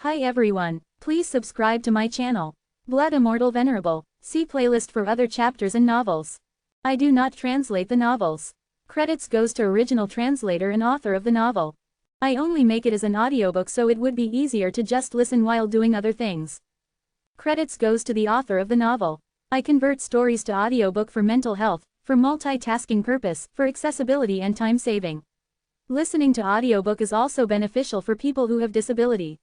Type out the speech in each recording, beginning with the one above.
Hi everyone, please subscribe to my channel. Blood Immortal Venerable. See playlist for other chapters and novels. I do not translate the novels. Credits goes to original translator and author of the novel. I only make it as an audiobook so it would be easier to just listen while doing other things. Credits goes to the author of the novel. I convert stories to audiobook for mental health, for multitasking purpose, for accessibility and time saving. Listening to audiobook is also beneficial for people who have disability.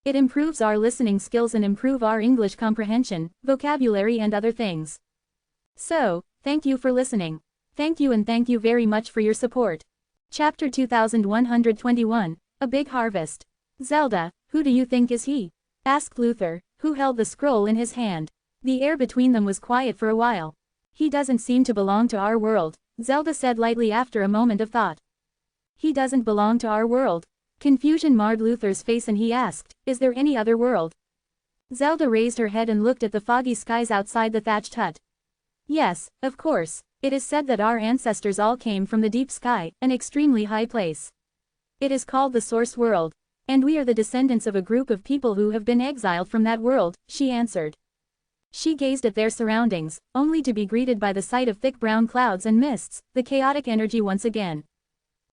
It improves our listening skills and improve our English comprehension, vocabulary and other things. So, thank you for listening. Thank you and thank you very much for your support. Chapter 2121, A Big Harvest. Zelda, who do you think is he? Asked Luther, who held the scroll in his hand. The air between them was quiet for a while. He doesn't seem to belong to our world, Zelda said lightly after a moment of thought. He doesn't belong to our world. Confusion marred Luther's face and he asked, is there any other world? Zelda raised her head and looked at the foggy skies outside the thatched hut. Yes, of course. It is said that our ancestors all came from the deep sky, an extremely high place. It is called the Source World. And we are the descendants of a group of people who have been exiled from that world, she answered. She gazed at their surroundings, only to be greeted by the sight of thick brown clouds and mists, the chaotic energy once again.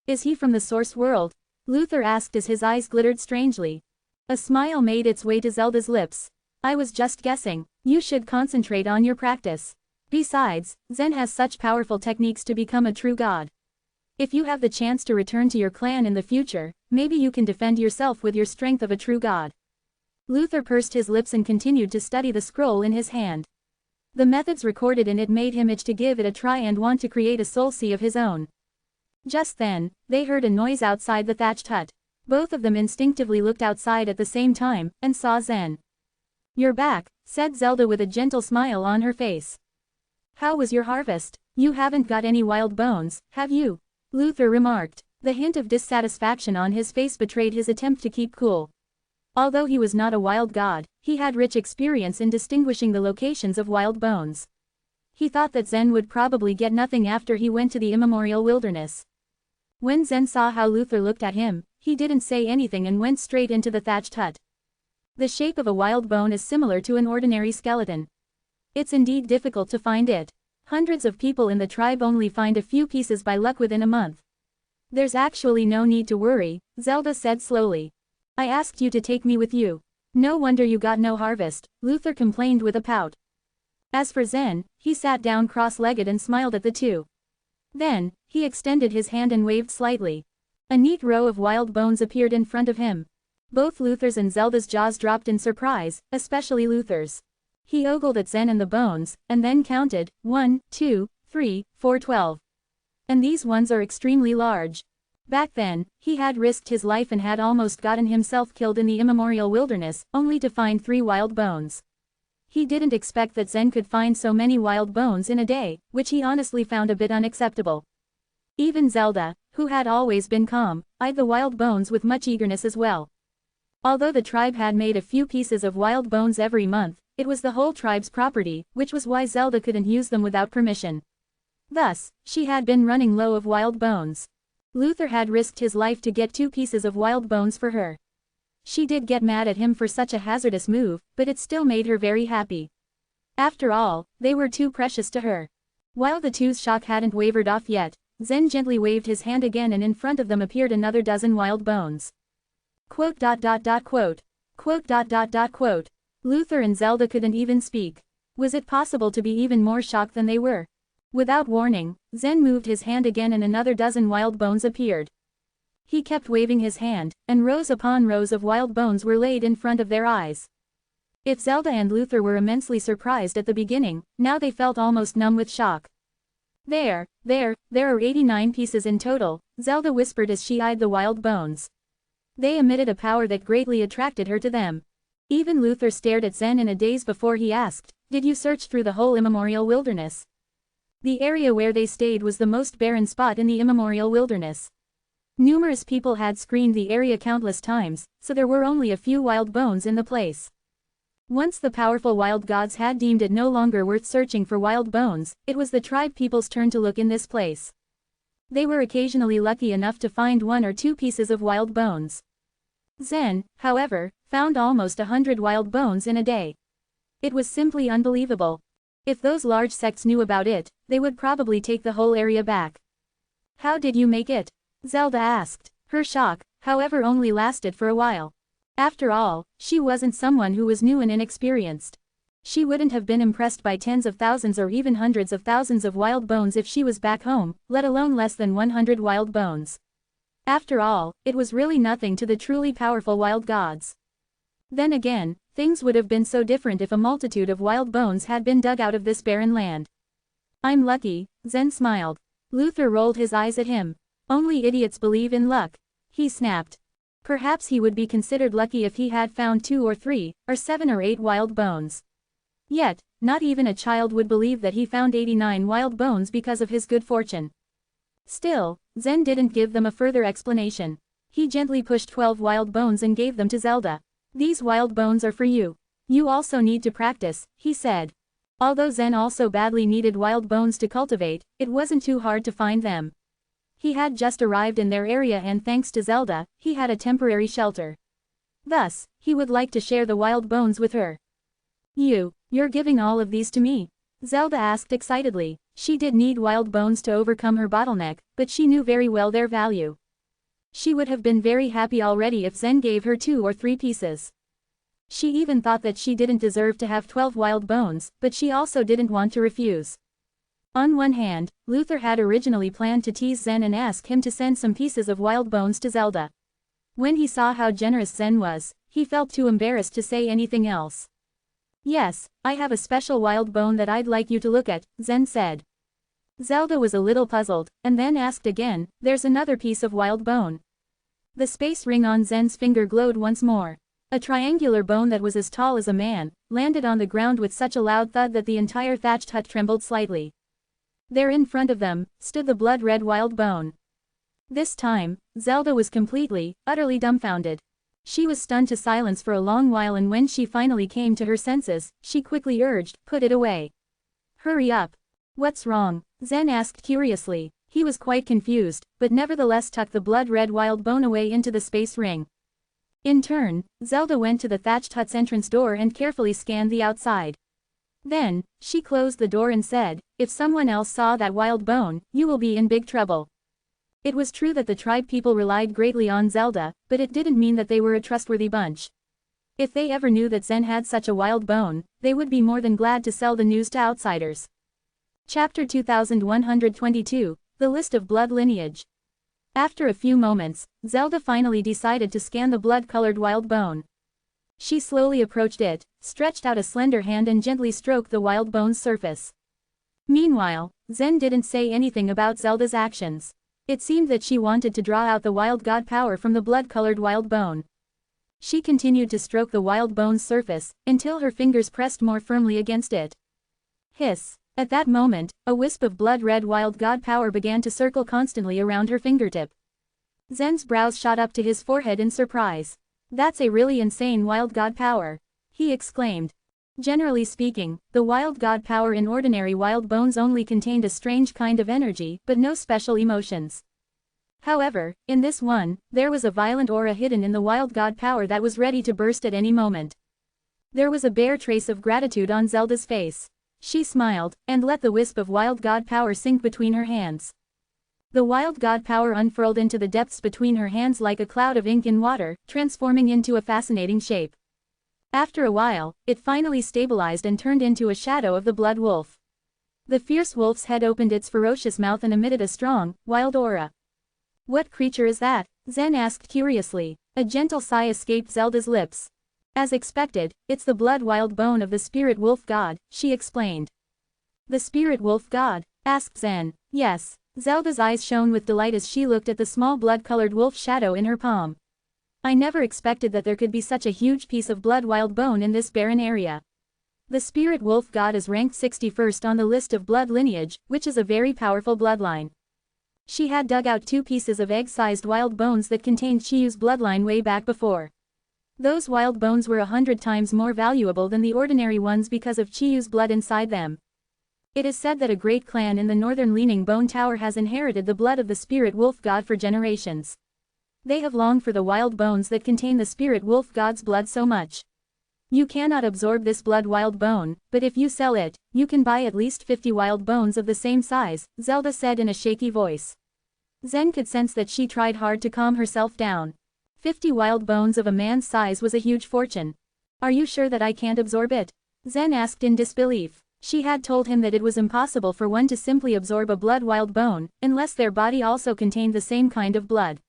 Is he from the Source World? Luther asked as his eyes glittered strangely. A smile made its way to Zelda's lips. I was just guessing. You should concentrate on your practice. Besides, Zen has such powerful techniques to become a true god. If you have the chance to return to your clan in the future, maybe you can defend yourself with your strength of a true god. Luther pursed his lips and continued to study the scroll in his hand. The methods recorded in it made him itch to give it a try and want to create a soul sea of his own. Just then, they heard a noise outside the thatched hut. Both of them instinctively looked outside at the same time, and saw Zen. You're back, said Zelda with a gentle smile on her face. How was your harvest? You haven't got any wild bones, have you? Luther remarked. The hint of dissatisfaction on his face betrayed his attempt to keep cool. Although he was not a wild god, he had rich experience in distinguishing the locations of wild bones. He thought that Zen would probably get nothing after he went to the immemorial wilderness. When Zen saw how Luther looked at him, he didn't say anything and went straight into the thatched hut. The shape of a wild bone is similar to an ordinary skeleton. It's indeed difficult to find it. Hundreds of people in the tribe only find a few pieces by luck within a month. There's actually no need to worry, Zelda said slowly. I asked you to take me with you. No wonder you got no harvest, Luther complained with a pout. As for Zen, he sat down cross-legged and smiled at the two. Then, he extended his hand and waved slightly. A neat row of wild bones appeared in front of him. Both Luther's and Zelda's jaws dropped in surprise, especially Luther's. He ogled at Zen and the bones, and then counted, 1, 2, 3, 4, 12. And these ones are extremely large. Back then, he had risked his life and had almost gotten himself killed in the immemorial wilderness, only to find 3 wild bones. He didn't expect that Zen could find so many wild bones in a day, which he honestly found a bit unacceptable. Even Zelda, who had always been calm, eyed the wild bones with much eagerness as well. Although the tribe had made a few pieces of wild bones every month, it was the whole tribe's property, which was why Zelda couldn't use them without permission. Thus, she had been running low of wild bones. Luther had risked his life to get 2 pieces of wild bones for her. She did get mad at him for such a hazardous move, but it still made her very happy. After all, they were too precious to her. While the two's shock hadn't wavered off yet, Zen gently waved his hand again and in front of them appeared another dozen wild bones. Quote. Luther and Zelda couldn't even speak. Was it possible to be even more shocked than they were? Without warning, Zen moved his hand again and another dozen wild bones appeared. He kept waving his hand, and rows upon rows of wild bones were laid in front of their eyes. If Zelda and Luther were immensely surprised at the beginning, now they felt almost numb with shock. There are 89 pieces in total, Zelda whispered as she eyed the wild bones. They emitted a power that greatly attracted her to them. Even Luther stared at Zen in a daze before he asked, did you search through the whole immemorial wilderness? The area where they stayed was the most barren spot in the immemorial wilderness. Numerous people had screened the area countless times, so there were only a few wild bones in the place. Once the powerful wild gods had deemed it no longer worth searching for wild bones, it was the tribe people's turn to look in this place. They were occasionally lucky enough to find 1 or 2 pieces of wild bones. Zen, however, found almost 100 wild bones in a day. It was simply unbelievable. If those large sects knew about it, they would probably take the whole area back. How did you make it? Zelda asked. Her shock, however, only lasted for a while. After all, she wasn't someone who was new and inexperienced. She wouldn't have been impressed by tens of thousands or even hundreds of thousands of wild bones if she was back home, let alone less than 100 wild bones. After all, it was really nothing to the truly powerful wild gods. Then again, things would have been so different if a multitude of wild bones had been dug out of this barren land. I'm lucky, Zen smiled. Luther rolled his eyes at him. Only idiots believe in luck. He snapped. Perhaps he would be considered lucky if he had found 2 or 3, or 7 or 8 wild bones. Yet, not even a child would believe that he found 89 wild bones because of his good fortune. Still, Zen didn't give them a further explanation. He gently pushed 12 wild bones and gave them to Zelda. These wild bones are for you. You also need to practice, he said. Although Zen also badly needed wild bones to cultivate, it wasn't too hard to find them. He had just arrived in their area and thanks to Zelda, he had a temporary shelter. Thus, he would like to share the wild bones with her. You're giving all of these to me? Zelda asked excitedly. She did need wild bones to overcome her bottleneck, but she knew very well their value. She would have been very happy already if Zen gave her 2 or 3 pieces. She even thought that she didn't deserve to have 12 wild bones, but she also didn't want to refuse. On one hand, Luther had originally planned to tease Zen and ask him to send some pieces of wild bones to Zelda. When he saw how generous Zen was, he felt too embarrassed to say anything else. Yes, I have a special wild bone that I'd like you to look at, Zen said. Zelda was a little puzzled, and then asked again, there's another piece of wild bone. The space ring on Zen's finger glowed once more. A triangular bone that was as tall as a man, landed on the ground with such a loud thud that the entire thatched hut trembled slightly. There in front of them, stood the blood-red wild bone. This time, Zelda was completely, utterly dumbfounded. She was stunned to silence for a long while, and when she finally came to her senses, she quickly urged, put it away. Hurry up. What's wrong? Zen asked curiously. He was quite confused, but nevertheless tucked the blood-red wild bone away into the space ring. In turn, Zelda went to the thatched hut's entrance door and carefully scanned the outside. Then, she closed the door and said, if someone else saw that wild bone, you will be in big trouble. It was true that the tribe people relied greatly on Zelda, but it didn't mean that they were a trustworthy bunch. If they ever knew that Zen had such a wild bone, they would be more than glad to sell the news to outsiders. Chapter 2122, The List of Blood Lineage. After a few moments, Zelda finally decided to scan the blood-colored wild bone. She slowly approached it, stretched out a slender hand and gently stroked the wild bone's surface. Meanwhile, Zen didn't say anything about Zelda's actions. It seemed that she wanted to draw out the wild god power from the blood-colored wild bone. She continued to stroke the wild bone's surface, until her fingers pressed more firmly against it. Hiss! At that moment, a wisp of blood-red wild god power began to circle constantly around her fingertip. Zen's brows shot up to his forehead in surprise. That's a really insane wild god power, he exclaimed. Generally speaking, the wild god power in ordinary wild bones only contained a strange kind of energy, but no special emotions. However, in this one, there was a violent aura hidden in the wild god power that was ready to burst at any moment. There was a bare trace of gratitude on Zelda's face. She smiled, and let the wisp of wild god power sink between her hands. The wild god power unfurled into the depths between her hands like a cloud of ink in water, transforming into a fascinating shape. After a while, it finally stabilized and turned into a shadow of the blood wolf. The fierce wolf's head opened its ferocious mouth and emitted a strong, wild aura. What creature is that? Zen asked curiously. A gentle sigh escaped Zelda's lips. As expected, it's the blood wild bone of the spirit wolf god, she explained. The spirit wolf god? Asked Zen. Yes. Zelda's eyes shone with delight as she looked at the small blood-colored wolf shadow in her palm. I never expected that there could be such a huge piece of blood wild bone in this barren area. The spirit wolf god is ranked 61st on the list of blood lineage, which is a very powerful bloodline. She had dug out 2 pieces of egg-sized wild bones that contained Chiyu's bloodline way back before. Those wild bones were 100 times more valuable than the ordinary ones because of Chiyu's blood inside them. It is said that a great clan in the northern Leaning Bone Tower has inherited the blood of the spirit wolf god for generations. They have longed for the wild bones that contain the spirit wolf god's blood so much. You cannot absorb this blood wild bone, but if you sell it, you can buy at least 50 wild bones of the same size, Zelda said in a shaky voice. Zen could sense that she tried hard to calm herself down. 50 wild bones of a man's size was a huge fortune. Are you sure that I can't absorb it? Zen asked in disbelief. She had told him that it was impossible for one to simply absorb a blood wild bone, unless their body also contained the same kind of blood.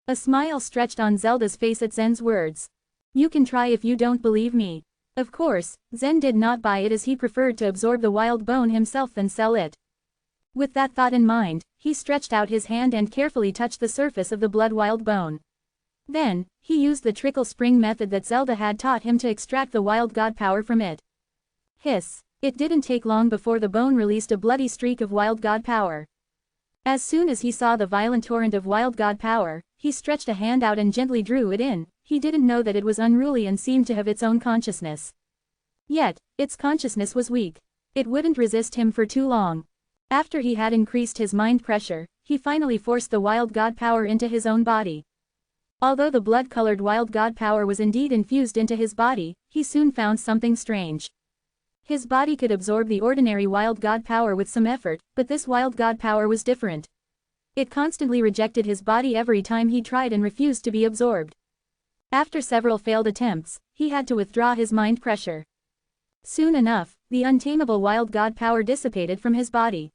A smile stretched on Zelda's face at Zen's words. You can try if you don't believe me. Of course, Zen did not buy it as he preferred to absorb the wild bone himself than sell it. With that thought in mind, he stretched out his hand and carefully touched the surface of the blood wild bone. Then, he used the trickle spring method that Zelda had taught him to extract the wild god power from it. Hiss! It didn't take long before the bone released a bloody streak of wild god power. As soon as he saw the violent torrent of wild god power, he stretched a hand out and gently drew it in. He didn't know that it was unruly and seemed to have its own consciousness. Yet, its consciousness was weak. It wouldn't resist him for too long. After he had increased his mind pressure, he finally forced the wild god power into his own body. Although the blood-colored wild god power was indeed infused into his body, he soon found something strange. His body could absorb the ordinary wild god power with some effort, but this wild god power was different. It constantly rejected his body every time he tried and refused to be absorbed. After several failed attempts, he had to withdraw his mind pressure. Soon enough, the untamable wild god power dissipated from his body.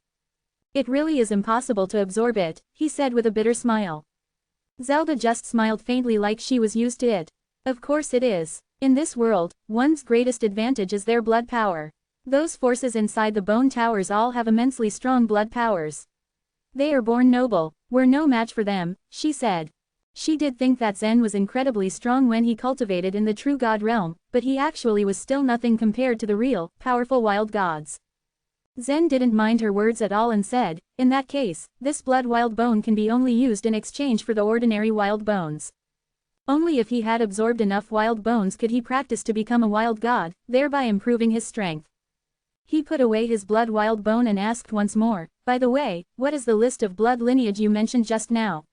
It really is impossible to absorb it, he said with a bitter smile. Zelda just smiled faintly like she was used to it. Of course it is. In this world, one's greatest advantage is their blood power. Those forces inside the bone towers all have immensely strong blood powers. They are born noble, we're no match for them, she said. She did think that Zen was incredibly strong when he cultivated in the true god realm, but he actually was still nothing compared to the real, powerful wild gods. Zen didn't mind her words at all and said, in that case, this blood wild bone can be only used in exchange for the ordinary wild bones. Only if he had absorbed enough wild bones could he practice to become a wild god, thereby improving his strength. He put away his blood wild bone and asked once more, by the way, what is the list of blood lineage you mentioned just now?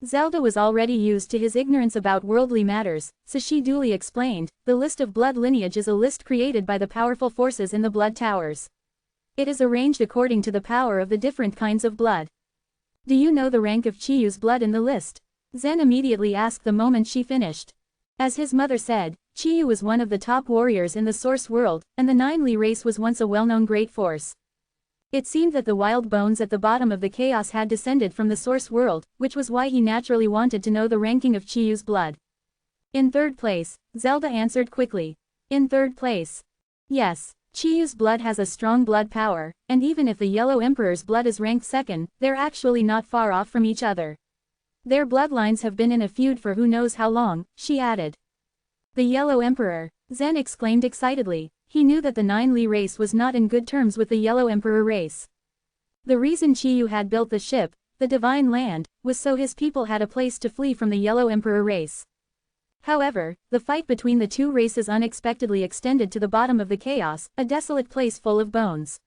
Zelda was already used to his ignorance about worldly matters, so she duly explained, the list of blood lineage is a list created by the powerful forces in the blood towers. It is arranged according to the power of the different kinds of blood. Do you know the rank of Chiyu's blood in the list? Zen immediately asked the moment she finished. As his mother said, Chiyu was one of the top warriors in the Source World, and the Nine-Li race was once a well-known great force. It seemed that the wild bones at the bottom of the chaos had descended from the Source World, which was why he naturally wanted to know the ranking of Chiyu's blood. In third place, Zelda answered quickly. In third place. Yes. Chiyu's blood has a strong blood power, and even if the Yellow Emperor's blood is ranked second, they're actually not far off from each other. Their bloodlines have been in a feud for who knows how long, she added. The Yellow Emperor, Zen exclaimed excitedly. He knew that the Nine-Li race was not in good terms with the Yellow Emperor race. The reason Chiyu had built the ship, the Divine Land, was so his people had a place to flee from the Yellow Emperor race. However, the fight between the two races unexpectedly extended to the bottom of the chaos, a desolate place full of bones.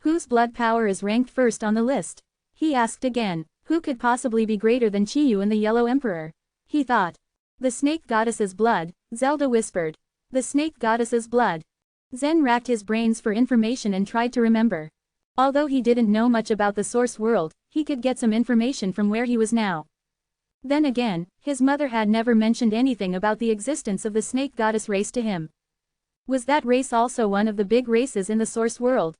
Whose blood power is ranked first on the list? He asked again. Who could possibly be greater than Chiyu and the Yellow Emperor? He thought. The snake goddess's blood, Zelda whispered. The snake goddess's blood. Zen racked his brains for information and tried to remember. Although he didn't know much about the Source World, he could get some information from where he was now. Then again, his mother had never mentioned anything about the existence of the snake goddess race to him. Was that race also one of the big races in the Source World?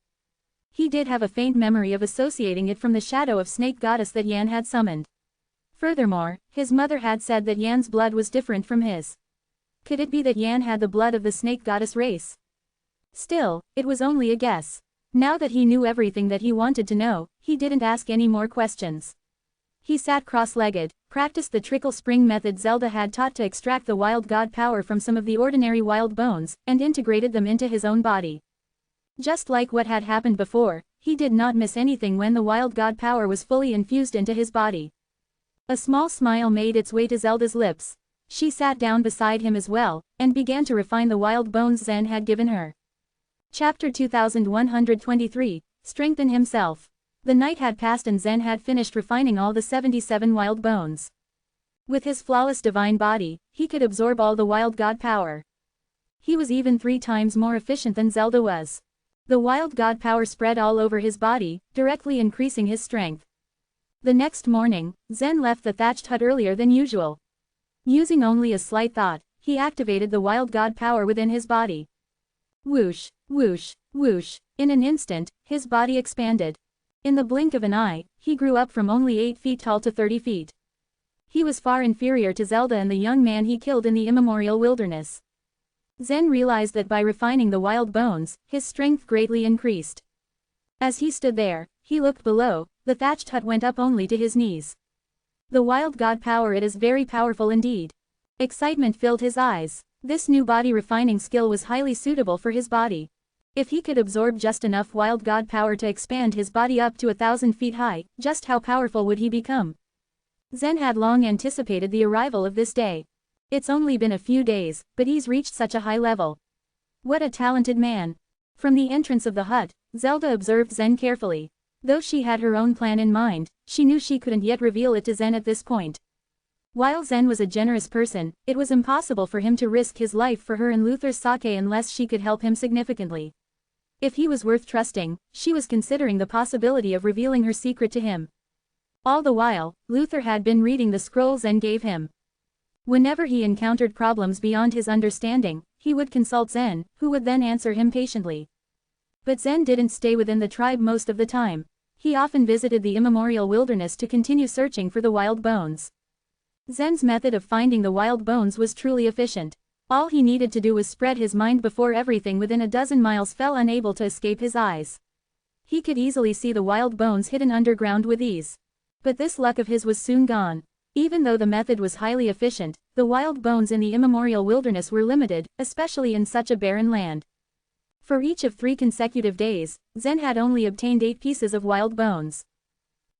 He did have a faint memory of associating it from the shadow of snake goddess that Yan had summoned. Furthermore, his mother had said that Yan's blood was different from his. Could it be that Yan had the blood of the snake goddess race? Still, it was only a guess. Now that he knew everything that he wanted to know, he didn't ask any more questions. He sat cross-legged, practiced the trickle spring method Zelda had taught to extract the wild god power from some of the ordinary wild bones, and integrated them into his own body. Just like what had happened before, he did not miss anything when the wild god power was fully infused into his body. A small smile made its way to Zelda's lips. She sat down beside him as well, and began to refine the wild bones Zen had given her. Chapter 2123, Strengthen Himself. The night had passed and Zen had finished refining all the 77 wild bones. With his flawless divine body, he could absorb all the wild god power. He was even 3 times more efficient than Zelda was. The wild god power spread all over his body, directly increasing his strength. The next morning, Zen left the thatched hut earlier than usual. Using only a slight thought, he activated the wild god power within his body. Whoosh, whoosh, whoosh. In an instant, his body expanded. In the blink of an eye, he grew up from only 8 feet tall to 30 feet. He was far inferior to Zelda and the young man he killed in the immemorial wilderness. Zen realized that by refining the wild bones, his strength greatly increased. As he stood there, he looked below. The thatched hut went up only to his knees. The wild god power, it is very powerful indeed. Excitement filled his eyes. This new body refining skill was highly suitable for his body. If he could absorb just enough wild god power to expand his body up to 1,000 feet high, just how powerful would he become? Zen had long anticipated the arrival of this day. It's only been a few days, but he's reached such a high level. What a talented man. From the entrance of the hut, Zelda observed Zen carefully. Though she had her own plan in mind, she knew she couldn't yet reveal it to Zen at this point. While Zen was a generous person, it was impossible for him to risk his life for her and Luther's sake unless she could help him significantly. If he was worth trusting, she was considering the possibility of revealing her secret to him. All the while, Luther had been reading the scroll Zen gave him. Whenever he encountered problems beyond his understanding, he would consult Zen, who would then answer him patiently. But Zen didn't stay within the tribe most of the time. He often visited the immemorial wilderness to continue searching for the wild bones. Zen's method of finding the wild bones was truly efficient. All he needed to do was spread his mind before everything within a dozen miles fell unable to escape his eyes. He could easily see the wild bones hidden underground with ease. But this luck of his was soon gone. Even though the method was highly efficient, the wild bones in the immemorial wilderness were limited, especially in such a barren land. For each of 3 consecutive days, Zen had only obtained 8 pieces of wild bones.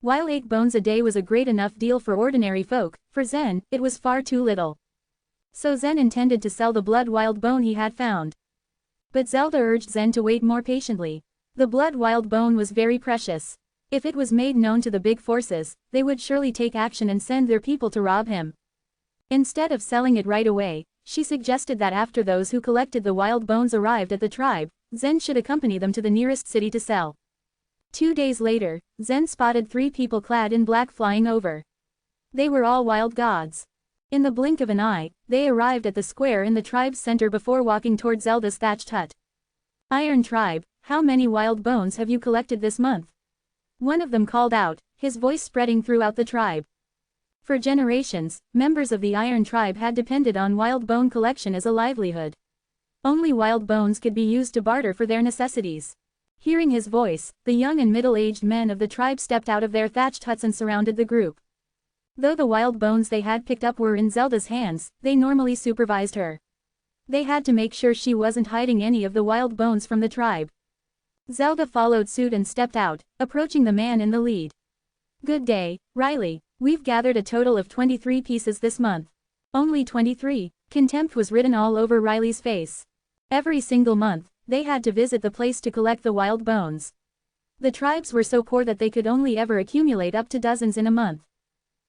While 8 bones a day was a great enough deal for ordinary folk, for Zen, it was far too little. So Zen intended to sell the blood wild bone he had found. But Zelda urged Zen to wait more patiently. The blood wild bone was very precious. If it was made known to the big forces, they would surely take action and send their people to rob him. Instead of selling it right away, she suggested that after those who collected the wild bones arrived at the tribe, Zen should accompany them to the nearest city to sell. 2 days later, Zen spotted 3 people clad in black flying over. They were all wild gods. In the blink of an eye, they arrived at the square in the tribe's center before walking toward Zelda's thatched hut. Iron Tribe, how many wild bones have you collected this month? One of them called out, his voice spreading throughout the tribe. For generations, members of the Iron Tribe had depended on wild bone collection as a livelihood. Only wild bones could be used to barter for their necessities. Hearing his voice, the young and middle-aged men of the tribe stepped out of their thatched huts and surrounded the group. Though the wild bones they had picked up were in Zelda's hands, they normally supervised her. They had to make sure she wasn't hiding any of the wild bones from the tribe. Zelda followed suit and stepped out, approaching the man in the lead. Good day, Riley. We've gathered a total of 23 pieces this month. Only 23. Contempt was written all over Riley's face. Every single month, they had to visit the place to collect the wild bones. The tribes were so poor that they could only ever accumulate up to dozens in a month.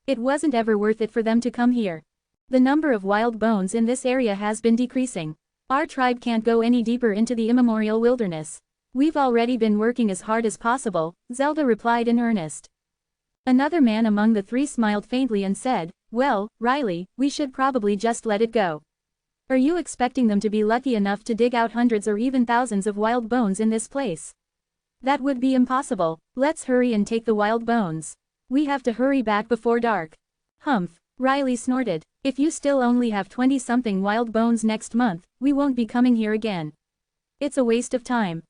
It wasn't ever worth it for them to come here. The number of wild bones in this area has been decreasing. Our tribe can't go any deeper into the immemorial wilderness. We've already been working as hard as possible, Zelda replied in earnest. Another man among the 3 smiled faintly and said, well, Riley, we should probably just let it go. Are you expecting them to be lucky enough to dig out hundreds or even thousands of wild bones in this place? That would be impossible. Let's hurry and take the wild bones. We have to hurry back before dark. Humph, Riley snorted. If you still only have 20-something wild bones next month, we won't be coming here again. It's a waste of time.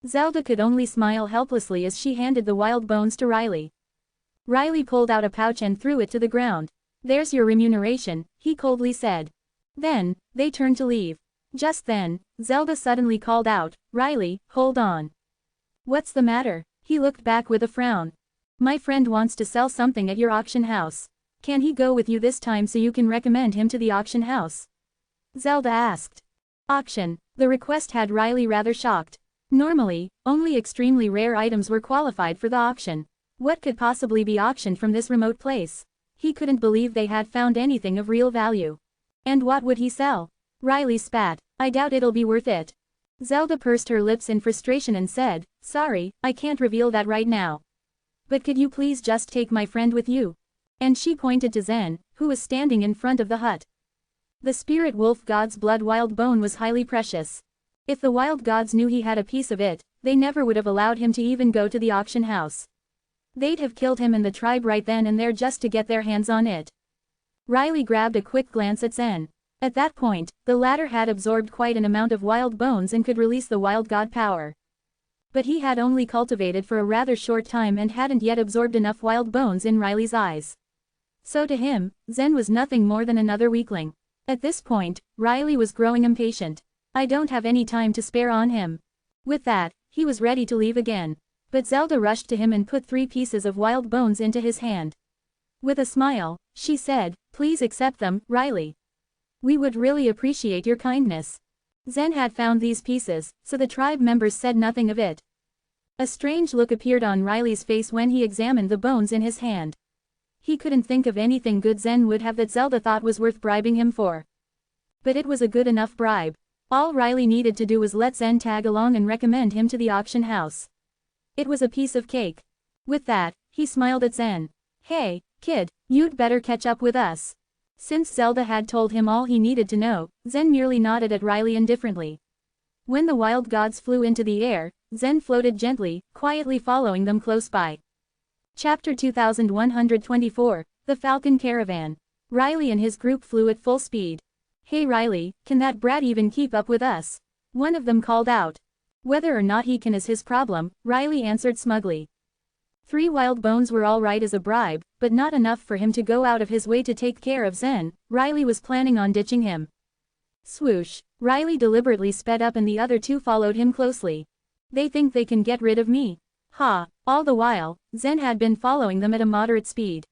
Zelda could only smile helplessly as she handed the wild bones to Riley. Riley pulled out a pouch and threw it to the ground. There's your remuneration, he coldly said. Then, they turned to leave. Just then, Zelda suddenly called out, Riley, hold on. What's the matter? He looked back with a frown. My friend wants to sell something at your auction house. Can he go with you this time so you can recommend him to the auction house? Zelda asked. Auction. The request had Riley rather shocked. Normally, only extremely rare items were qualified for the auction. What could possibly be auctioned from this remote place? He couldn't believe they had found anything of real value. And what would he sell? Riley spat. I doubt it'll be worth it. Zelda pursed her lips in frustration and said, sorry, I can't reveal that right now. But could you please just take my friend with you? And she pointed to Zen, who was standing in front of the hut. The spirit wolf god's blood wild bone was highly precious. If the wild gods knew he had a piece of it, they never would have allowed him to even go to the auction house. They'd have killed him and the tribe right then and there just to get their hands on it. Riley grabbed a quick glance at Zen. At that point, the latter had absorbed quite an amount of wild bones and could release the wild god power. But he had only cultivated for a rather short time and hadn't yet absorbed enough wild bones in Riley's eyes. So to him, Zen was nothing more than another weakling. At this point, Riley was growing impatient. I don't have any time to spare on him. With that, he was ready to leave again. But Zelda rushed to him and put 3 pieces of wild bones into his hand. With a smile, she said, please accept them, Riley. We would really appreciate your kindness. Zen had found these pieces, so the tribe members said nothing of it. A strange look appeared on Riley's face when he examined the bones in his hand. He couldn't think of anything good Zen would have that Zelda thought was worth bribing him for. But it was a good enough bribe. All Riley needed to do was let Zen tag along and recommend him to the auction house. It was a piece of cake. With that, he smiled at Zen. Hey, kid, you'd better catch up with us. Since Zelda had told him all he needed to know, Zen merely nodded at Riley indifferently. When the wild gods flew into the air, Zen floated gently, quietly following them close by. Chapter 2124, The Falcon Caravan. Riley and his group flew at full speed. Hey Riley, can that brat even keep up with us? One of them called out. Whether or not he can is his problem, Riley answered smugly. 3 wild bones were all right as a bribe, but not enough for him to go out of his way to take care of Zen. Riley was planning on ditching him. Swoosh. Riley deliberately sped up and the other 2 followed him closely. They think they can get rid of me. Ha. All the while, Zen had been following them at a moderate speed.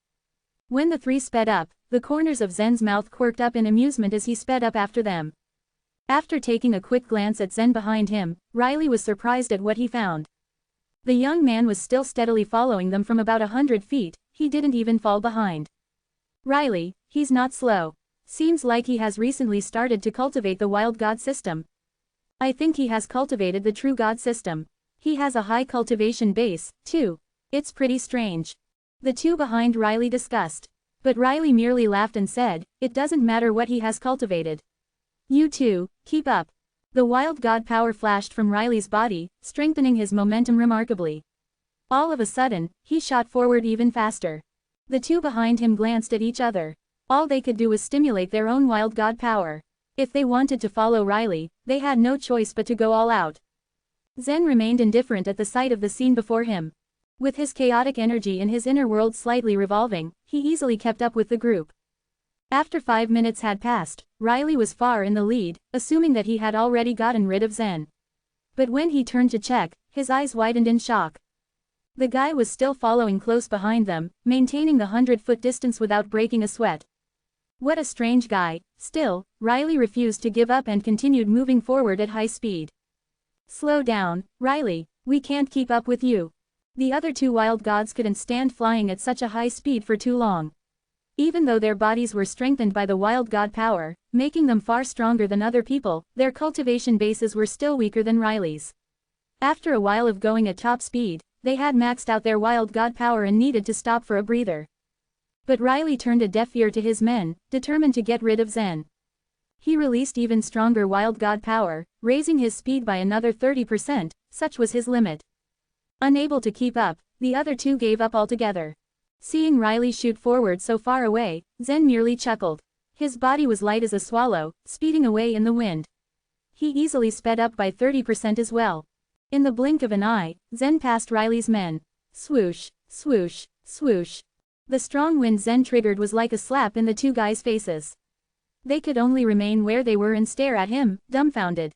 When the 3 sped up, the corners of Zen's mouth quirked up in amusement as he sped up after them. After taking a quick glance at Zen behind him, Riley was surprised at what he found. The young man was still steadily following them from about 100 feet, he didn't even fall behind. Riley, he's not slow. Seems like he has recently started to cultivate the wild god system. I think he has cultivated the true god system. He has a high cultivation base, too. It's pretty strange. The 2 behind Riley discussed. But Riley merely laughed and said, it doesn't matter what he has cultivated. You 2, keep up. The wild god power flashed from Riley's body, strengthening his momentum remarkably. All of a sudden, he shot forward even faster. The 2 behind him glanced at each other. All they could do was stimulate their own wild god power. If they wanted to follow Riley, they had no choice but to go all out. Zen remained indifferent at the sight of the scene before him. With his chaotic energy in his inner world slightly revolving, he easily kept up with the group. After 5 minutes had passed, Riley was far in the lead, assuming that he had already gotten rid of Zen. But when he turned to check, his eyes widened in shock. The guy was still following close behind them, maintaining the 100-foot distance without breaking a sweat. What a strange guy. Still, Riley refused to give up and continued moving forward at high speed. Slow down, Riley, we can't keep up with you. The other 2 wild gods couldn't stand flying at such a high speed for too long. Even though their bodies were strengthened by the wild god power, making them far stronger than other people, their cultivation bases were still weaker than Riley's. After a while of going at top speed, they had maxed out their wild god power and needed to stop for a breather. But Riley turned a deaf ear to his men, determined to get rid of Zen. He released even stronger wild god power, raising his speed by another 30%, such was his limit. Unable to keep up, the other 2 gave up altogether. Seeing Riley shoot forward so far away, Zen merely chuckled. His body was light as a swallow, speeding away in the wind. He easily sped up by 30% as well. In the blink of an eye, Zen passed Riley's men. Swoosh, swoosh, swoosh. The strong wind Zen triggered was like a slap in the 2 guys' faces. They could only remain where they were and stare at him, dumbfounded.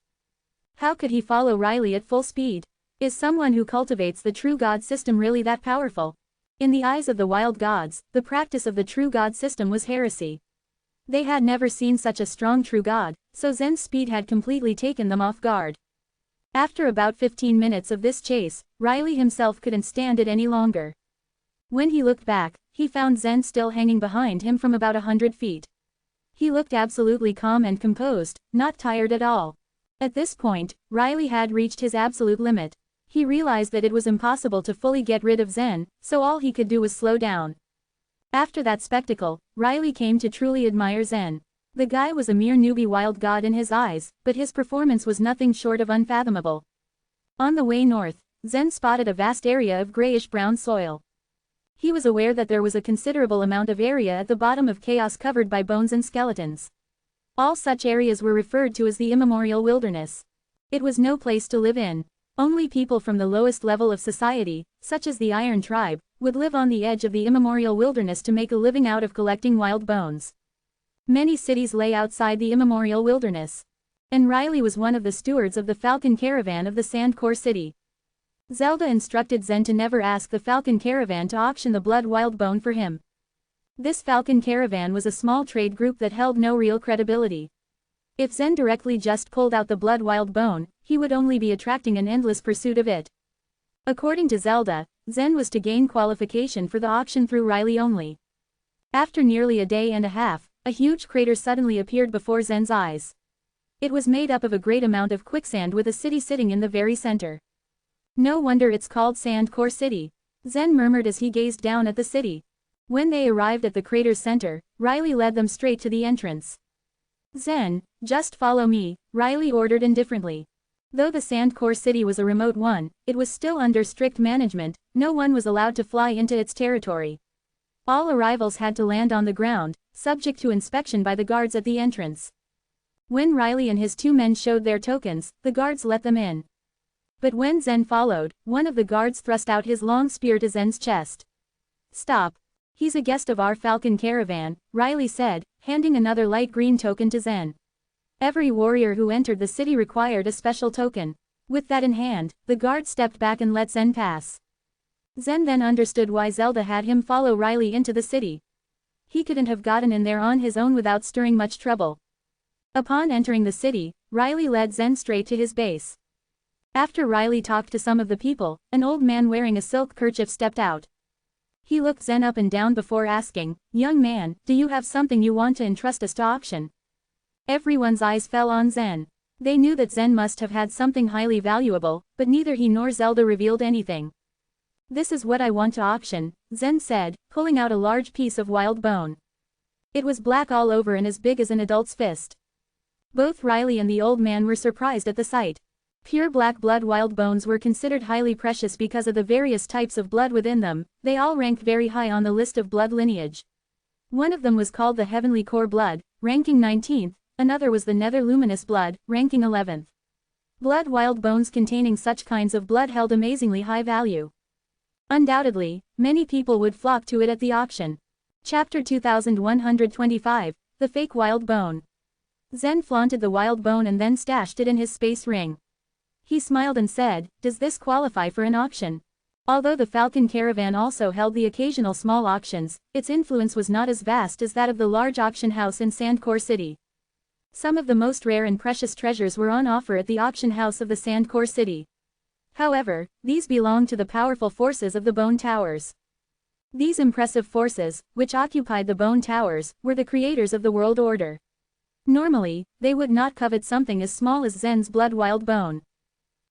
How could he follow Riley at full speed? Is someone who cultivates the true god system really that powerful? In the eyes of the wild gods, the practice of the true god system was heresy. They had never seen such a strong true god, so Zen's speed had completely taken them off guard. After about 15 minutes of this chase, Riley himself couldn't stand it any longer. When he looked back, he found Zen still hanging behind him from about 100 feet. He looked absolutely calm and composed, not tired at all. At this point, Riley had reached his absolute limit. He realized that it was impossible to fully get rid of Zen, so all he could do was slow down. After that spectacle, Riley came to truly admire Zen. The guy was a mere newbie wild god in his eyes, but his performance was nothing short of unfathomable. On the way north, Zen spotted a vast area of grayish-brown soil. He was aware that there was a considerable amount of area at the bottom of chaos covered by bones and skeletons. All such areas were referred to as the immemorial wilderness. It was no place to live in. Only people from the lowest level of society, such as the Iron Tribe, would live on the edge of the immemorial wilderness to make a living out of collecting wild bones. Many cities lay outside the immemorial wilderness. And Riley was one of the stewards of the Falcon Caravan of the Sandcore City. Zelda instructed Zen to never ask the Falcon Caravan to auction the blood wild bone for him. This Falcon Caravan was a small trade group that held no real credibility. If Zen directly just pulled out the blood wild bone, he would only be attracting an endless pursuit of it. According to Zelda, Zen was to gain qualification for the auction through Riley only. After nearly a day and a half, a huge crater suddenly appeared before Zen's eyes. It was made up of a great amount of quicksand with a city sitting in the very center. No wonder it's called Sandcore City, Zen murmured as he gazed down at the city. When they arrived at the crater's center, Riley led them straight to the entrance. Zen, just follow me, Riley ordered indifferently. Though the Sandcore City was a remote one, it was still under strict management, no one was allowed to fly into its territory. All arrivals had to land on the ground, subject to inspection by the guards at the entrance. When Riley and his 2 men showed their tokens, the guards let them in. But when Zen followed, one of the guards thrust out his long spear to Zen's chest. Stop. He's a guest of our Falcon Caravan, Riley said, handing another light green token to Zen. Every warrior who entered the city required a special token. With that in hand, the guard stepped back and let Zen pass. Zen then understood why Zelda had him follow Riley into the city. He couldn't have gotten in there on his own without stirring much trouble. Upon entering the city, Riley led Zen straight to his base. After Riley talked to some of the people, an old man wearing a silk kerchief stepped out. He looked Zen up and down before asking, "Young man, do you have something you want to entrust us to auction?" Everyone's eyes fell on Zen. They knew that Zen must have had something highly valuable, but neither he nor Zelda revealed anything. "This is what I want to auction," Zen said, pulling out a large piece of wild bone. It was black all over and as big as an adult's fist. Both Riley and the old man were surprised at the sight. Pure black blood wild bones were considered highly precious because of the various types of blood within them. They all ranked very high on the list of blood lineage. One of them was called the Heavenly Core blood, ranking 19th, another was the Nether Luminous blood, ranking 11th. Blood wild bones containing such kinds of blood held amazingly high value. Undoubtedly, many people would flock to it at the auction. Chapter 2125, The Fake Wild Bone. Zen flaunted the wild bone and then stashed it in his space ring. He smiled and said, "Does this qualify for an auction?" Although the Falcon Caravan also held the occasional small auctions, its influence was not as vast as that of the large auction house in Sandcore City. Some of the most rare and precious treasures were on offer at the auction house of the Sandcore City. However, these belonged to the powerful forces of the Bone Towers. These impressive forces, which occupied the Bone Towers, were the creators of the world order. Normally, they would not covet something as small as Zen's blood wild bone.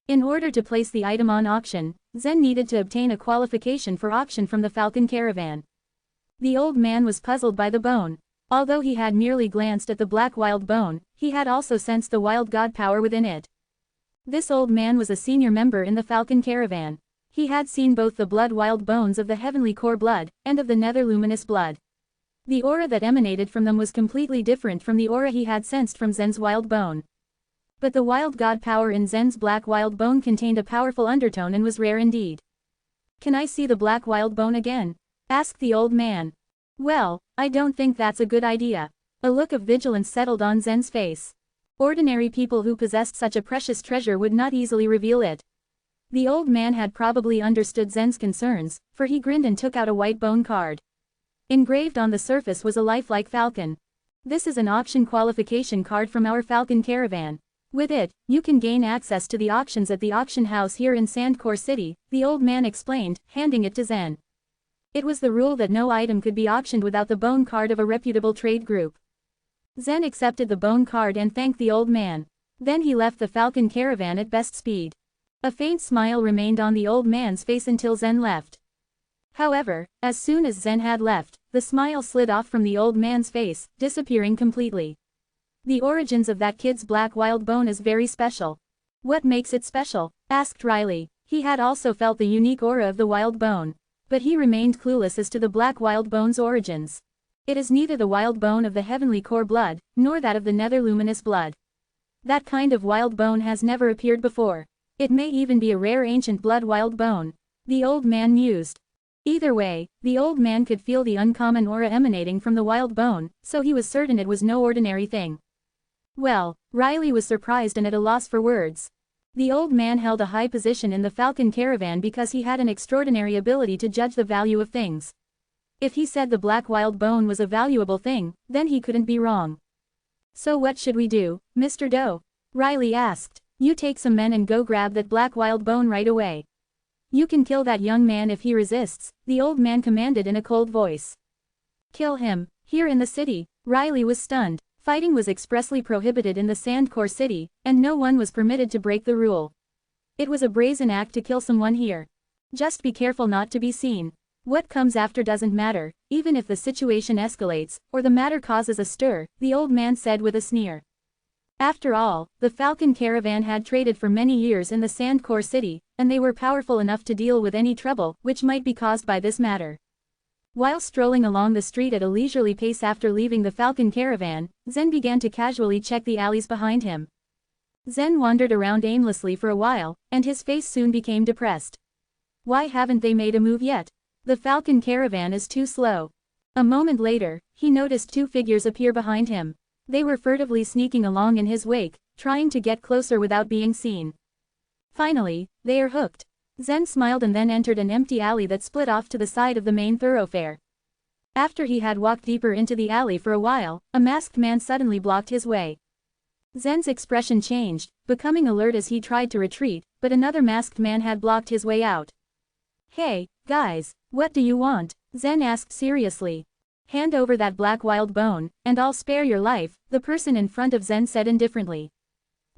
In order to place the item on auction, Zen needed to obtain a qualification for auction from the Falcon Caravan. The old man was puzzled by the bone. Although he had merely glanced at the black wild bone, he had also sensed the wild god power within it. This old man was a senior member in the Falcon Caravan. He had seen both the blood wild bones of the Heavenly Core blood, and of the Nether Luminous blood. The aura that emanated from them was completely different from the aura he had sensed from Zen's wild bone. But the wild god power in Zen's black wild bone contained a powerful undertone and was rare indeed. "Can I see the black wild bone again?" asked the old man. "Well, I don't think that's a good idea." A look of vigilance settled on Zen's face. Ordinary people who possessed such a precious treasure would not easily reveal it. The old man had probably understood Zen's concerns, for he grinned and took out a white bone card. Engraved on the surface was a lifelike falcon. "This is an auction qualification card from our Falcon Caravan. With it, you can gain access to the auctions at the auction house here in Sandcore City," the old man explained, handing it to Zen. It was the rule that no item could be auctioned without the bone card of a reputable trade group. Zen accepted the bone card and thanked the old man. Then he left the falcon caravan at best speed. A faint smile remained on the old man's face until Zen left. However, as soon as Zen had left, the smile slid off from the old man's face, disappearing completely. The origins of that kid's black wild bone is very special. What makes it special? Asked Riley. He had also felt the unique aura of the wild bone. But he remained clueless as to the black wild bone's origins. It is neither the wild bone of the heavenly core blood, nor that of the nether luminous blood. That kind of wild bone has never appeared before. It may even be a rare ancient blood wild bone. The old man mused. Either way, the old man could feel the uncommon aura emanating from the wild bone, so he was certain it was no ordinary thing. Well, Riley was surprised and at a loss for words. The old man held a high position in the falcon caravan because he had an extraordinary ability to judge the value of things. If he said the black wild bone was a valuable thing, then he couldn't be wrong. So what should we do, Mr. Doe? Riley asked. You take some men and go grab that black wild bone right away. You can kill that young man if he resists, the old man commanded in a cold voice. Kill him, here in the city? Riley was stunned. Fighting was expressly prohibited in the Sandcore City, and no one was permitted to break the rule. It was a brazen act to kill someone here. Just be careful not to be seen. What comes after doesn't matter, even if the situation escalates, or the matter causes a stir, the old man said with a sneer. After all, the Falcon Caravan had traded for many years in the Sandcore City, and they were powerful enough to deal with any trouble which might be caused by this matter. While strolling along the street at a leisurely pace after leaving the Falcon Caravan, Zen began to casually check the alleys behind him. Zen wandered around aimlessly for a while, and his face soon became depressed. Why haven't they made a move yet? The Falcon Caravan is too slow. A moment later, he noticed two figures appear behind him. They were furtively sneaking along in his wake, trying to get closer without being seen. Finally, they are hooked. Zen smiled and then entered an empty alley that split off to the side of the main thoroughfare. After he had walked deeper into the alley for a while, a masked man suddenly blocked his way. Zen's expression changed, becoming alert as he tried to retreat, but another masked man had blocked his way out. Hey, guys, what do you want? Zen asked seriously. Hand over that black wild bone, and I'll spare your life, the person in front of Zen said indifferently.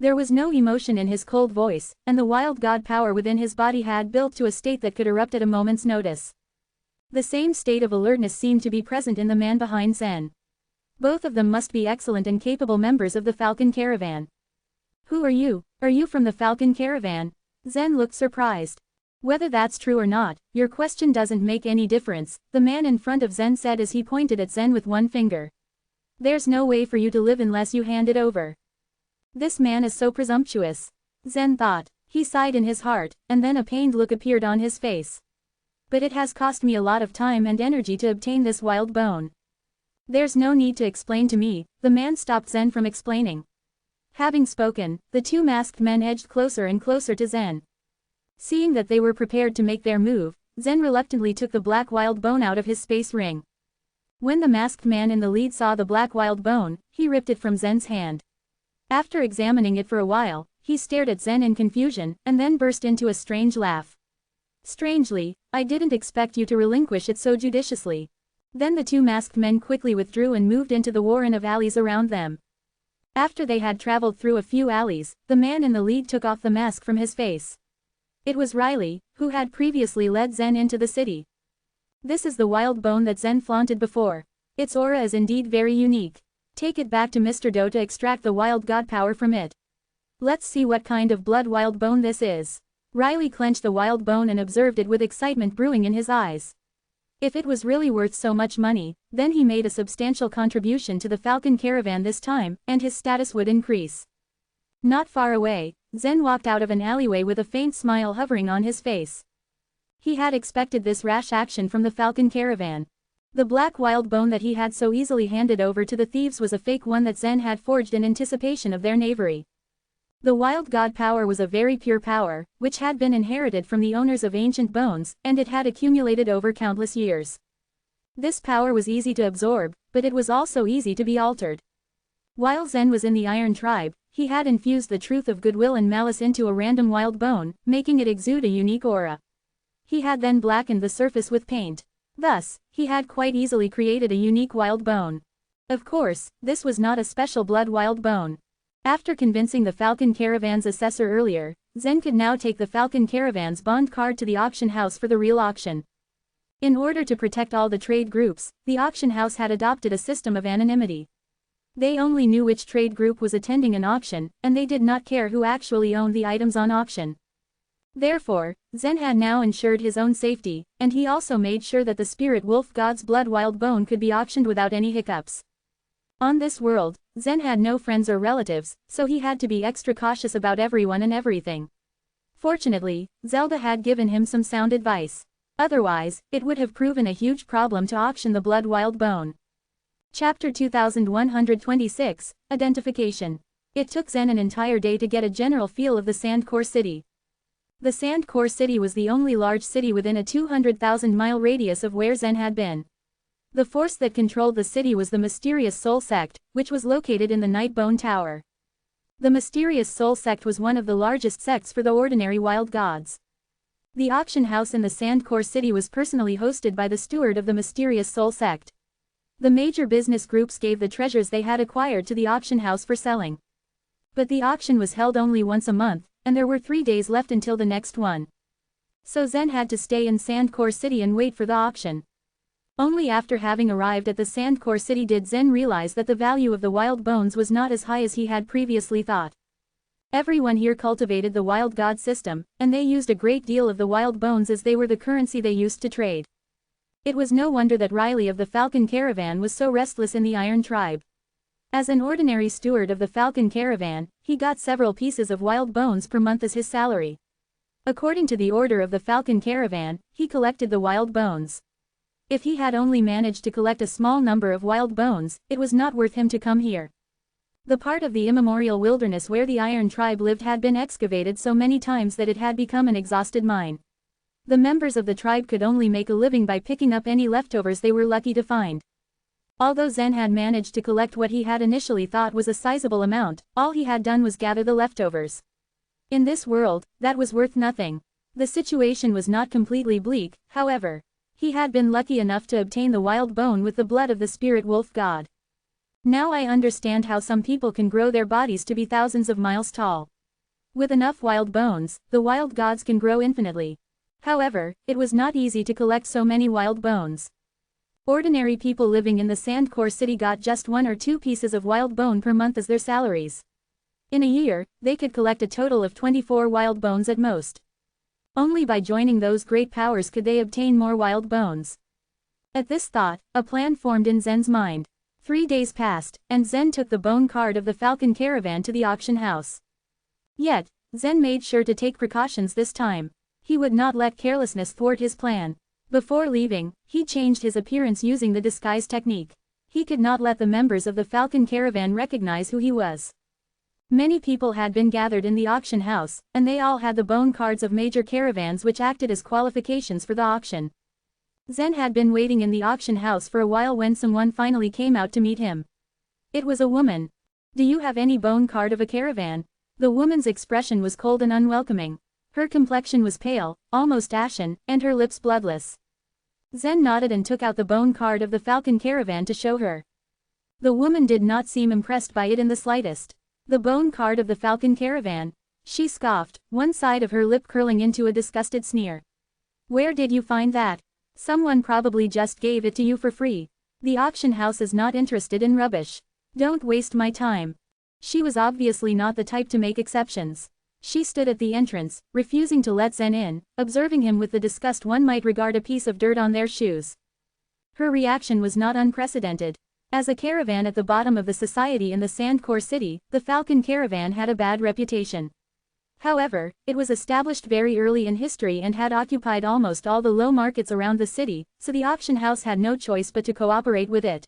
There was no emotion in his cold voice, and the wild god power within his body had built to a state that could erupt at a moment's notice. The same state of alertness seemed to be present in the man behind Zen. Both of them must be excellent and capable members of the Falcon Caravan. Who are you? Are you from the Falcon Caravan? Zen looked surprised. Whether that's true or not, your question doesn't make any difference, the man in front of Zen said as he pointed at Zen with one finger. There's no way for you to live unless you hand it over. This man is so presumptuous. Zen thought. He sighed in his heart, and then a pained look appeared on his face. But it has cost me a lot of time and energy to obtain this wild bone. There's no need to explain to me, the man stopped Zen from explaining. Having spoken, the two masked men edged closer and closer to Zen. Seeing that they were prepared to make their move, Zen reluctantly took the black wild bone out of his space ring. When the masked man in the lead saw the black wild bone, he ripped it from Zen's hand. After examining it for a while, he stared at Zen in confusion, and then burst into a strange laugh. Strangely, I didn't expect you to relinquish it so judiciously. Then the two masked men quickly withdrew and moved into the warren of alleys around them. After they had traveled through a few alleys, the man in the lead took off the mask from his face. It was Riley, who had previously led Zen into the city. This is the wild bone that Zen flaunted before. Its aura is indeed very unique. Take it back to Mr. Doe to extract the wild god power from it. Let's see what kind of blood wild bone this is. Riley clenched the wild bone and observed it with excitement brewing in his eyes. If it was really worth so much money, then he made a substantial contribution to the Falcon Caravan this time, and his status would increase. Not far away, Zen walked out of an alleyway with a faint smile hovering on his face. He had expected this rash action from the Falcon Caravan. The black wild bone that he had so easily handed over to the thieves was a fake one that Zen had forged in anticipation of their knavery. The wild god power was a very pure power, which had been inherited from the owners of ancient bones, and it had accumulated over countless years. This power was easy to absorb, but it was also easy to be altered. While Zen was in the Iron Tribe, he had infused the truth of goodwill and malice into a random wild bone, making it exude a unique aura. He had then blackened the surface with paint. Thus, he had quite easily created a unique wild bone. Of course, this was not a special blood wild bone. After convincing the Falcon Caravan's assessor earlier, Zen could now take the Falcon Caravan's bond card to the auction house for the real auction. In order to protect all the trade groups, the auction house had adopted a system of anonymity. They only knew which trade group was attending an auction, and they did not care who actually owned the items on auction. Therefore, Zen had now ensured his own safety, and he also made sure that the spirit wolf god's blood wild bone could be auctioned without any hiccups. On this world, Zen had no friends or relatives, so he had to be extra cautious about everyone and everything. Fortunately, Zelda had given him some sound advice. Otherwise, it would have proven a huge problem to auction the blood wild bone. Chapter 2126, Identification. It took Zen an entire day to get a general feel of the Sandcore City. The Sandcore City was the only large city within a 200,000-mile radius of where Zen had been. The force that controlled the city was the mysterious Soul Sect, which was located in the Nightbone Tower. The mysterious Soul Sect was one of the largest sects for the ordinary wild gods. The auction house in the Sandcore City was personally hosted by the steward of the mysterious Soul Sect. The major business groups gave the treasures they had acquired to the auction house for selling. But the auction was held only once a month, and there were 3 days left until the next one. So Zen had to stay in Sandcore City and wait for the auction. Only after having arrived at the Sandcore City did Zen realize that the value of the wild bones was not as high as he had previously thought. Everyone here cultivated the wild god system, and they used a great deal of the wild bones as they were the currency they used to trade. It was no wonder that Riley of the Falcon Caravan was so restless in the Iron Tribe. As an ordinary steward of the Falcon Caravan, he got several pieces of wild bones per month as his salary. According to the order of the Falcon Caravan, he collected the wild bones. If he had only managed to collect a small number of wild bones, it was not worth him to come here. The part of the immemorial wilderness where the Iron Tribe lived had been excavated so many times that it had become an exhausted mine. The members of the tribe could only make a living by picking up any leftovers they were lucky to find. Although Zen had managed to collect what he had initially thought was a sizable amount, all he had done was gather the leftovers. In this world, that was worth nothing. The situation was not completely bleak, however. He had been lucky enough to obtain the wild bone with the blood of the spirit wolf god. Now I understand how some people can grow their bodies to be thousands of miles tall. With enough wild bones, the wild gods can grow infinitely. However, it was not easy to collect so many wild bones. Ordinary people living in the Sandcore City got just 1 or 2 pieces of wild bone per month as their salaries. In a year, they could collect a total of 24 wild bones at most. Only by joining those great powers could they obtain more wild bones. At this thought, a plan formed in Zen's mind. 3 days passed, and Zen took the bone card of the Falcon Caravan to the auction house. Yet, Zen made sure to take precautions this time. He would not let carelessness thwart his plan. Before leaving, he changed his appearance using the disguise technique. He could not let the members of the Falcon Caravan recognize who he was. Many people had been gathered in the auction house, and they all had the bone cards of major caravans which acted as qualifications for the auction. Zen had been waiting in the auction house for a while when someone finally came out to meet him. It was a woman. "Do you have any bone card of a caravan?" The woman's expression was cold and unwelcoming. Her complexion was pale, almost ashen, and her lips bloodless. Zen nodded and took out the bone card of the Falcon Caravan to show her. The woman did not seem impressed by it in the slightest. The bone card of the Falcon Caravan? She scoffed, one side of her lip curling into a disgusted sneer. "Where did you find that? Someone probably just gave it to you for free. The auction house is not interested in rubbish. Don't waste my time." She was obviously not the type to make exceptions. She stood at the entrance, refusing to let Zen in, observing him with the disgust one might regard a piece of dirt on their shoes. Her reaction was not unprecedented. As a caravan at the bottom of the society in the Sandcore City, the Falcon Caravan had a bad reputation. However, it was established very early in history and had occupied almost all the low markets around the city, so the auction house had no choice but to cooperate with it.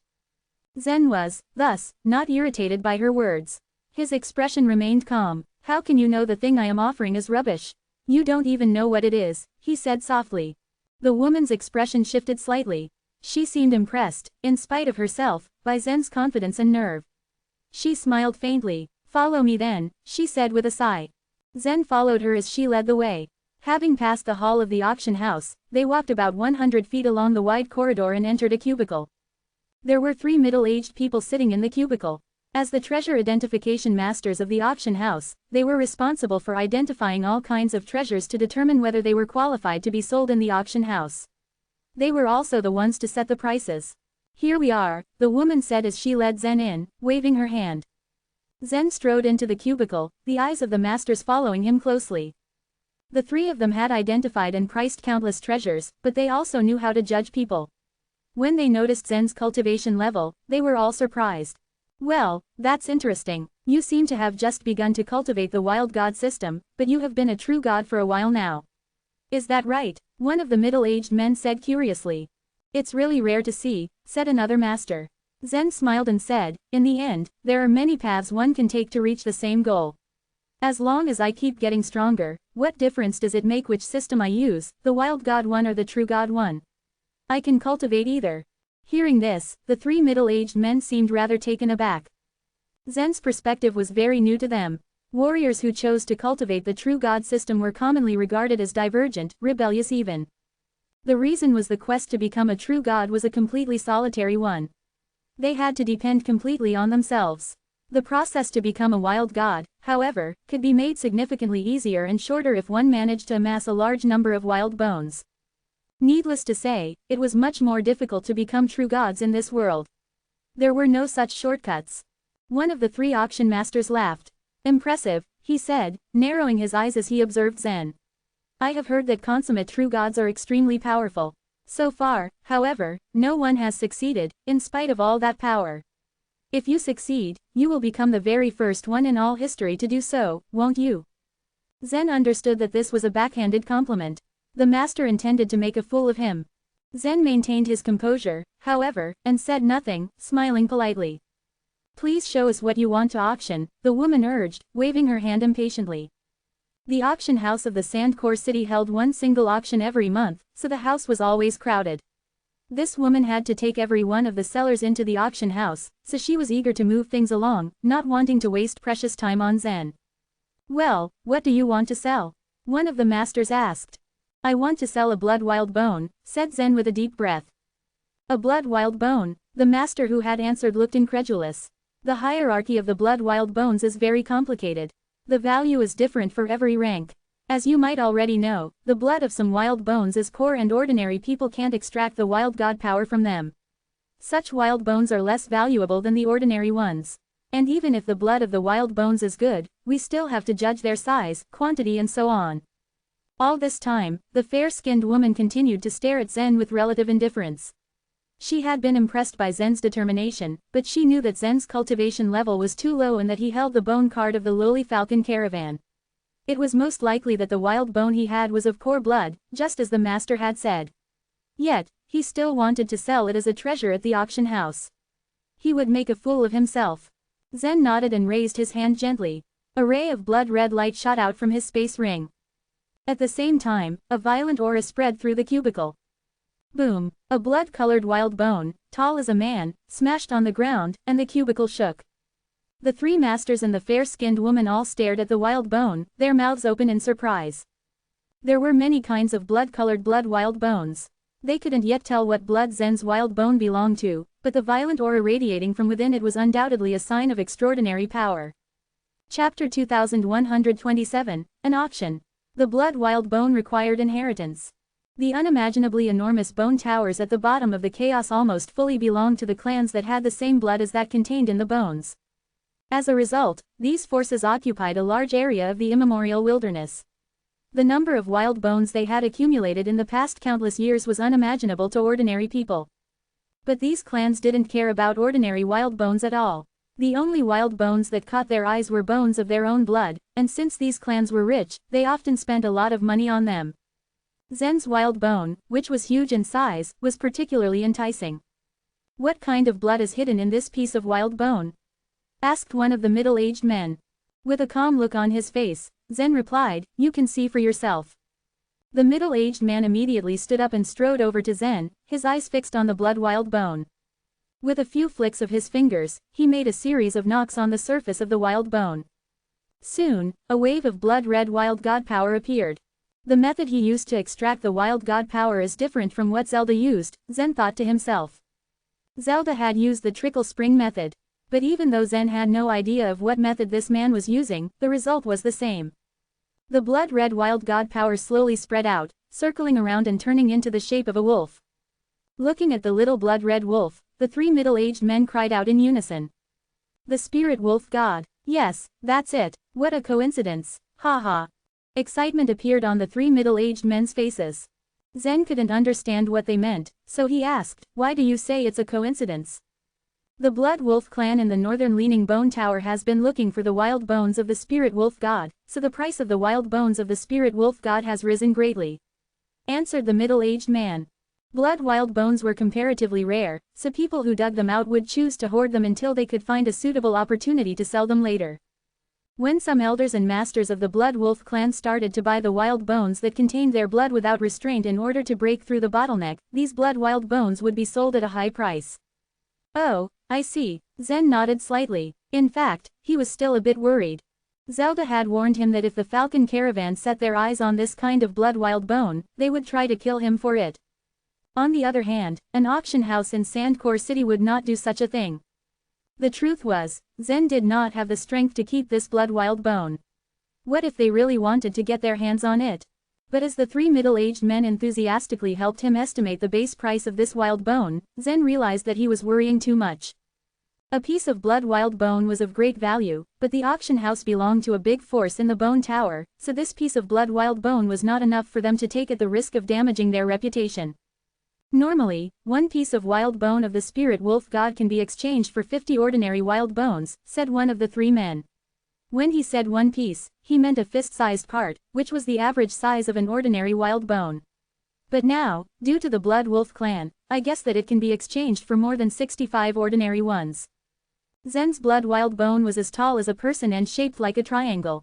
Zen was, thus, not irritated by her words. His expression remained calm. "How can you know the thing I am offering is rubbish? You don't even know what it is," he said softly. The woman's expression shifted slightly. She seemed impressed, in spite of herself, by Zen's confidence and nerve. She smiled faintly. "Follow me then," she said with a sigh. Zen followed her as she led the way. Having passed the hall of the auction house, they walked about 100 feet along the wide corridor and entered a cubicle. There were 3 middle-aged people sitting in the cubicle. As the treasure identification masters of the auction house, they were responsible for identifying all kinds of treasures to determine whether they were qualified to be sold in the auction house. They were also the ones to set the prices. "Here we are," the woman said as she led Zen in, waving her hand. Zen strode into the cubicle, the eyes of the masters following him closely. The 3 of them had identified and priced countless treasures, but they also knew how to judge people. When they noticed Zen's cultivation level, they were all surprised. "Well, that's interesting. You seem to have just begun to cultivate the wild god system, but you have been a true god for a while now. Is that right?" one of the middle-aged men said curiously. "It's really rare to see," said another master. Zen smiled and said, "In the end, there are many paths one can take to reach the same goal. As long as I keep getting stronger, what difference does it make which system I use, the wild god one or the true god one? I can cultivate either." Hearing this, the 3 middle-aged men seemed rather taken aback. Zen's perspective was very new to them. Warriors who chose to cultivate the true god system were commonly regarded as divergent, rebellious even. The reason was the quest to become a true god was a completely solitary one. They had to depend completely on themselves. The process to become a wild god, however, could be made significantly easier and shorter if one managed to amass a large number of wild bones. Needless to say, it was much more difficult to become true gods in this world. There were no such shortcuts. One of the 3 auction masters laughed. "Impressive," he said, narrowing his eyes as he observed Zen. "I have heard that consummate true gods are extremely powerful. So far, however, no one has succeeded, in spite of all that power. If you succeed, you will become the very first one in all history to do so, won't you?" Zen understood that this was a backhanded compliment. The master intended to make a fool of him. Zen maintained his composure, however, and said nothing, smiling politely. "Please show us what you want to auction," the woman urged, waving her hand impatiently. The auction house of the Sandcore city held one single auction every month, so the house was always crowded. This woman had to take every one of the sellers into the auction house, so she was eager to move things along, not wanting to waste precious time on Zen. "Well, what do you want to sell?" one of the masters asked. "I want to sell a blood wild bone," said Zen with a deep breath. "A blood wild bone?" The master who had answered looked incredulous. "The hierarchy of the blood wild bones is very complicated. The value is different for every rank. As you might already know, the blood of some wild bones is poor and ordinary people can't extract the wild god power from them. Such wild bones are less valuable than the ordinary ones. And even if the blood of the wild bones is good, we still have to judge their size, quantity and so on." All this time, the fair-skinned woman continued to stare at Zen with relative indifference. She had been impressed by Zen's determination, but she knew that Zen's cultivation level was too low and that he held the bone card of the lowly falcon caravan. It was most likely that the wild bone he had was of poor blood, just as the master had said. Yet, he still wanted to sell it as a treasure at the auction house. He would make a fool of himself. Zen nodded and raised his hand gently. A ray of blood-red light shot out from his space ring. At the same time, a violent aura spread through the cubicle. Boom! A blood-colored wild bone, tall as a man, smashed on the ground, and the cubicle shook. The 3 masters and the fair-skinned woman all stared at the wild bone, their mouths open in surprise. There were many kinds of blood-colored wild bones. They couldn't yet tell what blood Zen's wild bone belonged to, but the violent aura radiating from within it was undoubtedly a sign of extraordinary power. Chapter 2127, An Auction. The blood wild bone required inheritance. The unimaginably enormous bone towers at the bottom of the chaos almost fully belonged to the clans that had the same blood as that contained in the bones. As a result, these forces occupied a large area of the immemorial wilderness. The number of wild bones they had accumulated in the past countless years was unimaginable to ordinary people. But these clans didn't care about ordinary wild bones at all. The only wild bones that caught their eyes were bones of their own blood, and since these clans were rich, they often spent a lot of money on them. Zen's wild bone, which was huge in size, was particularly enticing. "What kind of blood is hidden in this piece of wild bone?" asked one of the middle-aged men. With a calm look on his face, Zen replied, "You can see for yourself." The middle-aged man immediately stood up and strode over to Zen, his eyes fixed on the blood wild bone. With a few flicks of his fingers, he made a series of knocks on the surface of the wild bone. Soon, a wave of blood-red wild god power appeared. The method he used to extract the wild god power is different from what Zelda used, Zen thought to himself. Zelda had used the trickle spring method. But even though Zen had no idea of what method this man was using, the result was the same. The blood-red wild god power slowly spread out, circling around and turning into the shape of a wolf. Looking at the little blood-red wolf, the three middle-aged men cried out in unison. The spirit wolf god. Yes, that's it. What a coincidence. Ha ha. Excitement appeared on the three middle-aged men's faces. Zen couldn't understand what they meant, so he asked, why do you say it's a coincidence? The Blood Wolf clan in the northern Leaning Bone Tower has been looking for the wild bones of the spirit wolf god, so the price of the wild bones of the spirit wolf god has risen greatly. Answered the middle-aged man. Blood wild bones were comparatively rare, so people who dug them out would choose to hoard them until they could find a suitable opportunity to sell them later. When some elders and masters of the Blood Wolf clan started to buy the wild bones that contained their blood without restraint in order to break through the bottleneck, these blood wild bones would be sold at a high price. Oh, I see. Zen nodded slightly. In fact, he was still a bit worried. Zelda had warned him that if the Falcon Caravan set their eyes on this kind of blood wild bone, they would try to kill him for it. On the other hand, an auction house in Sandcore City would not do such a thing. The truth was, Zen did not have the strength to keep this blood wild bone. What if they really wanted to get their hands on it? But as the three middle-aged men enthusiastically helped him estimate the base price of this wild bone, Zen realized that he was worrying too much. A piece of blood wild bone was of great value, but the auction house belonged to a big force in the bone tower, so this piece of blood wild bone was not enough for them to take at the risk of damaging their reputation. Normally, one piece of wild bone of the spirit wolf god can be exchanged for 50 ordinary wild bones, said one of the three men. When he said one piece, he meant a fist-sized part, which was the average size of an ordinary wild bone. But now, due to the Blood Wolf clan, I guess that it can be exchanged for more than 65 ordinary ones. Zen's blood wild bone was as tall as a person and shaped like a triangle.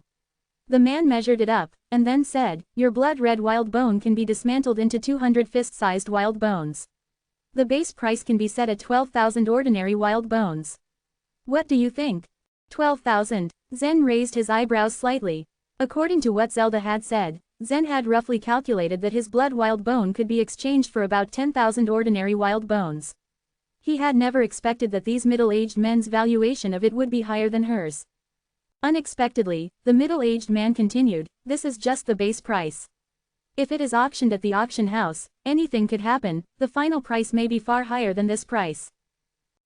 The man measured it up, and then said, your blood-red wild bone can be dismantled into 200 fist-sized wild bones. The base price can be set at 12,000 ordinary wild bones. What do you think? 12,000. Zen raised his eyebrows slightly. According to what Zelda had said, Zen had roughly calculated that his blood wild bone could be exchanged for about 10,000 ordinary wild bones. He had never expected that these middle-aged men's valuation of it would be higher than hers. Unexpectedly, the middle-aged man continued, this is just the base price. If it is auctioned at the auction house, anything could happen, the final price may be far higher than this price.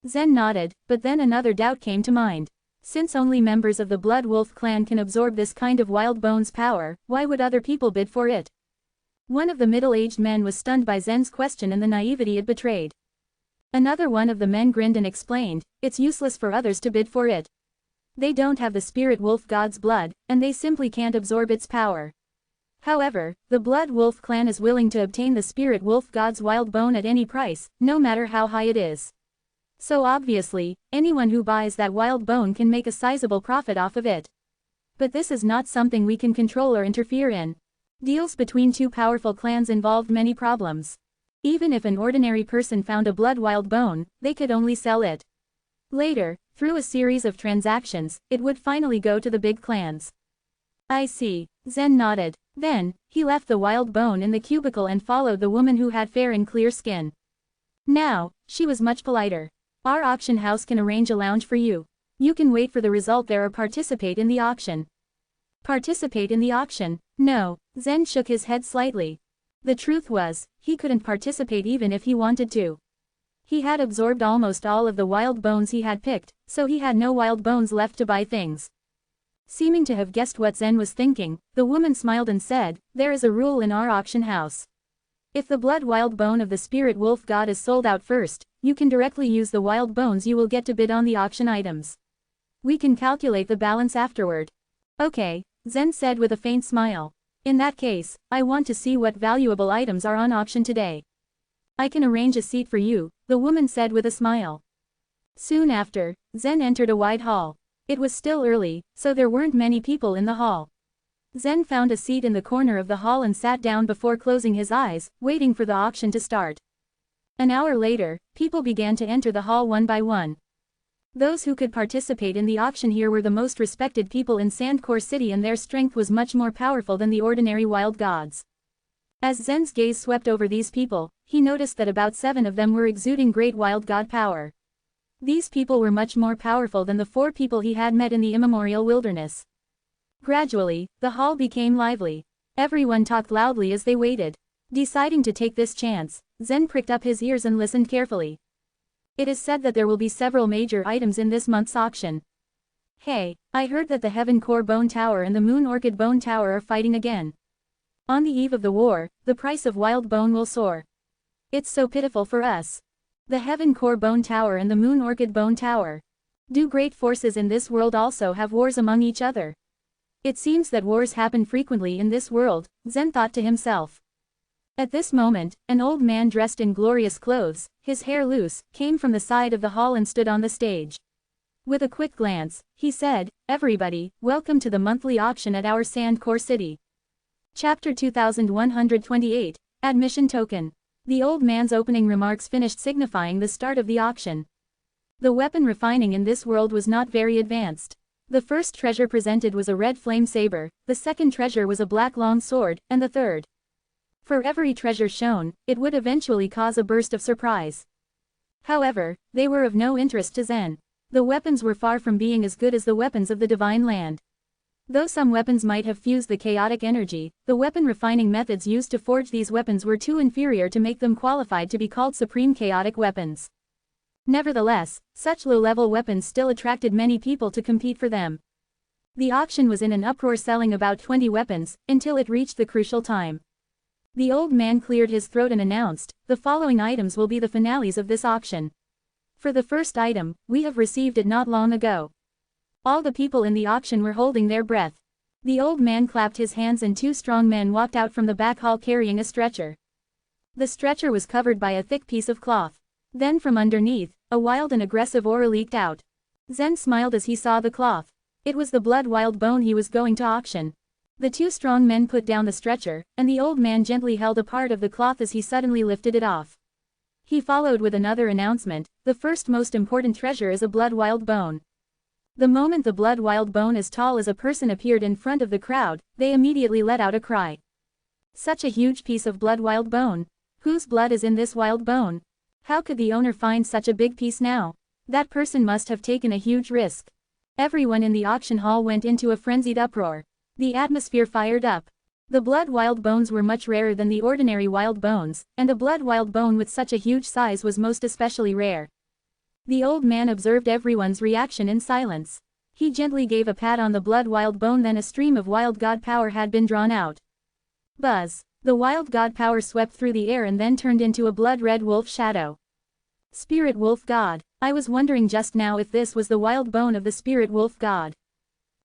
Zen nodded, but then another doubt came to mind. Since only members of the Blood Wolf clan can absorb this kind of wild bone's power, why would other people bid for it? One of the middle-aged men was stunned by Zen's question and the naivety it betrayed. Another one of the men grinned and explained, it's useless for others to bid for it. They don't have the spirit wolf god's blood, and they simply can't absorb its power. However, the Blood Wolf clan is willing to obtain the spirit wolf god's wild bone at any price, no matter how high it is. So obviously, anyone who buys that wild bone can make a sizable profit off of it. But this is not something we can control or interfere in. Deals between two powerful clans involved many problems. Even if an ordinary person found a blood wild bone, they could only sell it. Later, through a series of transactions, it would finally go to the big clans. I see. Zen nodded. Then, he left the wild bone in the cubicle and followed the woman who had fair and clear skin. Now, she was much politer. Our auction house can arrange a lounge for you. You can wait for the result there or participate in the auction. Participate in the auction? No. Zen shook his head slightly. The truth was, he couldn't participate even if he wanted to. He had absorbed almost all of the wild bones he had picked, so he had no wild bones left to buy things. Seeming to have guessed what Zen was thinking, the woman smiled and said, there is a rule in our auction house. If the blood wild bone of the spirit wolf god is sold out first, you can directly use the wild bones you will get to bid on the auction items. We can calculate the balance afterward. Okay, Zen said with a faint smile. In that case, I want to see what valuable items are on auction today. I can arrange a seat for you, the woman said with a smile. Soon after, Zen entered a wide hall. It was still early, so there weren't many people in the hall. Zen found a seat in the corner of the hall and sat down before closing his eyes, waiting for the auction to start. An hour later, people began to enter the hall one by one. Those who could participate in the auction here were the most respected people in Sandcore City, and their strength was much more powerful than the ordinary wild gods. As Zen's gaze swept over these people, he noticed that about 7 of them were exuding great wild god power. These people were much more powerful than the 4 people he had met in the immemorial wilderness. Gradually, the hall became lively. Everyone talked loudly as they waited. Deciding to take this chance, Zen pricked up his ears and listened carefully. It is said that there will be several major items in this month's auction. Hey, I heard that the Heaven Core Bone Tower and the Moon Orchid Bone Tower are fighting again. On the eve of the war, the price of wild bone will soar. It's so pitiful for us. The Heaven Core Bone Tower and the Moon Orchid Bone Tower. Do great forces in this world also have wars among each other? It seems that wars happen frequently in this world, Zen thought to himself. At this moment, an old man dressed in glorious clothes, his hair loose, came from the side of the hall and stood on the stage. With a quick glance, he said, "Everybody, welcome to the monthly auction at our Sand Core City." Chapter 2128, Admission Token. The old man's opening remarks finished signifying the start of the auction. The weapon refining in this world was not very advanced. The first treasure presented was a red flame saber, the second treasure was a black long sword, and the third. For every treasure shown, it would eventually cause a burst of surprise. However, they were of no interest to Zen. The weapons were far from being as good as the weapons of the Divine Land. Though some weapons might have fused the chaotic energy, the weapon refining methods used to forge these weapons were too inferior to make them qualified to be called supreme chaotic weapons. Nevertheless, such low-level weapons still attracted many people to compete for them. The auction was in an uproar, selling about 20 weapons, until it reached the crucial time. The old man cleared his throat and announced, "The following items will be the finales of this auction. For the first item, we have received it not long ago." All the people in the auction were holding their breath. The old man clapped his hands and 2 strong men walked out from the back hall carrying a stretcher. The stretcher was covered by a thick piece of cloth. Then from underneath, a wild and aggressive aura leaked out. Zen smiled as he saw the cloth. It was the blood wild bone he was going to auction. The 2 strong men put down the stretcher, and the old man gently held a part of the cloth as he suddenly lifted it off. He followed with another announcement, "The first most important treasure is a blood wild bone." The moment the blood wild bone as tall as a person appeared in front of the crowd, they immediately let out a cry. Such a huge piece of blood wild bone. Whose blood is in this wild bone? How could the owner find such a big piece now? That person must have taken a huge risk. Everyone in the auction hall went into a frenzied uproar. The atmosphere fired up. The blood wild bones were much rarer than the ordinary wild bones, and a blood wild bone with such a huge size was most especially rare. The old man observed everyone's reaction in silence. He gently gave a pat on the blood wild bone, then a stream of wild god power had been drawn out. Buzz. The wild god power swept through the air and then turned into a blood-red wolf shadow. Spirit Wolf God. I was wondering just now if this was the wild bone of the Spirit Wolf God.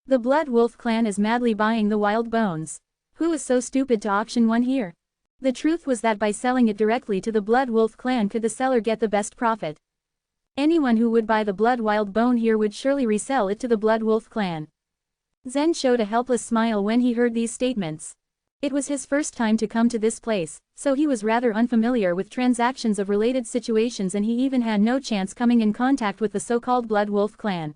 The Blood Wolf clan is madly buying the wild bones. Who is so stupid to auction one here? The truth was that by selling it directly to the Blood Wolf clan could the seller get the best profit. Anyone who would buy the blood wild bone here would surely resell it to the Blood Wolf clan. Zen showed a helpless smile when he heard these statements. It was his first time to come to this place, so he was rather unfamiliar with transactions of related situations, and he even had no chance coming in contact with the so-called Blood Wolf clan.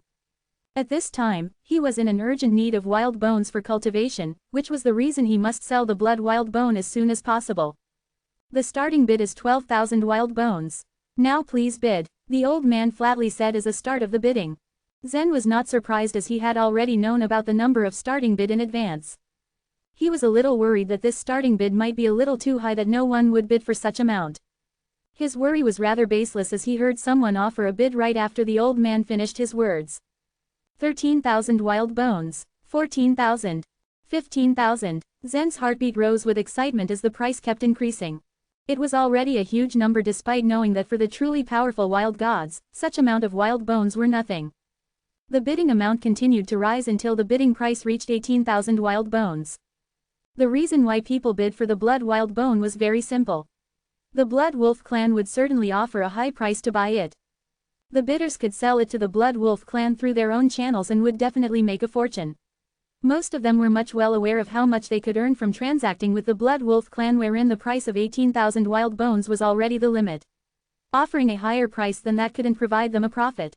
At this time, he was in an urgent need of wild bones for cultivation, which was the reason he must sell the blood wild bone as soon as possible. The starting bid is 12,000 wild bones. Now please bid, the old man flatly said as a start of the bidding. Zen was not surprised as he had already known about the number of starting bid in advance. He was a little worried that this starting bid might be a little too high, that no one would bid for such amount. His worry was rather baseless as he heard someone offer a bid right after the old man finished his words. 13,000 wild bones. 14,000. 15,000. Zen's heartbeat rose with excitement as the price kept increasing. It was already a huge number, despite knowing that for the truly powerful wild gods, such amount of wild bones were nothing. The bidding amount continued to rise until the bidding price reached 18,000 wild bones. The reason why people bid for the blood wild bone was very simple. The Blood Wolf clan would certainly offer a high price to buy it. The bidders could sell it to the Blood Wolf clan through their own channels and would definitely make a fortune. Most of them were much well aware of how much they could earn from transacting with the Blood Wolf clan, wherein the price of 18,000 wild bones was already the limit. Offering a higher price than that couldn't provide them a profit.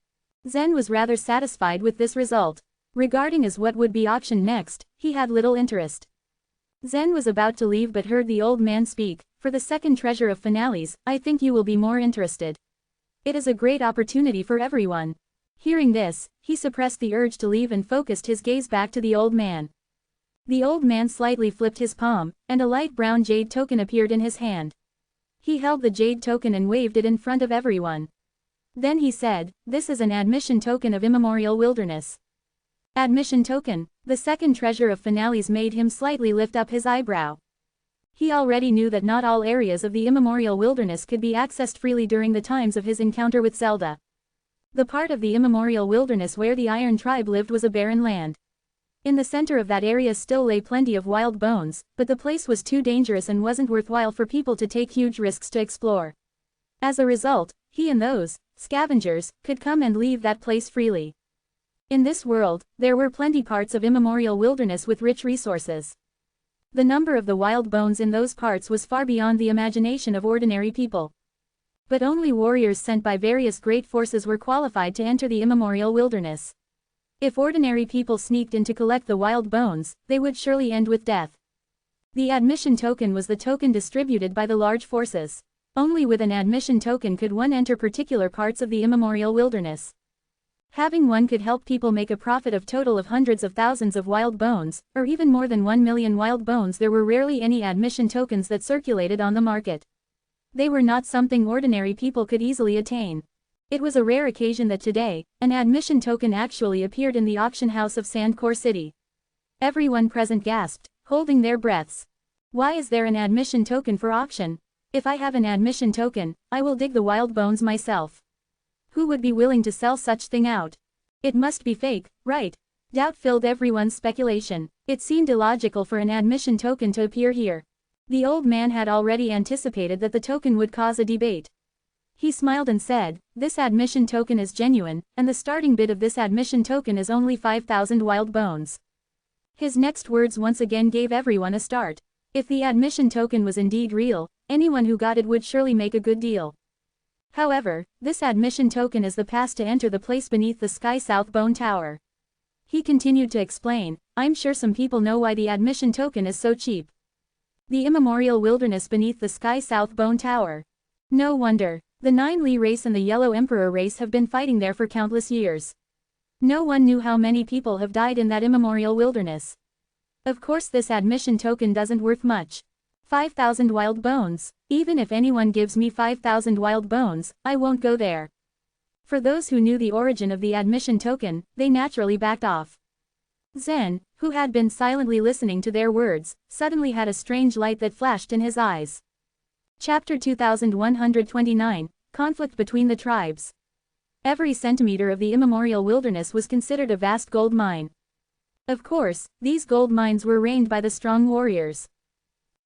Zen was rather satisfied with this result. Regarding as what would be auctioned next, he had little interest. Zen was about to leave but heard the old man speak. For the second treasure of finales, I think you will be more interested. It is a great opportunity for everyone. Hearing this, he suppressed the urge to leave and focused his gaze back to the old man. The old man slightly flipped his palm, and a light brown jade token appeared in his hand. He held the jade token and waved it in front of everyone. Then he said, "This is an admission token of Immemorial Wilderness." Admission token? The second treasure of finales made him slightly lift up his eyebrow. He already knew that not all areas of the Immemorial Wilderness could be accessed freely during the times of his encounter with Zelda. The part of the Immemorial Wilderness where the Iron Tribe lived was a barren land. In the center of that area still lay plenty of wild bones, but the place was too dangerous and wasn't worthwhile for people to take huge risks to explore. As a result, he and those scavengers could come and leave that place freely. In this world, there were plenty parts of Immemorial Wilderness with rich resources. The number of the wild bones in those parts was far beyond the imagination of ordinary people. But only warriors sent by various great forces were qualified to enter the Immemorial Wilderness. If ordinary people sneaked in to collect the wild bones, they would surely end with death. The admission token was the token distributed by the large forces. Only with an admission token could one enter particular parts of the Immemorial Wilderness. Having one could help people make a profit of total of hundreds of thousands of wild bones, or even more than 1 million wild bones. There were rarely any admission tokens that circulated on the market. They were not something ordinary people could easily attain. It was a rare occasion that today, an admission token actually appeared in the auction house of Sandcore City. Everyone present gasped, holding their breaths. Why is there an admission token for auction? If I have an admission token, I will dig the wild bones myself. Who would be willing to sell such thing out? It must be fake, right? Doubt filled everyone's speculation. It seemed illogical for an admission token to appear here. The old man had already anticipated that the token would cause a debate. He smiled and said, "This admission token is genuine, and the starting bid of this admission token is only 5,000 wild bones." His next words once again gave everyone a start. If the admission token was indeed real, anyone who got it would surely make a good deal. However, this admission token is the pass to enter the place beneath the Sky South Bone Tower. He continued to explain, "I'm sure some people know why the admission token is so cheap. The Immemorial Wilderness beneath the Sky South Bone Tower. No wonder. The 9 Li race and the Yellow Emperor race have been fighting there for countless years. No one knew how many people have died in that Immemorial Wilderness. Of course this admission token doesn't worth much. 5,000 wild bones. Even if anyone gives me 5,000 wild bones, I won't go there." For those who knew the origin of the admission token, they naturally backed off. Zen, who had been silently listening to their words, suddenly had a strange light that flashed in his eyes. Chapter 2129, Conflict Between the Tribes. Every centimeter of the Immemorial Wilderness was considered a vast gold mine. Of course, these gold mines were reigned by the strong warriors.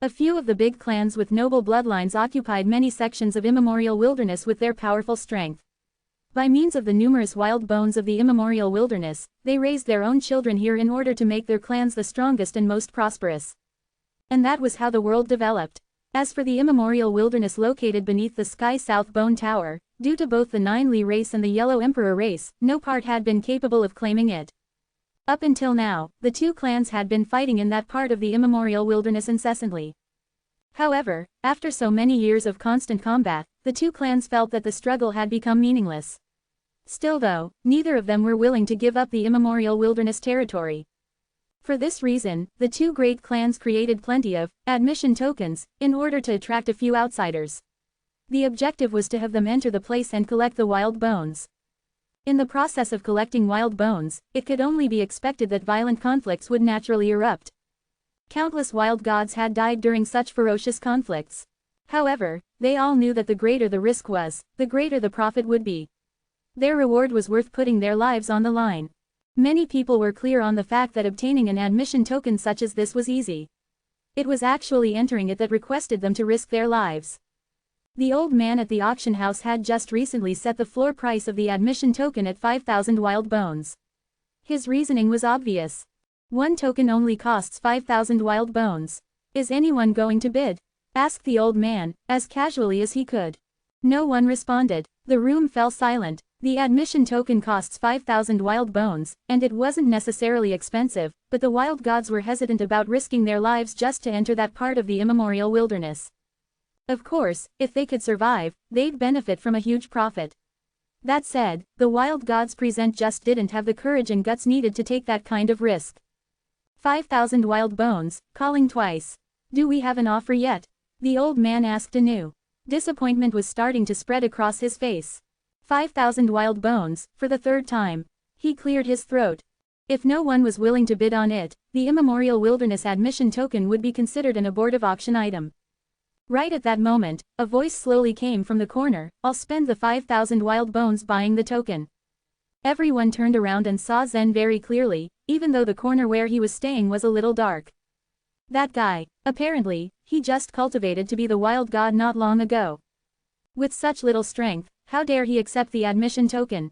A few of the big clans with noble bloodlines occupied many sections of Immemorial Wilderness with their powerful strength. By means of the numerous wild bones of the Immemorial Wilderness, they raised their own children here in order to make their clans the strongest and most prosperous. And that was how the world developed. As for the Immemorial Wilderness located beneath the Sky South Bone Tower, due to both the 9 Li race and the Yellow Emperor race, no part had been capable of claiming it. Up until now, the two clans had been fighting in that part of the Immemorial Wilderness incessantly. However, after so many years of constant combat, the two clans felt that the struggle had become meaningless. Still though, neither of them were willing to give up the Immemorial Wilderness territory. For this reason, the two great clans created plenty of admission tokens in order to attract a few outsiders. The objective was to have them enter the place and collect the wild bones. In the process of collecting wild bones, it could only be expected that violent conflicts would naturally erupt. Countless wild gods had died during such ferocious conflicts. However, they all knew that the greater the risk was, the greater the profit would be. Their reward was worth putting their lives on the line. Many people were clear on the fact that obtaining an admission token such as this was easy. It was actually entering it that requested them to risk their lives. The old man at the auction house had just recently set the floor price of the admission token at 5,000 wild bones. His reasoning was obvious. One token only costs 5,000 wild bones. "Is anyone going to bid?" asked the old man, as casually as he could. No one responded. The room fell silent. The admission token costs 5,000 wild bones, and it wasn't necessarily expensive, but the wild gods were hesitant about risking their lives just to enter that part of the immemorial wilderness. Of course, if they could survive, they'd benefit from a huge profit. That said, the wild gods present just didn't have the courage and guts needed to take that kind of risk. 5,000 wild bones, calling twice. Do we have an offer yet? The old man asked anew. Disappointment was starting to spread across his face. 5,000 wild bones, for the third time. He cleared his throat. If no one was willing to bid on it, the immemorial wilderness admission token would be considered an abortive auction item. Right at that moment, a voice slowly came from the corner, "I'll spend the 5,000 wild bones buying the token." Everyone turned around and saw Zen very clearly, even though the corner where he was staying was a little dark. That guy, apparently, he just cultivated to be the wild god not long ago. With such little strength, how dare he accept the admission token?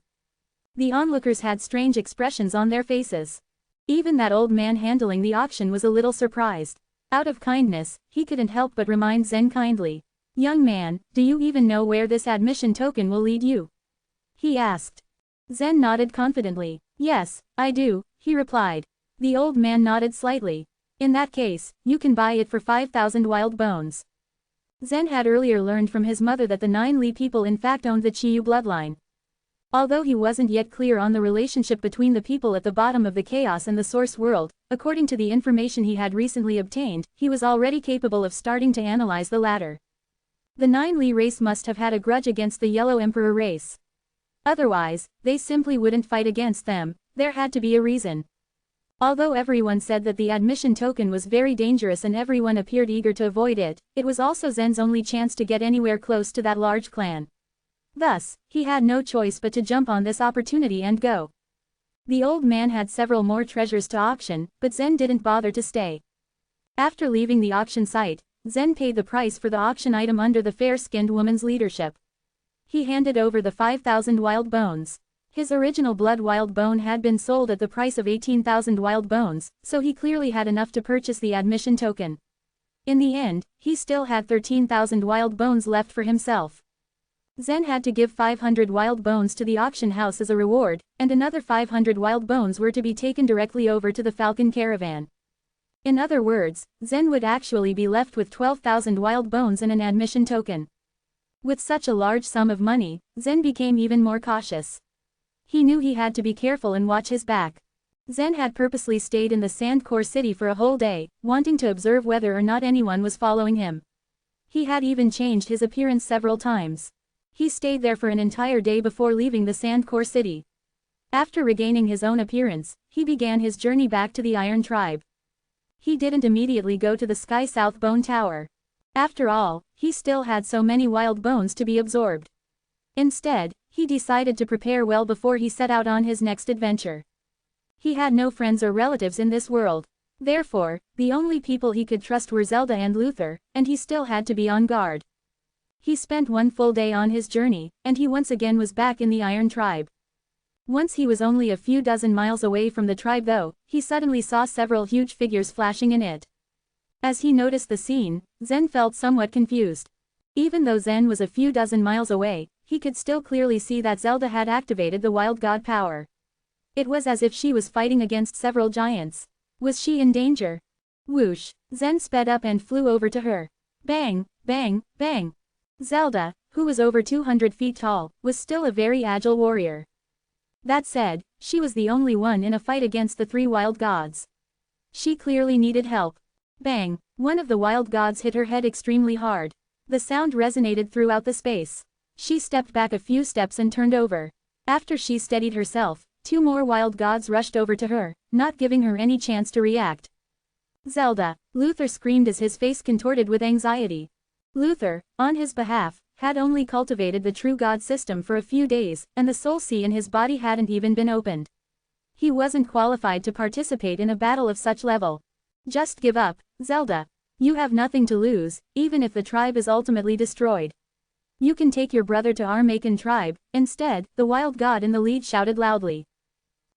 The onlookers had strange expressions on their faces. Even that old man handling the auction was a little surprised. Out of kindness, he couldn't help but remind Zen kindly. "Young man, do you even know where this admission token will lead you?" he asked. Zen nodded confidently. "Yes, I do," he replied. The old man nodded slightly. "In that case, you can buy it for 5,000 wild bones." Zen had earlier learned from his mother that the 9 Li people in fact owned the Qiyu bloodline. Although he wasn't yet clear on the relationship between the people at the bottom of the chaos and the source world, according to the information he had recently obtained, he was already capable of starting to analyze the latter. The 9 Li race must have had a grudge against the Yellow Emperor race. Otherwise, they simply wouldn't fight against them. There had to be a reason. Although everyone said that the admission token was very dangerous and everyone appeared eager to avoid it, it was also Zen's only chance to get anywhere close to that large clan. Thus, he had no choice but to jump on this opportunity and go. The old man had several more treasures to auction, but Zen didn't bother to stay. After leaving the auction site, Zen paid the price for the auction item under the fair-skinned woman's leadership. He handed over the 5,000 wild bones. His original blood wild bone had been sold at the price of 18,000 wild bones, so he clearly had enough to purchase the admission token. In the end, he still had 13,000 wild bones left for himself. Zen had to give 500 wild bones to the auction house as a reward, and another 500 wild bones were to be taken directly over to the Falcon Caravan. In other words, Zen would actually be left with 12,000 wild bones and an admission token. With such a large sum of money, Zen became even more cautious. He knew he had to be careful and watch his back. Zen had purposely stayed in the Sand Core City for a whole day, wanting to observe whether or not anyone was following him. He had even changed his appearance several times. He stayed there for an entire day before leaving the Sand Core City. After regaining his own appearance, he began his journey back to the Iron Tribe. He didn't immediately go to the Sky South Bone Tower. After all, he still had so many wild bones to be absorbed. Instead, he decided to prepare well before he set out on his next adventure. He had no friends or relatives in this world. Therefore, the only people he could trust were Zelda and Luther, and he still had to be on guard. He spent one full day on his journey, and he once again was back in the Iron Tribe. Once he was only a few dozen miles away from the tribe though, he suddenly saw several huge figures flashing in it. As he noticed the scene, Zen felt somewhat confused. Even though Zen was a few dozen miles away, he could still clearly see that Zelda had activated the wild god power. It was as if she was fighting against several giants. Was she in danger? Whoosh! Zen sped up and flew over to her. Bang, bang, bang! Zelda, who was over 200 feet tall, was still a very agile warrior. That said, she was the only one in a fight against the 3 wild gods. She clearly needed help. Bang! One of the wild gods hit her head extremely hard. The sound resonated throughout the space. She stepped back a few steps and turned over. After she steadied herself, 2 more wild gods rushed over to her, not giving her any chance to react. Zelda! Luther screamed as his face contorted with anxiety. Luther, on his behalf, had only cultivated the true god system for a few days, and the soul sea in his body hadn't even been opened. He wasn't qualified to participate in a battle of such level. Just give up, Zelda. You have nothing to lose, even if the tribe is ultimately destroyed. You can take your brother to our Macon tribe. Instead, the wild god in the lead shouted loudly.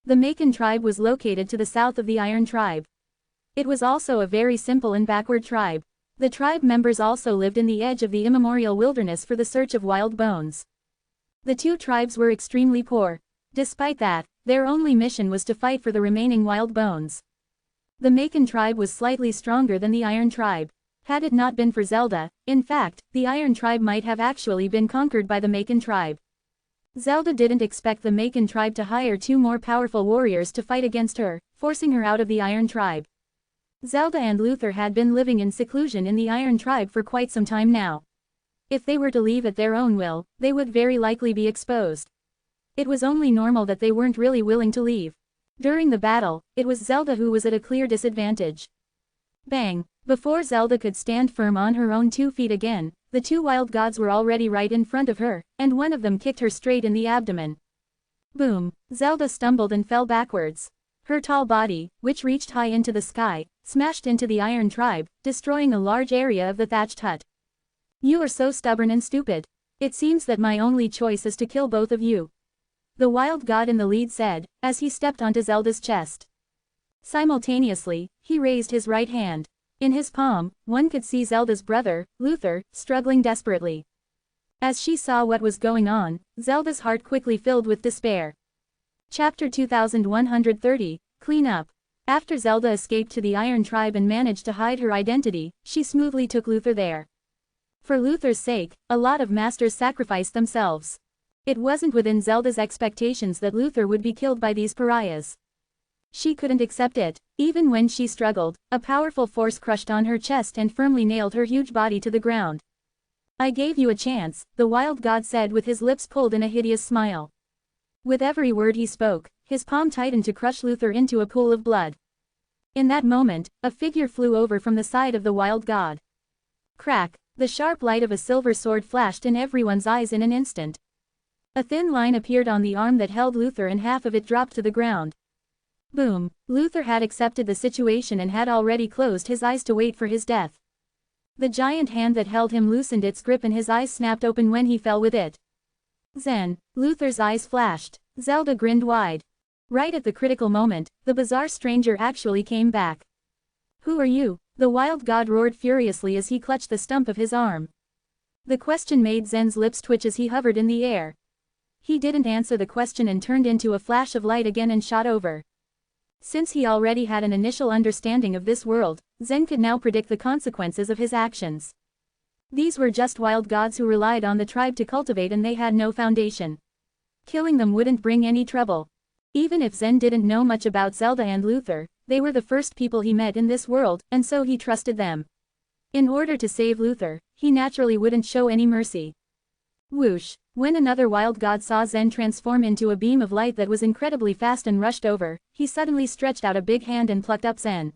The Macon tribe was located to the south of the Iron Tribe. It was also a very simple and backward tribe. The tribe members also lived in the edge of the immemorial wilderness for the search of wild bones. The two tribes were extremely poor. Despite that, their only mission was to fight for the remaining wild bones. The Macon tribe was slightly stronger than the Iron tribe. Had it not been for Zelda, in fact, the Iron tribe might have actually been conquered by the Macon tribe. Zelda didn't expect the Macon tribe to hire two more powerful warriors to fight against her, forcing her out of the Iron tribe. Zelda and Luther had been living in seclusion in the Iron tribe for quite some time now. If they were to leave at their own will, they would very likely be exposed. It was only normal that they weren't really willing to leave. During the battle, it was Zelda who was at a clear disadvantage. Bang! Before Zelda could stand firm on her own 2 feet again, the two wild gods were already right in front of her, and one of them kicked her straight in the abdomen. Boom! Zelda stumbled and fell backwards. Her tall body, which reached high into the sky, smashed into the Iron tribe, destroying a large area of the thatched hut. You are so stubborn and stupid. It seems that my only choice is to kill both of you. The wild god in the lead said, as he stepped onto Zelda's chest. Simultaneously, he raised his right hand. In his palm, one could see Zelda's brother, Luther, struggling desperately. As she saw what was going on, Zelda's heart quickly filled with despair. Chapter 2130, Clean Up. After Zelda escaped to the Iron tribe and managed to hide her identity, she smoothly took Luther there. For Luther's sake, a lot of masters sacrificed themselves. It wasn't within Zelda's expectations that Luther would be killed by these pariahs. She couldn't accept it. Even when she struggled, a powerful force crushed on her chest and firmly nailed her huge body to the ground. I gave you a chance, the wild god said with his lips pulled in a hideous smile. With every word he spoke, his palm tightened to crush Luther into a pool of blood. In that moment, a figure flew over from the side of the wild god. Crack! The sharp light of a silver sword flashed in everyone's eyes in an instant. A thin line appeared on the arm that held Luther and half of it dropped to the ground. Boom! Luther had accepted the situation and had already closed his eyes to wait for his death. The giant hand that held him loosened its grip and his eyes snapped open when he fell with it. Zen! Luther's eyes flashed. Zelda grinned wide. Right at the critical moment, the bizarre stranger actually came back. Who are you? The wild god roared furiously as he clutched the stump of his arm. The question made Zen's lips twitch as he hovered in the air. He didn't answer the question and turned into a flash of light again and shot over. Since he already had an initial understanding of this world, Zen could now predict the consequences of his actions. These were just wild gods who relied on the tribe to cultivate and they had no foundation. Killing them wouldn't bring any trouble. Even if Zen didn't know much about Zelda and Luther, they were the first people he met in this world, and so he trusted them. In order to save Luther, he naturally wouldn't show any mercy. Whoosh! When another wild god saw Zen transform into a beam of light that was incredibly fast and rushed over, he suddenly stretched out a big hand and plucked up Zen.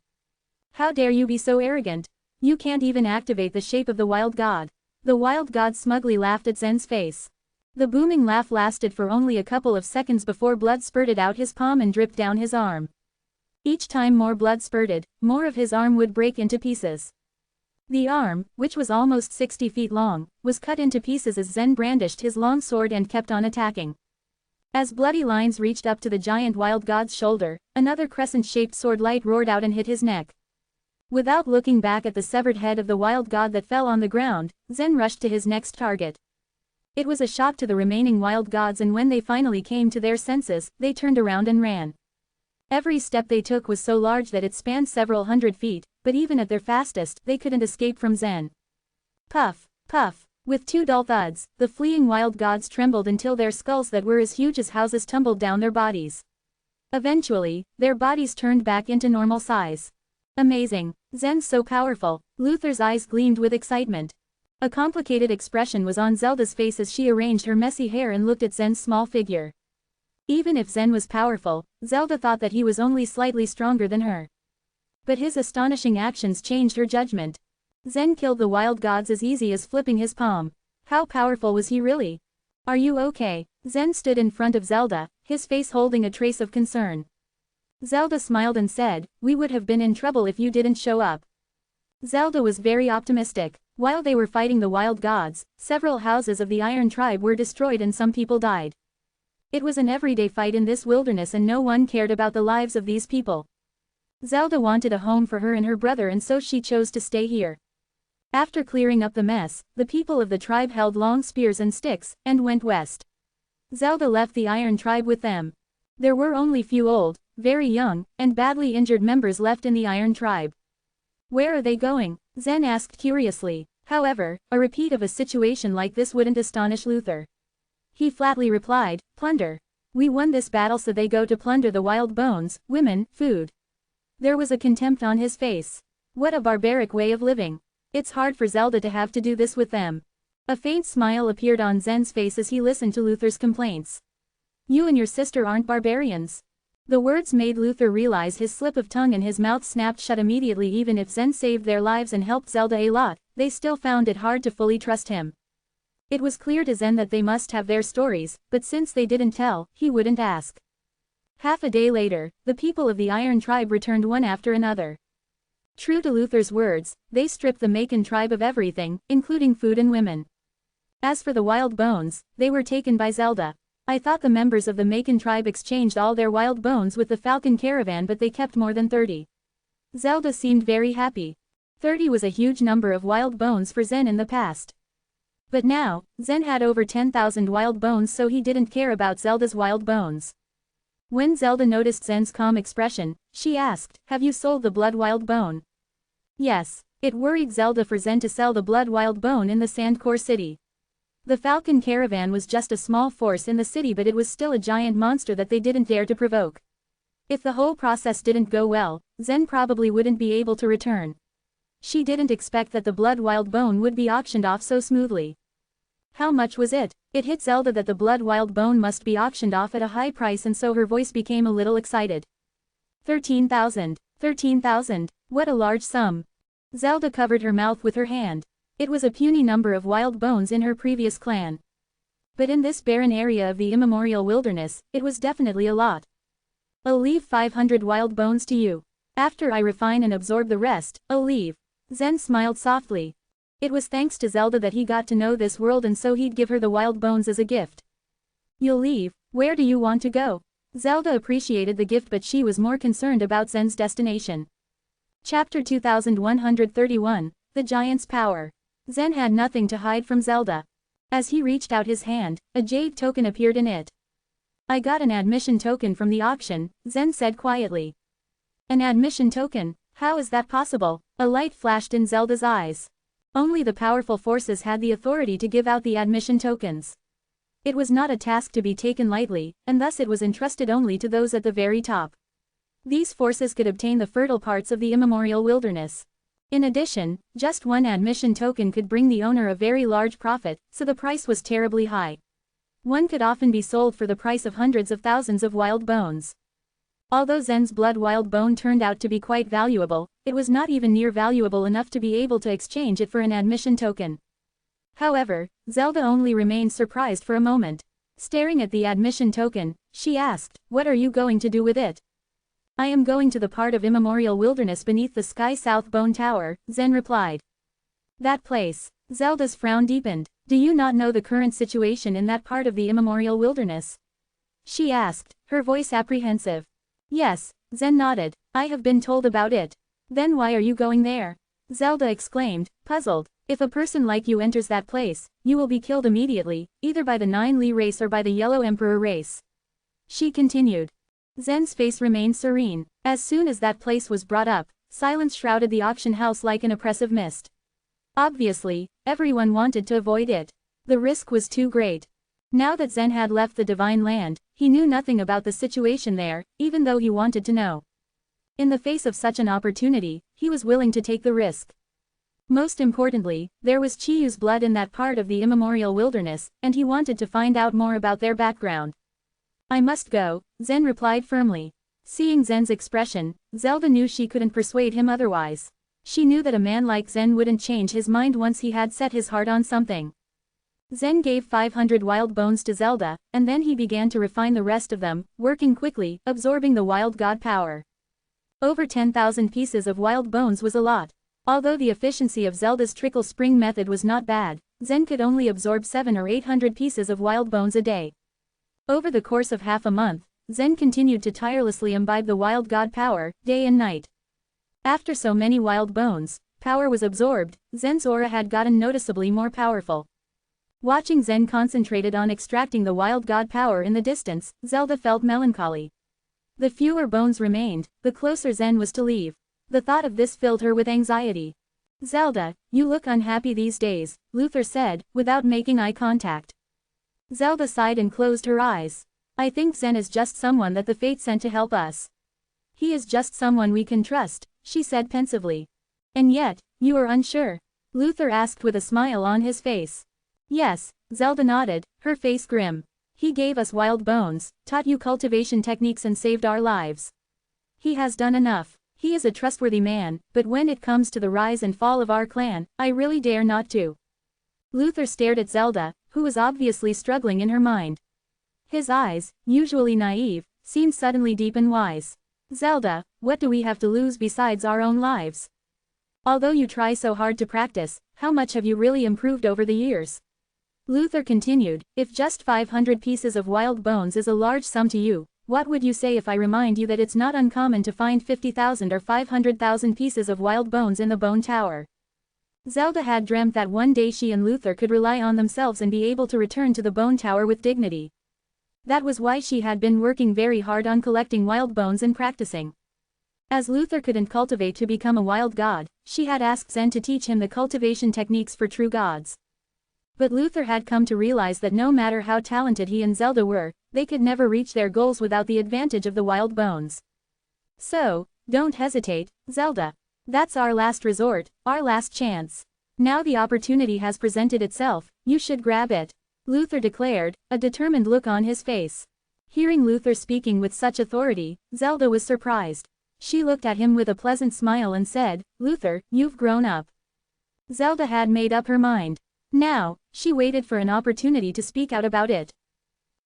How dare you be so arrogant? You can't even activate the shape of the wild god. The wild god smugly laughed at Zen's face. The booming laugh lasted for only a couple of seconds before blood spurted out his palm and dripped down his arm. Each time more blood spurted, more of his arm would break into pieces. The arm, which was almost 60 feet long, was cut into pieces as Zen brandished his long sword and kept on attacking. As bloody lines reached up to the giant wild god's shoulder, another crescent-shaped sword light roared out and hit his neck. Without looking back at the severed head of the wild god that fell on the ground, Zen rushed to his next target. It was a shock to the remaining wild gods, and when they finally came to their senses, they turned around and ran. Every step they took was so large that it spanned several hundred feet, but even at their fastest, they couldn't escape from Zen. Puff! Puff! With two dull thuds, the fleeing wild gods trembled until their skulls that were as huge as houses tumbled down their bodies. Eventually, their bodies turned back into normal size. Amazing! Zen's so powerful. Luther's eyes gleamed with excitement. A complicated expression was on Zelda's face as she arranged her messy hair and looked at Zen's small figure. Even if Zen was powerful, Zelda thought that he was only slightly stronger than her. But his astonishing actions changed her judgment. Zen killed the wild gods as easy as flipping his palm. How powerful was he really? Are you okay? Zen stood in front of Zelda, his face holding a trace of concern. Zelda smiled and said, "We would have been in trouble if you didn't show up." Zelda was very optimistic. While they were fighting the wild gods, several houses of the Iron tribe were destroyed and some people died. It was an everyday fight in this wilderness and no one cared about the lives of these people. Zelda wanted a home for her and her brother, and so she chose to stay here. After clearing up the mess, the people of the tribe held long spears and sticks, and went west. Zelda left the Iron Tribe with them. There were only few old, very young, and badly injured members left in the Iron Tribe. Where are they going? Zen asked curiously. However, a repeat of a situation like this wouldn't astonish Luther. He flatly replied, plunder. We won this battle, so they go to plunder the wild bones, women, food. There was a contempt on his face. What a barbaric way of living. It's hard for Zelda to have to do this with them. A faint smile appeared on Zen's face as he listened to Luther's complaints. You and your sister aren't barbarians. The words made Luther realize his slip of tongue and his mouth snapped shut immediately. Even if Zen saved their lives and helped Zelda a lot, they still found it hard to fully trust him. It was clear to Zen that they must have their stories, but since they didn't tell, he wouldn't ask. Half a day later, the people of the Iron Tribe returned one after another. True to Luther's words, they stripped the Macon tribe of everything, including food and women. As for the wild bones, they were taken by Zelda. I thought the members of the Macon tribe exchanged all their wild bones with the Falcon caravan, but they kept more than 30. Zelda seemed very happy. 30 was a huge number of wild bones for Zen in the past. But now, Zen had over 10,000 wild bones, so he didn't care about Zelda's wild bones. When Zelda noticed Zen's calm expression, she asked, have you sold the blood wild bone? Yes. It worried Zelda for Zen to sell the blood wild bone in the Sandcore city. The Falcon caravan was just a small force in the city, but it was still a giant monster that they didn't dare to provoke. If the whole process didn't go well, Zen probably wouldn't be able to return. She didn't expect that the blood wild bone would be auctioned off so smoothly. How much was it? It hit Zelda that the blood wild bone must be auctioned off at a high price, and so her voice became a little excited. 13,000. 13,000. What a large sum. Zelda covered her mouth with her hand. It was a puny number of wild bones in her previous clan. But in this barren area of the immemorial wilderness, it was definitely a lot. I'll leave 500 wild bones to you. After I refine and absorb the rest, I'll leave. Zen smiled softly. It was thanks to Zelda that he got to know this world, and so he'd give her the wild bones as a gift. You'll leave? Where do you want to go? Zelda appreciated the gift, but she was more concerned about Zen's destination. Chapter 2131, The Giant's Power. Zen had nothing to hide from Zelda. As he reached out his hand, a jade token appeared in it. I got an admission token from the auction, Zen said quietly. An admission token? How is that possible? A light flashed in Zelda's eyes. Only the powerful forces had the authority to give out the admission tokens. It was not a task to be taken lightly, and thus it was entrusted only to those at the very top. These forces could obtain the fertile parts of the immemorial wilderness. In addition, just one admission token could bring the owner a very large profit, so the price was terribly high. One could often be sold for the price of hundreds of thousands of wild bones. Although Zen's blood wild bone turned out to be quite valuable, it was not even near valuable enough to be able to exchange it for an admission token. However, Zelda only remained surprised for a moment. Staring at the admission token, she asked, what are you going to do with it? I am going to the part of immemorial wilderness beneath the Sky South Bone Tower, Zen replied. That place. Zelda's frown deepened. Do you not know the current situation in that part of the immemorial wilderness? She asked, her voice apprehensive. Yes, Zen nodded. I have been told about it. Then why are you going there? Zelda exclaimed, puzzled. If a person like you enters that place, you will be killed immediately, either by the Nine Li race or by the Yellow Emperor race. She continued. Zen's face remained serene. As soon as that place was brought up, silence shrouded the auction house like an oppressive mist. Obviously, everyone wanted to avoid it. The risk was too great. Now that Zen had left the Divine Land, he knew nothing about the situation there, even though he wanted to know. In the face of such an opportunity, he was willing to take the risk. Most importantly, there was Chiyu's blood in that part of the immemorial wilderness, and he wanted to find out more about their background. I must go, Zen replied firmly. Seeing Zen's expression, Zelda knew she couldn't persuade him otherwise. She knew that a man like Zen wouldn't change his mind once he had set his heart on something. Zen gave 500 wild bones to Zelda, and then he began to refine the rest of them, working quickly, absorbing the wild god power. Over 10,000 pieces of wild bones was a lot. Although the efficiency of Zelda's trickle spring method was not bad, Zen could only absorb 700 or 800 pieces of wild bones a day. Over the course of half a month, Zen continued to tirelessly imbibe the wild god power, day and night. After so many wild bones, power was absorbed, Zen's aura had gotten noticeably more powerful. Watching Zen concentrated on extracting the wild god power in the distance, Zelda felt melancholy. The fewer bones remained, the closer Zen was to leave. The thought of this filled her with anxiety. Zelda, you look unhappy these days, Luther said, without making eye contact. Zelda sighed and closed her eyes. I think Zen is just someone that the fate sent to help us. He is just someone we can trust, she said pensively. And yet, you are unsure? Luther asked with a smile on his face. Yes, Zelda nodded, her face grim. He gave us wild bones, taught you cultivation techniques and saved our lives. He has done enough. He is a trustworthy man, but when it comes to the rise and fall of our clan, I really dare not to. Luther stared at Zelda, who was obviously struggling in her mind. His eyes, usually naive, seemed suddenly deep and wise. Zelda, what do we have to lose besides our own lives? Although you try so hard to practice, how much have you really improved over the years? Luther continued, if just 500 pieces of wild bones is a large sum to you, what would you say if I remind you that it's not uncommon to find 50,000 or 500,000 pieces of wild bones in the bone tower? Zelda had dreamt that one day she and Luther could rely on themselves and be able to return to the bone tower with dignity. That was why she had been working very hard on collecting wild bones and practicing. As Luther couldn't cultivate to become a wild god, she had asked Zen to teach him the cultivation techniques for true gods. But Luther had come to realize that no matter how talented he and Zelda were, they could never reach their goals without the advantage of the wild bones. So, don't hesitate, Zelda. That's our last resort, our last chance. Now the opportunity has presented itself, you should grab it. Luther declared, a determined look on his face. Hearing Luther speaking with such authority, Zelda was surprised. She looked at him with a pleasant smile and said, Luther, you've grown up. Zelda had made up her mind. Now, she waited for an opportunity to speak out about it.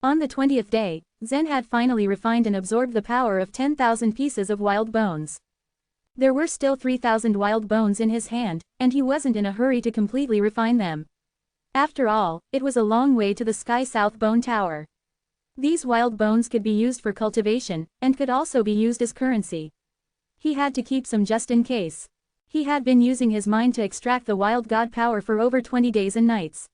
On the 20th day, Zen had finally refined and absorbed the power of 10,000 pieces of wild bones. There were still 3,000 wild bones in his hand, and he wasn't in a hurry to completely refine them. After all, it was a long way to the Sky South Bone Tower. These wild bones could be used for cultivation, and could also be used as currency. He had to keep some just in case. He had been using his mind to extract the wild god power for over 20 days and nights.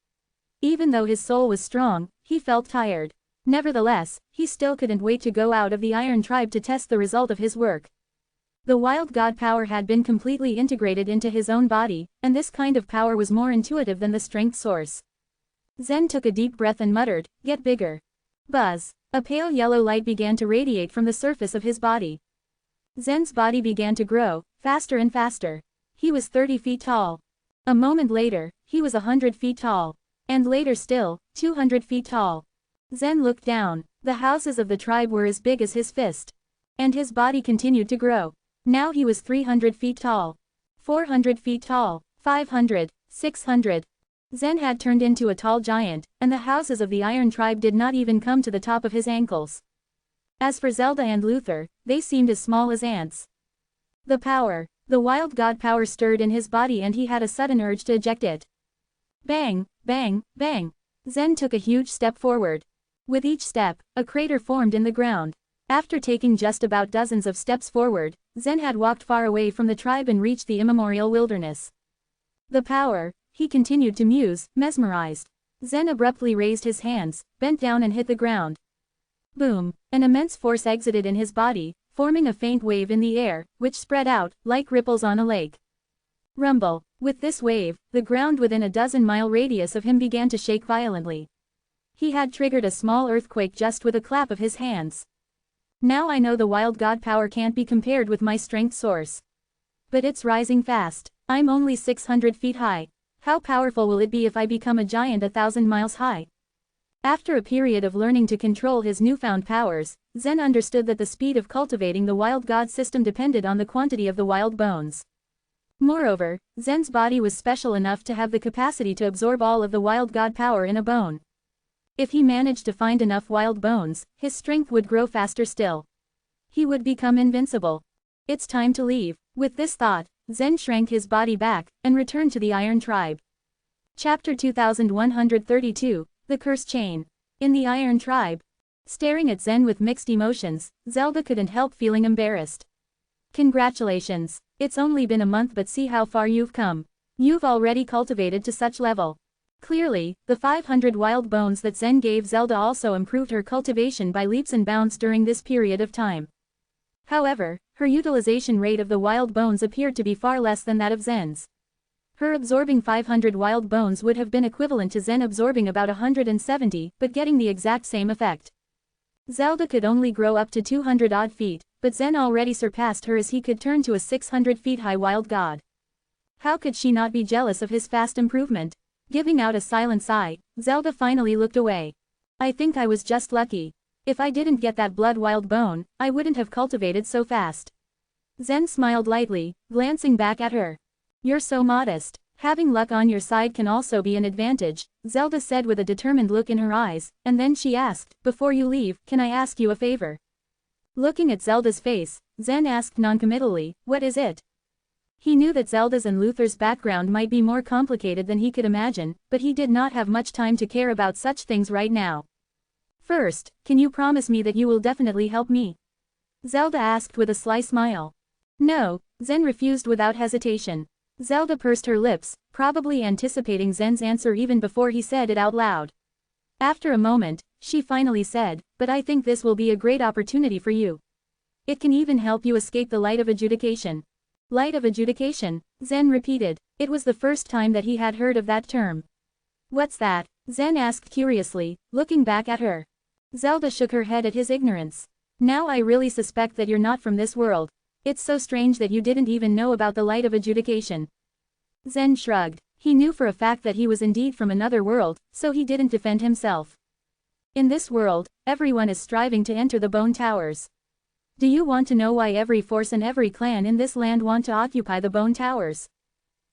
Even though his soul was strong, he felt tired. Nevertheless, he still couldn't wait to go out of the Iron Tribe to test the result of his work. The wild god power had been completely integrated into his own body, and this kind of power was more intuitive than the strength source. Zen took a deep breath and muttered, get bigger. Buzz. A pale yellow light began to radiate from the surface of his body. Zen's body began to grow, faster and faster. He was 30 feet tall. A moment later, he was 100 feet tall. And later still, 200 feet tall. Zen looked down. The houses of the tribe were as big as his fist. And his body continued to grow. Now he was 300 feet tall. 400 feet tall. 500. 600. Zen had turned into a tall giant, and the houses of the Iron Tribe did not even come to the top of his ankles. As for Zelda and Luther, they seemed as small as ants. The power. The wild god power stirred in his body and he had a sudden urge to eject it. Bang, bang, bang. Zen took a huge step forward. With each step, a crater formed in the ground. After taking just about dozens of steps forward, Zen had walked far away from the tribe and reached the immemorial wilderness. The power, he continued to muse, mesmerized. Zen abruptly raised his hands, bent down and hit the ground. Boom, an immense force exited in his body, forming a faint wave in the air, which spread out, like ripples on a lake. Rumble. With this wave, the ground within a dozen-mile radius of him began to shake violently. He had triggered a small earthquake just with a clap of his hands. Now I know the wild god power can't be compared with my strength source. But it's rising fast. I'm only 600 feet high. How powerful will it be if I become a giant 1,000 miles high? After a period of learning to control his newfound powers, Zen understood that the speed of cultivating the wild god system depended on the quantity of the wild bones. Moreover, Zen's body was special enough to have the capacity to absorb all of the wild god power in a bone. If he managed to find enough wild bones, his strength would grow faster still. He would become invincible. It's time to leave. With this thought, Zen shrank his body back, and returned to the Iron Tribe. Chapter 2132, The Cursed Chain. In the Iron Tribe. Staring at Zen with mixed emotions, Zelda couldn't help feeling embarrassed. Congratulations. It's only been a month but see how far you've come. You've already cultivated to such level. Clearly, the 500 wild bones that Zen gave Zelda also improved her cultivation by leaps and bounds during this period of time. However, her utilization rate of the wild bones appeared to be far less than that of Zen's. Her absorbing 500 wild bones would have been equivalent to Zen absorbing about 170, but getting the exact same effect. Zelda could only grow up to 200 odd feet, but Zen already surpassed her as he could turn to a 600 feet high wild god. How could she not be jealous of his fast improvement? Giving out a silent sigh, Zelda finally looked away. I think I was just lucky. If I didn't get that blood wild bone, I wouldn't have cultivated so fast. Zen smiled lightly, glancing back at her. You're so modest. Having luck on your side can also be an advantage, Zelda said with a determined look in her eyes, and then she asked, before you leave, can I ask you a favor? Looking at Zelda's face, Zen asked noncommittally, what is it? He knew that Zelda's and Luther's background might be more complicated than he could imagine, but he did not have much time to care about such things right now. First, can you promise me that you will definitely help me? Zelda asked with a sly smile. No, Zen refused without hesitation. Zelda pursed her lips, probably anticipating Zen's answer even before he said it out loud. After a moment, she finally said, but I think this will be a great opportunity for you. It can even help you escape the light of adjudication. Light of adjudication, Zen repeated. It was the first time that he had heard of that term. What's that? Zen asked curiously, looking back at her. Zelda shook her head at his ignorance. Now I really suspect that you're not from this world. It's so strange that you didn't even know about the light of adjudication. Zen shrugged. He knew for a fact that he was indeed from another world, so he didn't defend himself. In this world, everyone is striving to enter the Bone Towers. Do you want to know why every force and every clan in this land want to occupy the Bone Towers?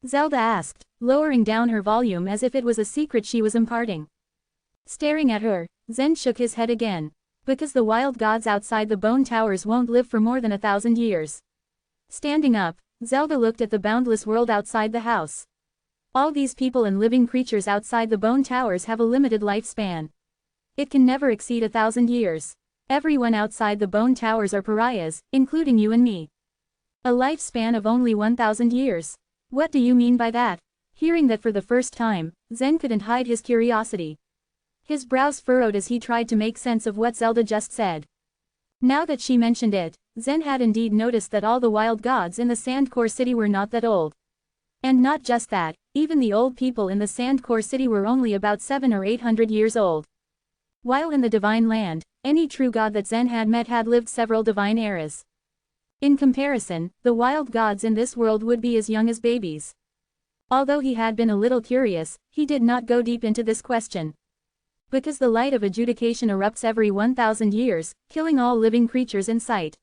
Zelda asked, lowering down her volume as if it was a secret she was imparting. Staring at her, Zen shook his head again. Because the wild gods outside the Bone Towers won't live for more than 1,000 years. Standing up, Zelda looked at the boundless world outside the house. All these people and living creatures outside the Bone Towers have a limited lifespan. It can never exceed 1,000 years. Everyone outside the Bone Towers are pariahs, including you and me. A lifespan of only 1,000 years. What do you mean by that? Hearing that for the first time, Zen couldn't hide his curiosity. His brows furrowed as he tried to make sense of what Zelda just said. Now that she mentioned it, Zen had indeed noticed that all the wild gods in the Sandcore City were not that old. And not just that, even the old people in the Sandcore City were only about 700 or 800 years old. While in the Divine Land, any true god that Zen had met had lived several divine eras. In comparison, the wild gods in this world would be as young as babies. Although he had been a little curious, he did not go deep into this question. Because the light of adjudication erupts every 1,000 years, killing all living creatures in sight.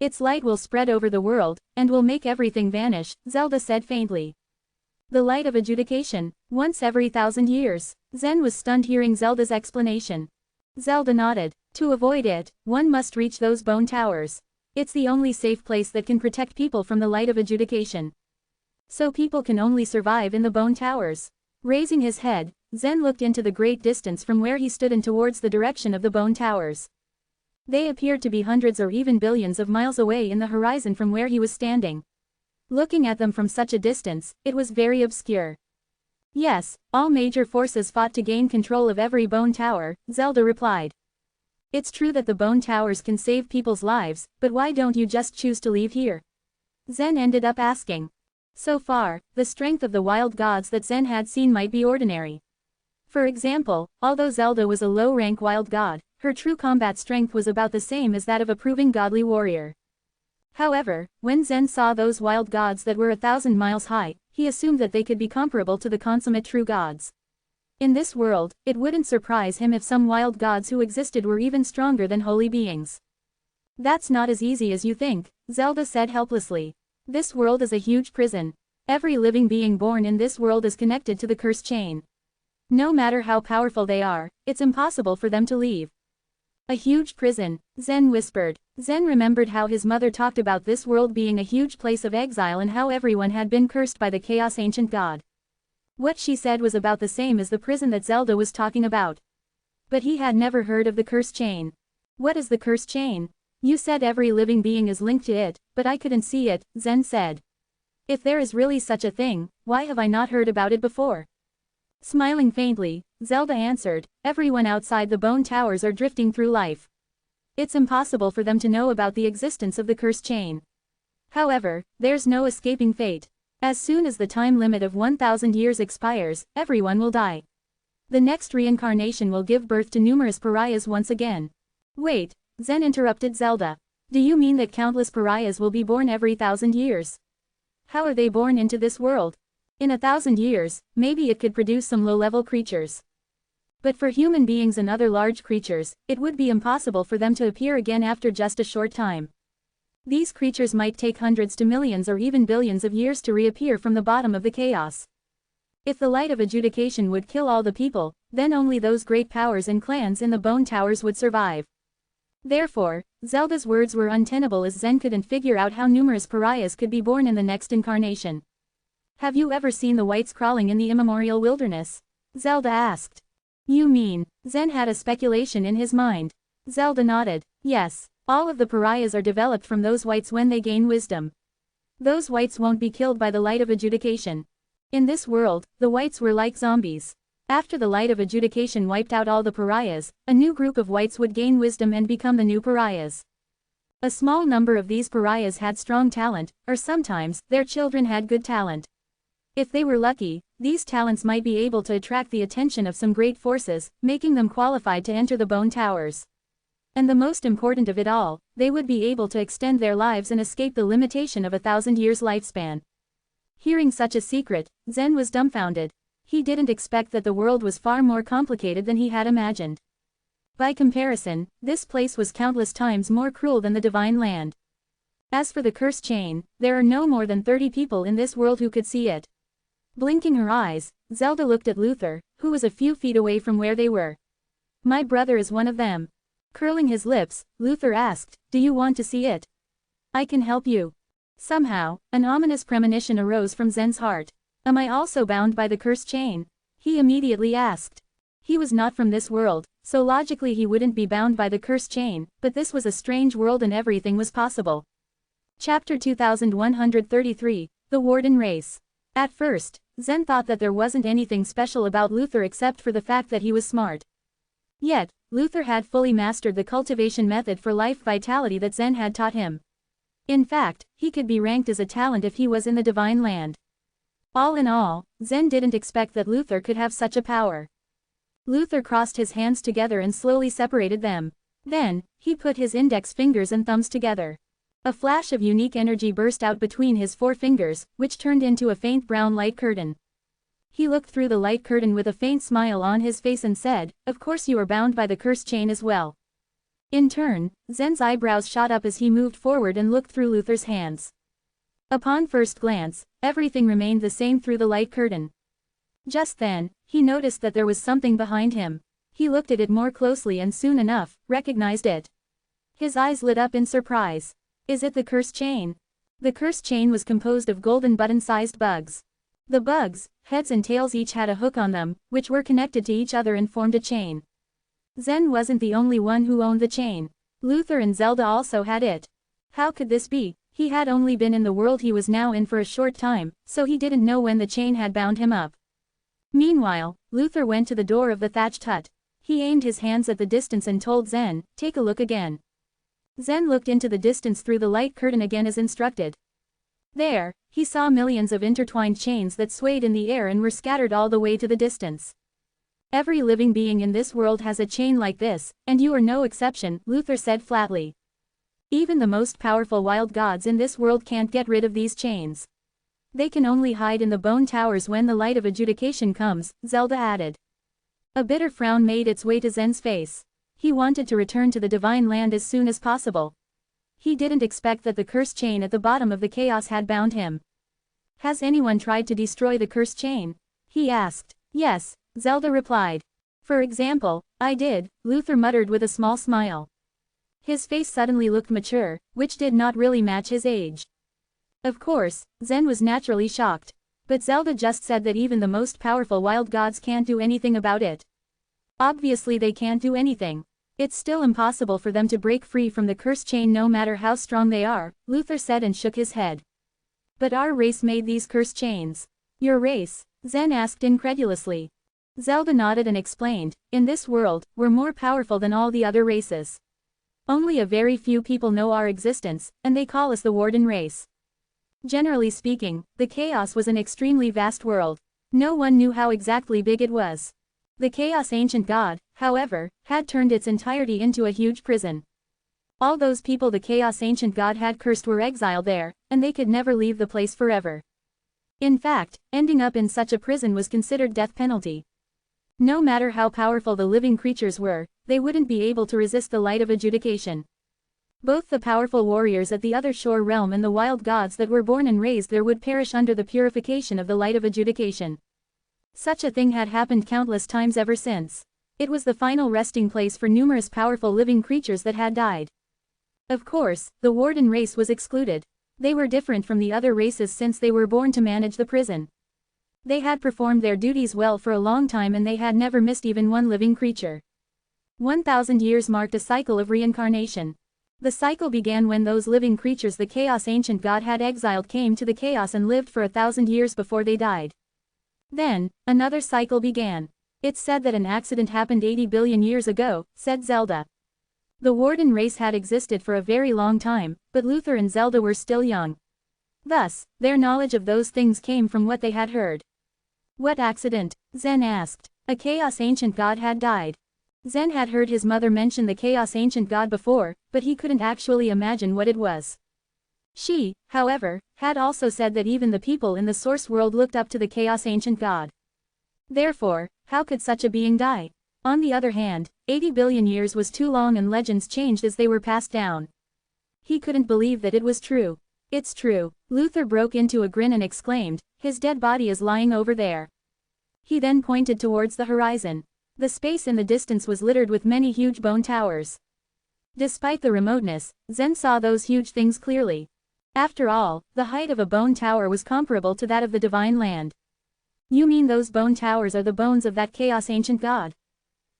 Its light will spread over the world, and will make everything vanish, Zelda said faintly. The light of adjudication, once every 1,000 years. Zen was stunned hearing Zelda's explanation. Zelda nodded. To avoid it, one must reach those Bone Towers. It's the only safe place that can protect people from the light of adjudication. So people can only survive in the Bone Towers. Raising his head, Zen looked into the great distance from where he stood and towards the direction of the Bone Towers. They appeared to be hundreds or even billions of miles away in the horizon from where he was standing. Looking at them from such a distance, it was very obscure. Yes, all major forces fought to gain control of every Bone Tower, Zelda replied. It's true that the Bone Towers can save people's lives, but why don't you just choose to leave here? Zen ended up asking. So far, the strength of the wild gods that Zen had seen might be ordinary. For example, although Zelda was a low-rank wild god, her true combat strength was about the same as that of a proving godly warrior. However, when Zen saw those wild gods that were 1,000 miles high, he assumed that they could be comparable to the consummate true gods. In this world, it wouldn't surprise him if some wild gods who existed were even stronger than holy beings. That's not as easy as you think, Zelda said helplessly. This world is a huge prison. Every living being born in this world is connected to the curse chain. No matter how powerful they are, it's impossible for them to leave. A huge prison, Zen whispered. Zen remembered how his mother talked about this world being a huge place of exile and how everyone had been cursed by the Chaos Ancient God. What she said was about the same as the prison that Zelda was talking about. But he had never heard of the curse chain. What is the curse chain? You said every living being is linked to it, but I couldn't see it, Zen said. If there is really such a thing, why have I not heard about it before? Smiling faintly, Zelda answered, everyone outside the bone towers are drifting through life. It's impossible for them to know about the existence of the cursed chain. However, there's no escaping fate. As soon as the time limit of 1,000 years expires, everyone will die. The next reincarnation will give birth to numerous pariahs once again. Wait, Zen interrupted Zelda. Do you mean that countless pariahs will be born every 1,000 years? How are they born into this world? In 1,000 years, maybe it could produce some low-level creatures. But for human beings and other large creatures, it would be impossible for them to appear again after just a short time. These creatures might take hundreds to millions or even billions of years to reappear from the bottom of the chaos. If the light of adjudication would kill all the people, then only those great powers and clans in the bone towers would survive. Therefore, Zelda's words were untenable as Zen couldn't figure out how numerous pariahs could be born in the next incarnation. Have you ever seen the whites crawling in the immemorial wilderness? Zelda asked. You mean, Zen had a speculation in his mind. Zelda nodded. Yes, all of the pariahs are developed from those whites when they gain wisdom. Those whites won't be killed by the light of adjudication. In this world, the whites were like zombies. After the light of adjudication wiped out all the pariahs, a new group of whites would gain wisdom and become the new pariahs. A small number of these pariahs had strong talent, or sometimes, their children had good talent. If they were lucky, these talents might be able to attract the attention of some great forces, making them qualified to enter the bone towers. And the most important of it all, they would be able to extend their lives and escape the limitation of 1,000 years lifespan. Hearing such a secret, Zen was dumbfounded. He didn't expect that the world was far more complicated than he had imagined. By comparison, this place was countless times more cruel than the divine land. As for the cursed chain, there are no more than 30 people in this world who could see it. Blinking her eyes, Zelda looked at Luther, who was a few feet away from where they were. My brother is one of them. Curling his lips, Luther asked, do you want to see it? I can help you. Somehow, an ominous premonition arose from Zen's heart. Am I also bound by the cursed chain? He immediately asked. He was not from this world, so logically he wouldn't be bound by the cursed chain, but this was a strange world and everything was possible. Chapter 2133, The Warden Race. At first, Zen thought that there wasn't anything special about Luther except for the fact that he was smart. Yet, Luther had fully mastered the cultivation method for life vitality that Zen had taught him. In fact, he could be ranked as a talent if he was in the divine land. All in all, Zen didn't expect that Luther could have such a power. Luther crossed his hands together and slowly separated them. Then, he put his index fingers and thumbs together. A flash of unique energy burst out between his four fingers, which turned into a faint brown light curtain. He looked through the light curtain with a faint smile on his face and said, of course you are bound by the cursed chain as well. In turn, Zen's eyebrows shot up as he moved forward and looked through Luther's hands. Upon first glance, everything remained the same through the light curtain. Just then, he noticed that there was something behind him. He looked at it more closely and soon enough, recognized it. His eyes lit up in surprise. Is it the cursed chain? The cursed chain was composed of golden button-sized bugs. The bugs, heads and tails each had a hook on them, which were connected to each other and formed a chain. Zen wasn't the only one who owned the chain. Luther and Zelda also had it. How could this be? He had only been in the world he was now in for a short time, so he didn't know when the chain had bound him up. Meanwhile, Luther went to the door of the thatched hut. He aimed his hands at the distance and told Zen, take a look again. Zen looked into the distance through the light curtain again as instructed. There, he saw millions of intertwined chains that swayed in the air and were scattered all the way to the distance. Every living being in this world has a chain like this, and you are no exception, Luther said flatly. Even the most powerful wild gods in this world can't get rid of these chains. They can only hide in the bone towers when the light of adjudication comes, Zelda added. A bitter frown made its way to Zen's face. He wanted to return to the divine land as soon as possible. He didn't expect that the cursed chain at the bottom of the chaos had bound him. Has anyone tried to destroy the cursed chain? He asked. Yes, Zelda replied. For example, I did, Luther muttered with a small smile. His face suddenly looked mature, which did not really match his age. Of course, Zen was naturally shocked. But Zelda just said that even the most powerful wild gods can't do anything about it. Obviously they can't do anything. It's still impossible for them to break free from the cursed chain no matter how strong they are, Luther said and shook his head. But our race made these cursed chains. Your race? Zen asked incredulously. Zelda nodded and explained, in this world, we're more powerful than all the other races. Only a very few people know our existence, and they call us the Warden race. Generally speaking, the chaos was an extremely vast world. No one knew how exactly big it was. The chaos ancient god, however, had turned its entirety into a huge prison. All those people the chaos ancient god had cursed were exiled there, and they could never leave the place forever. In fact, ending up in such a prison was considered death penalty. No matter how powerful the living creatures were, they wouldn't be able to resist the light of adjudication. Both the powerful warriors at the other shore realm and the wild gods that were born and raised there would perish under the purification of the light of adjudication. Such a thing had happened countless times ever since. It was the final resting place for numerous powerful living creatures that had died. Of course, the Warden race was excluded. They were different from the other races since they were born to manage the prison. They had performed their duties well for a long time and they had never missed even one living creature. 1,000 years marked a cycle of reincarnation. The cycle began when those living creatures the Chaos Ancient God had exiled came to the chaos and lived for 1,000 years before they died. Then, another cycle began. It's said that an accident happened 80 billion years ago, said Zelda. The Warden race had existed for a very long time, but Luther and Zelda were still young. Thus, their knowledge of those things came from what they had heard. What accident? Zen asked. A Chaos Ancient God had died. Zen had heard his mother mention the Chaos Ancient God before, but he couldn't actually imagine what it was. She, however, had also said that even the people in the source world looked up to the Chaos Ancient God. Therefore, how could such a being die? On the other hand, 80 billion years was too long and legends changed as they were passed down. He couldn't believe that it was true. It's true. Luther broke into a grin and exclaimed, his dead body is lying over there. He then pointed towards the horizon. The space in the distance was littered with many huge bone towers. Despite the remoteness, Zen saw those huge things clearly. After all, the height of a bone tower was comparable to that of the divine land. You mean those bone towers are the bones of that Chaos Ancient God?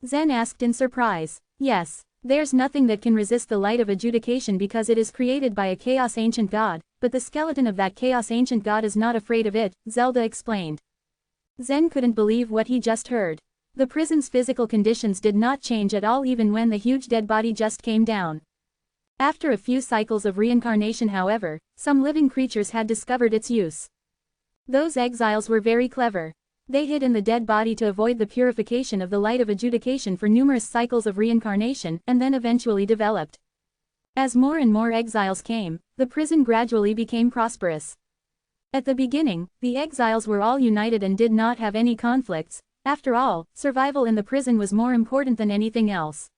Zen asked in surprise. Yes. There's nothing that can resist the light of adjudication because it is created by a Chaos Ancient God, but the skeleton of that Chaos Ancient God is not afraid of it, Zelda explained. Zen couldn't believe what he just heard. The prison's physical conditions did not change at all even when the huge dead body just came down. After a few cycles of reincarnation however, some living creatures had discovered its use. Those exiles were very clever. They hid in the dead body to avoid the purification of the light of adjudication for numerous cycles of reincarnation and then eventually developed. As more and more exiles came, the prison gradually became prosperous. At the beginning, the exiles were all united and did not have any conflicts. After all, survival in the prison was more important than anything else.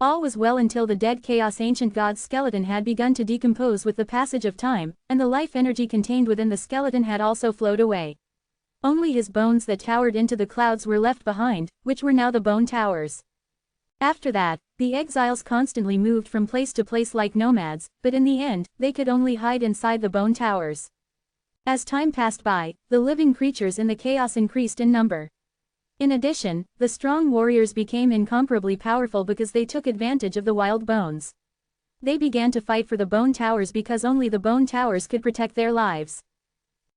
All was well until the dead Chaos Ancient God's skeleton had begun to decompose with the passage of time, and the life energy contained within the skeleton had also flowed away. Only his bones that towered into the clouds were left behind, which were now the bone towers. After that, the exiles constantly moved from place to place like nomads, but in the end, they could only hide inside the bone towers. As time passed by, the living creatures in the chaos increased in number. In addition, the strong warriors became incomparably powerful because they took advantage of the wild bones. They began to fight for the bone towers because only the bone towers could protect their lives.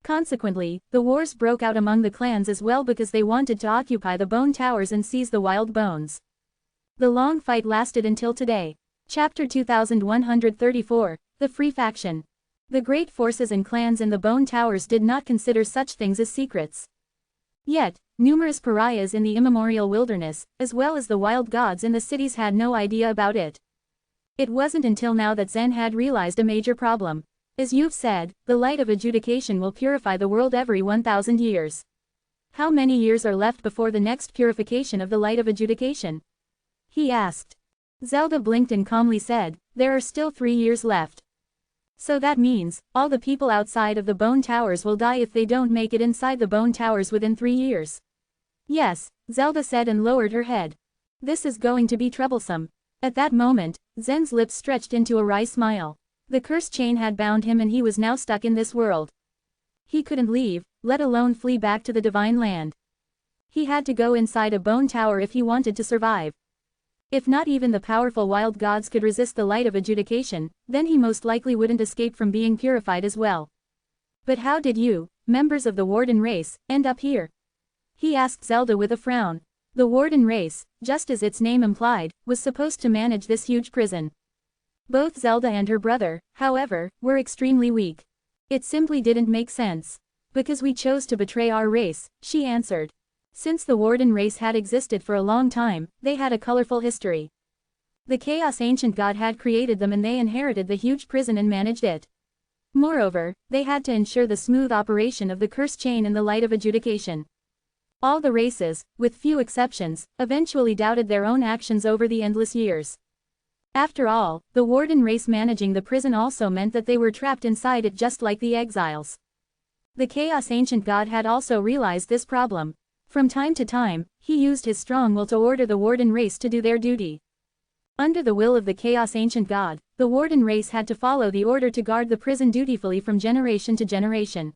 Consequently, the wars broke out among the clans as well because they wanted to occupy the bone towers and seize the wild bones. The long fight lasted until today. Chapter 2134, The Free Faction. The great forces and clans in the bone towers did not consider such things as secrets. Yet, numerous pariahs in the immemorial wilderness, as well as the wild gods in the cities had no idea about it. It wasn't until now that Zen had realized a major problem. As you've said, the light of adjudication will purify the world every 1,000 years. How many years are left before the next purification of the light of adjudication? He asked. Zelda blinked and calmly said, there are still 3 years left. So that means, all the people outside of the bone towers will die if they don't make it inside the bone towers within 3 years. Yes, Zelda said and lowered her head. This is going to be troublesome. At that moment, Zen's lips stretched into a wry smile. The curse chain had bound him and he was now stuck in this world. He couldn't leave, let alone flee back to the divine land. He had to go inside a bone tower if he wanted to survive. If not even the powerful wild gods could resist the light of adjudication, then he most likely wouldn't escape from being purified as well. But how did you, members of the Warden race, end up here? he asked Zelda with a frown. The warden race, just as its name implied, was supposed to manage this huge prison. Both Zelda and her brother, however, were extremely weak. It simply didn't make sense. Because we chose to betray our race, she answered. Since the warden race had existed for a long time, they had a colorful history. The Chaos Ancient God had created them and they inherited the huge prison and managed it. Moreover, they had to ensure the smooth operation of the curse chain in the light of adjudication. All the races, with few exceptions, eventually doubted their own actions over the endless years. After all, the warden race managing the prison also meant that they were trapped inside it just like the exiles. The Chaos Ancient God had also realized this problem. From time to time, he used his strong will to order the warden race to do their duty. Under the will of the Chaos Ancient God, the warden race had to follow the order to guard the prison dutifully from generation to generation.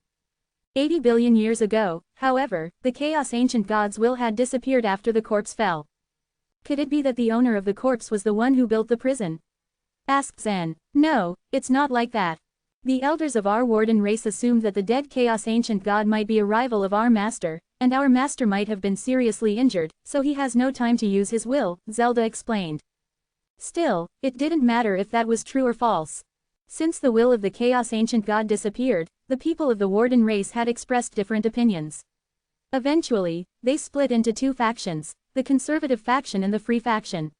80 billion years ago, however, the Chaos Ancient God's will had disappeared after the corpse fell. Could it be that the owner of the corpse was the one who built the prison? Asked Zen. No, it's not like that. The elders of our warden race assumed that the dead Chaos Ancient God might be a rival of our master, and our master might have been seriously injured, so he has no time to use his will, Zelda explained. Still, it didn't matter if that was true or false. Since the will of the Chaos Ancient God disappeared, the people of the warden race had expressed different opinions. Eventually, they split into two factions, the conservative faction and the free faction.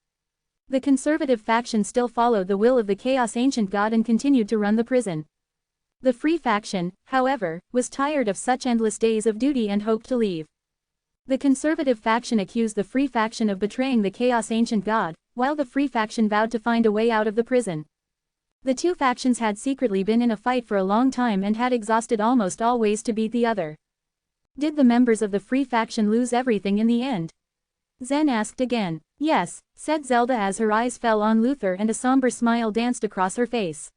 The conservative faction still followed the will of the Chaos Ancient God and continued to run the prison. The free faction, however, was tired of such endless days of duty and hoped to leave. The conservative faction accused the free faction of betraying the Chaos Ancient God, while the free faction vowed to find a way out of the prison. The two factions had secretly been in a fight for a long time and had exhausted almost all ways to beat the other. Did the members of the free faction lose everything in the end? Zen asked again. Yes, said Zelda as her eyes fell on Luther and a somber smile danced across her face.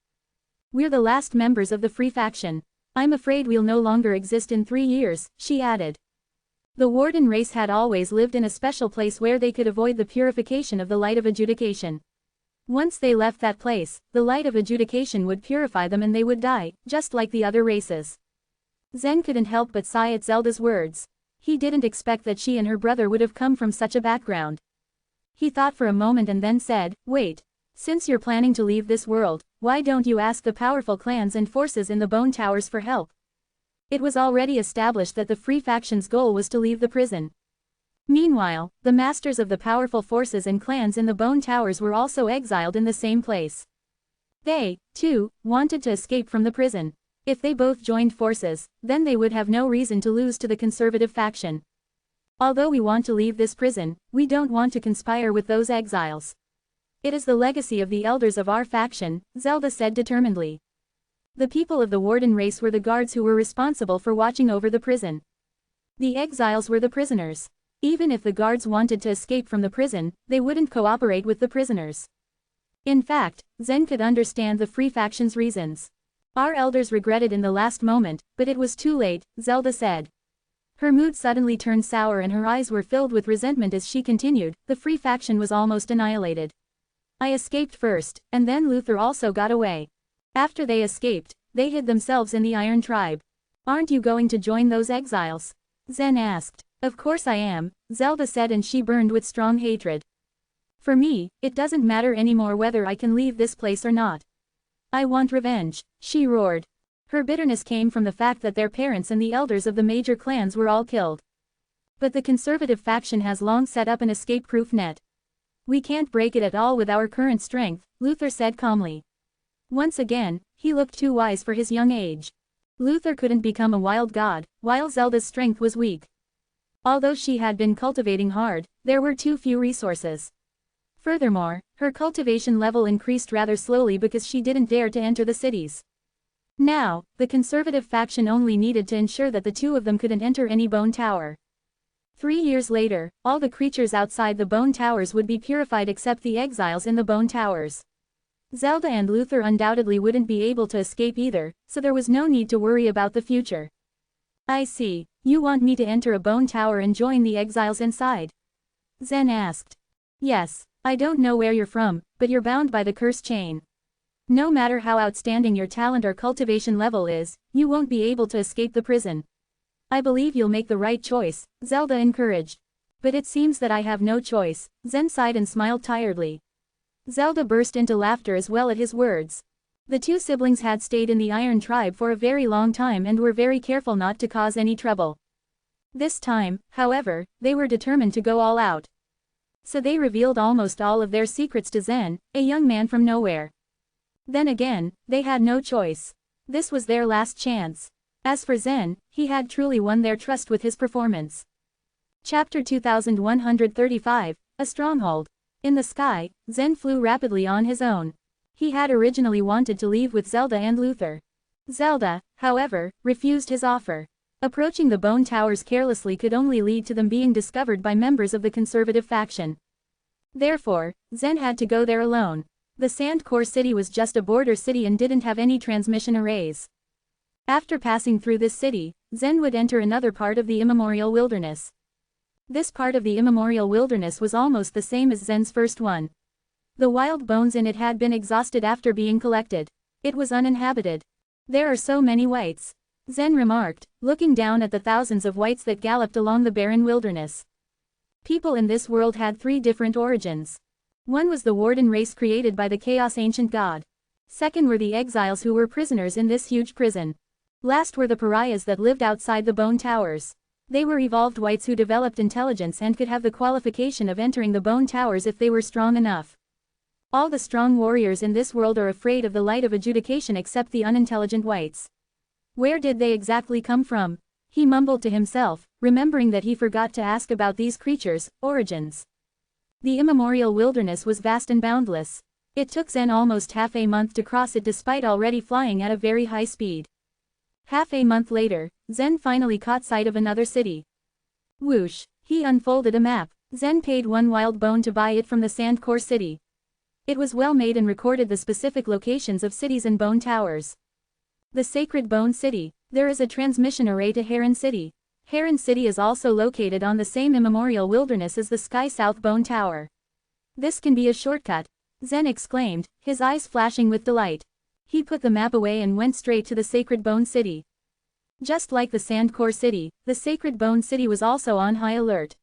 We're the last members of the free faction. I'm afraid we'll no longer exist in 3 years, she added. The warden race had always lived in a special place where they could avoid the purification of the light of adjudication. Once they left that place, the light of adjudication would purify them and they would die, just like the other races. Zen couldn't help but sigh at Zelda's words. He didn't expect that she and her brother would have come from such a background. He thought for a moment and then said, wait. Since you're planning to leave this world, why don't you ask the powerful clans and forces in the Bone Towers for help? It was already established that the Free Faction's goal was to leave the prison. Meanwhile, the masters of the powerful forces and clans in the Bone Towers were also exiled in the same place. They, too, wanted to escape from the prison. If they both joined forces, then they would have no reason to lose to the conservative faction. Although we want to leave this prison, we don't want to conspire with those exiles. It is the legacy of the elders of our faction, Zelda said determinedly. The people of the warden race were the guards who were responsible for watching over the prison. The exiles were the prisoners. Even if the guards wanted to escape from the prison, they wouldn't cooperate with the prisoners. In fact, Zen could understand the Free Faction's reasons. Our elders regretted in the last moment, but it was too late, Zelda said. Her mood suddenly turned sour and her eyes were filled with resentment as she continued, the Free Faction was almost annihilated. I escaped first, and then Luther also got away. After they escaped, they hid themselves in the Iron Tribe. Aren't you going to join those exiles? Zen asked. Of course I am, Zelda said, and she burned with strong hatred. For me, it doesn't matter anymore whether I can leave this place or not. I want revenge, she roared. Her bitterness came from the fact that their parents and the elders of the major clans were all killed. But the conservative faction has long set up an escape-proof net. We can't break it at all with our current strength, Luther said calmly. Once again, he looked too wise for his young age. Luther couldn't become a wild god, while Zelda's strength was weak. Although she had been cultivating hard, there were too few resources. Furthermore, her cultivation level increased rather slowly because she didn't dare to enter the cities. Now, the conservative faction only needed to ensure that the two of them couldn't enter any bone tower. 3 years later, all the creatures outside the bone towers would be purified except the exiles in the bone towers. Zelda and Luther undoubtedly wouldn't be able to escape either, so there was no need to worry about the future. I see, you want me to enter a bone tower and join the exiles inside? Zen asked. Yes, I don't know where you're from, but you're bound by the curse chain. No matter how outstanding your talent or cultivation level is, you won't be able to escape the prison. I believe you'll make the right choice, Zelda encouraged. But it seems that I have no choice, Zen sighed and smiled tiredly. Zelda burst into laughter as well at his words. The two siblings had stayed in the Iron Tribe for a very long time and were very careful not to cause any trouble. This time, however, they were determined to go all out. So they revealed almost all of their secrets to Zen, a young man from nowhere. Then again, they had no choice. This was their last chance. As for Zen, he had truly won their trust with his performance. Chapter 2135, A Stronghold. In the sky, Zen flew rapidly on his own. He had originally wanted to leave with Zelda and Luther. Zelda, however, refused his offer. Approaching the bone towers carelessly could only lead to them being discovered by members of the conservative faction. Therefore, Zen had to go there alone. The Sand Core City was just a border city and didn't have any transmission arrays. After passing through this city, Zen would enter another part of the Immemorial Wilderness. This part of the Immemorial Wilderness was almost the same as Zen's first one. The wild bones in it had been exhausted after being collected. It was uninhabited. There are so many whites, Zen remarked, looking down at the thousands of whites that galloped along the barren wilderness. People in this world had three different origins. One was the warden race created by the Chaos Ancient God. Second were the exiles who were prisoners in this huge prison. Last were the pariahs that lived outside the bone towers. They were evolved whites who developed intelligence and could have the qualification of entering the bone towers if they were strong enough. All the strong warriors in this world are afraid of the light of adjudication except the unintelligent whites. Where did they exactly come from? He mumbled to himself, remembering that he forgot to ask about these creatures' origins. The immemorial wilderness was vast and boundless. It took Zen almost half a month to cross it despite already flying at a very high speed. Half a month later, Zen finally caught sight of another city. Whoosh! He unfolded a map. Zen paid 1 wild bone to buy it from the Sand Core City. It was well made and recorded the specific locations of cities and bone towers. The Sacred Bone City. There is a transmission array to Heron City. Heron City is also located on the same immemorial wilderness as the Sky South Bone Tower. This can be a shortcut, Zen exclaimed, his eyes flashing with delight. He put the map away and went straight to the Sacred Bone City. Just like the Sand Core City, the Sacred Bone City was also on high alert.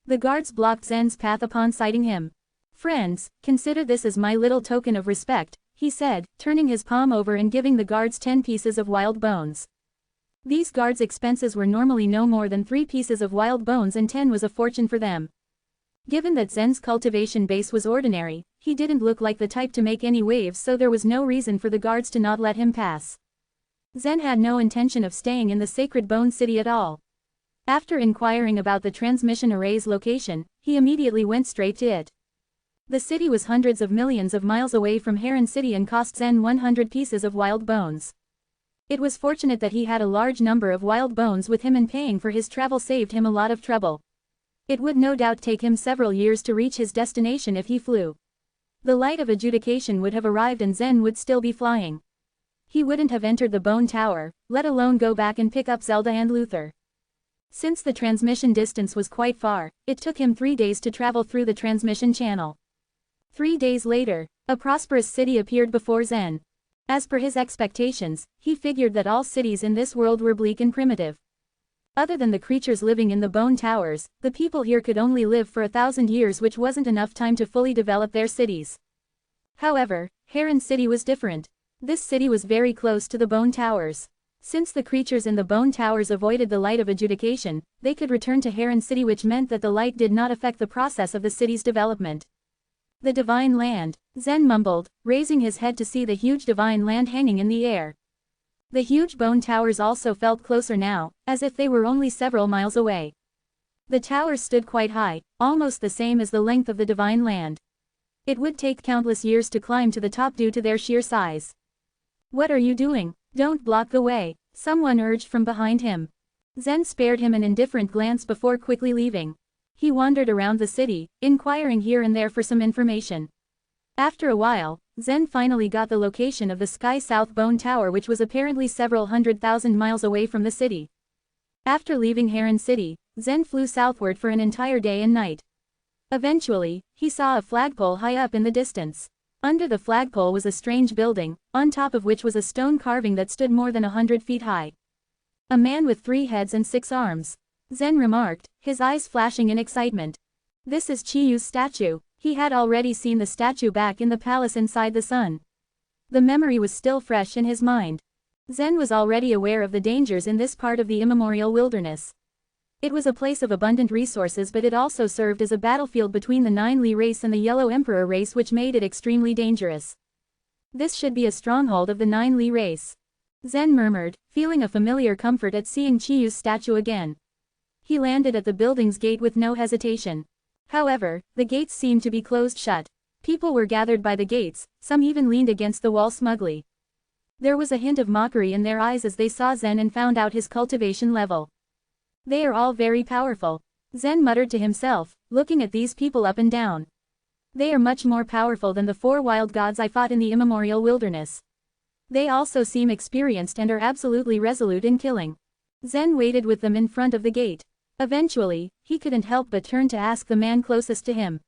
The guards blocked Zen's path upon sighting him. Friends, consider this as my little token of respect, he said, turning his palm over and giving the guards 10 pieces of wild bones. These guards' expenses were normally no more than 3 pieces of wild bones and 10 was a fortune for them. Given that Zen's cultivation base was ordinary, he didn't look like the type to make any waves, so there was no reason for the guards to not let him pass. Zen had no intention of staying in the Sacred Bone City at all. After inquiring about the transmission array's location, he immediately went straight to it. The city was hundreds of millions of miles away from Heron City and cost Zen 100 pieces of wild bones. It was fortunate that he had a large number of wild bones with him, and paying for his travel saved him a lot of trouble. It would no doubt take him several years to reach his destination if he flew. The light of adjudication would have arrived and Zen would still be flying. He wouldn't have entered the bone tower, let alone go back and pick up Zelda and Luther. Since the transmission distance was quite far, it took him 3 days to travel through the transmission channel. 3 days later, a prosperous city appeared before Zen. As per his expectations, he figured that all cities in this world were bleak and primitive. Other than the creatures living in the bone towers, the people here could only live for 1,000 years, which wasn't enough time to fully develop their cities. However, Heron City was different. This city was very close to the bone towers. Since the creatures in the bone towers avoided the light of adjudication, they could return to Heron City, which meant that the light did not affect the process of the city's development. The Divine Land, Zen mumbled, raising his head to see the huge Divine Land hanging in the air. The huge bone towers also felt closer now, as if they were only several miles away. The towers stood quite high, almost the same as the length of the Divine Land. It would take countless years to climb to the top due to their sheer size. What are you doing? Don't block the way, someone urged from behind him. Zen spared him an indifferent glance before quickly leaving. He wandered around the city, inquiring here and there for some information. After a while, Zen finally got the location of the Sky South Bone Tower, which was apparently several 100,000 miles away from the city. After leaving Heron City, Zen flew southward for an entire day and night. Eventually, he saw a flagpole high up in the distance. Under the flagpole was a strange building, on top of which was a stone carving that stood more than 100 feet high. A man with 3 heads and 6 arms. Zen remarked, his eyes flashing in excitement. This is Chiyu's statue. He had already seen the statue back in the palace inside the sun. The memory was still fresh in his mind. Zen was already aware of the dangers in this part of the immemorial wilderness. It was a place of abundant resources, but it also served as a battlefield between the 9 Li race and the Yellow Emperor race, which made it extremely dangerous. This should be a stronghold of the 9 Li race. Zen murmured, feeling a familiar comfort at seeing Chiyu's statue again. He landed at the building's gate with no hesitation. However, the gates seemed to be closed shut. People were gathered by the gates, some even leaned against the wall smugly. There was a hint of mockery in their eyes as they saw Zen and found out his cultivation level. They are all very powerful. Zen muttered to himself, looking at these people up and down. They are much more powerful than the 4 wild gods I fought in the immemorial wilderness. They also seem experienced and are absolutely resolute in killing. Zen waited with them in front of the gate. Eventually, he couldn't help but turn to ask the man closest to him.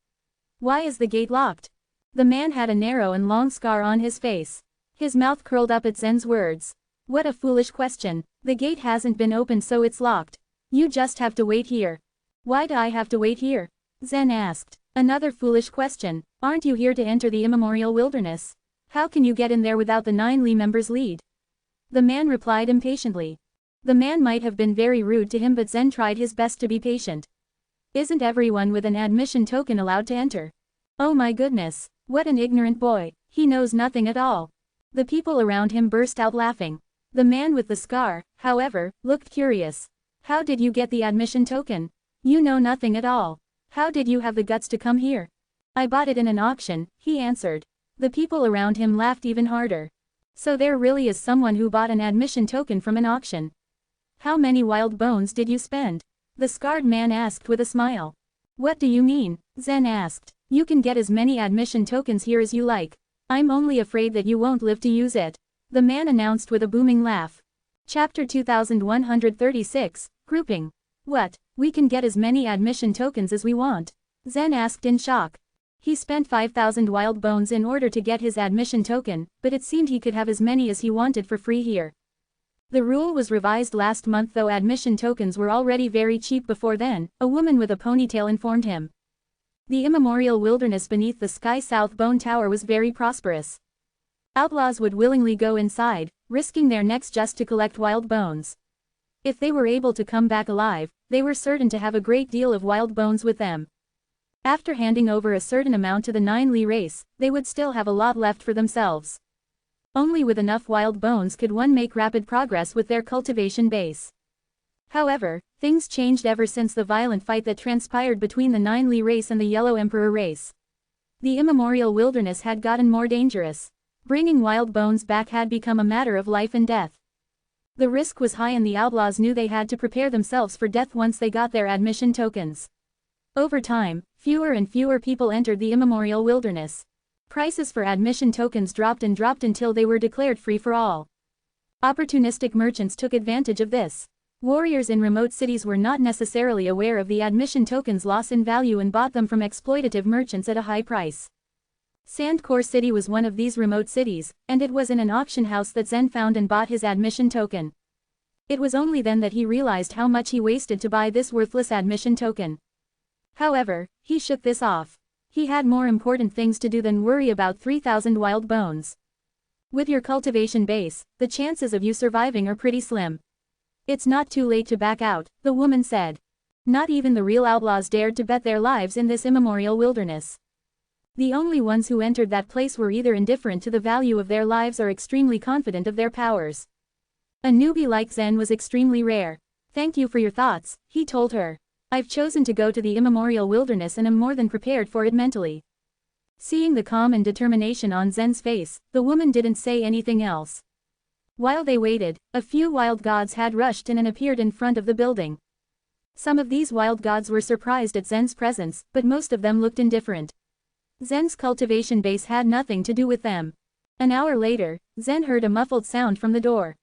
Why is the gate locked? The man had a narrow and long scar on his face. His mouth curled up at Zen's words. What a foolish question. The gate hasn't been opened, so it's locked. You just have to wait here. Why do I have to wait here? Zen asked. Another foolish question. Aren't you here to enter the immemorial wilderness? How can you get in there without the 9 Li members' lead? The man replied impatiently. The man might have been very rude to him, but Zen tried his best to be patient. Isn't everyone with an admission token allowed to enter? Oh my goodness, what an ignorant boy, he knows nothing at all. The people around him burst out laughing. The man with the scar, however, looked curious. How did you get the admission token? You know nothing at all. How did you have the guts to come here? I bought it in an auction, he answered. The people around him laughed even harder. So there really is someone who bought an admission token from an auction. How many wild bones did you spend? The scarred man asked with a smile. What do you mean? Zen asked. You can get as many admission tokens here as you like. I'm only afraid that you won't live to use it. The man announced with a booming laugh. Chapter 2136, Grouping. What? We can get as many admission tokens as we want? Zen asked in shock. He spent 5,000 wild bones in order to get his admission token, but it seemed he could have as many as he wanted for free here. The rule was revised last month, though admission tokens were already very cheap before then, a woman with a ponytail informed him. The immemorial wilderness beneath the Sky South Bone Tower was very prosperous. Outlaws would willingly go inside, risking their necks just to collect wild bones. If they were able to come back alive, they were certain to have a great deal of wild bones with them. After handing over a certain amount to the 9 Li race, they would still have a lot left for themselves. Only with enough wild bones could one make rapid progress with their cultivation base. However, things changed ever since the violent fight that transpired between the 9 Li race and the Yellow Emperor race. The immemorial wilderness had gotten more dangerous. Bringing wild bones back had become a matter of life and death. The risk was high and the outlaws knew they had to prepare themselves for death once they got their admission tokens. Over time, fewer and fewer people entered the immemorial wilderness. Prices for admission tokens dropped and dropped until they were declared free for all. Opportunistic merchants took advantage of this. Warriors in remote cities were not necessarily aware of the admission tokens' loss in value and bought them from exploitative merchants at a high price. Sandcore City was one of these remote cities, and it was in an auction house that Zen found and bought his admission token. It was only then that he realized how much he wasted to buy this worthless admission token. However, he shook this off. He had more important things to do than worry about 3,000 wild bones. With your cultivation base, the chances of you surviving are pretty slim. It's not too late to back out, the woman said. Not even the real outlaws dared to bet their lives in this immemorial wilderness. The only ones who entered that place were either indifferent to the value of their lives or extremely confident of their powers. A newbie like Zen was extremely rare. Thank you for your thoughts, he told her. I've chosen to go to the immemorial wilderness and am more than prepared for it mentally. Seeing the calm and determination on Zen's face, the woman didn't say anything else. While they waited, a few wild gods had rushed in and appeared in front of the building. Some of these wild gods were surprised at Zen's presence, but most of them looked indifferent. Zen's cultivation base had nothing to do with them. An hour later, Zen heard a muffled sound from the door.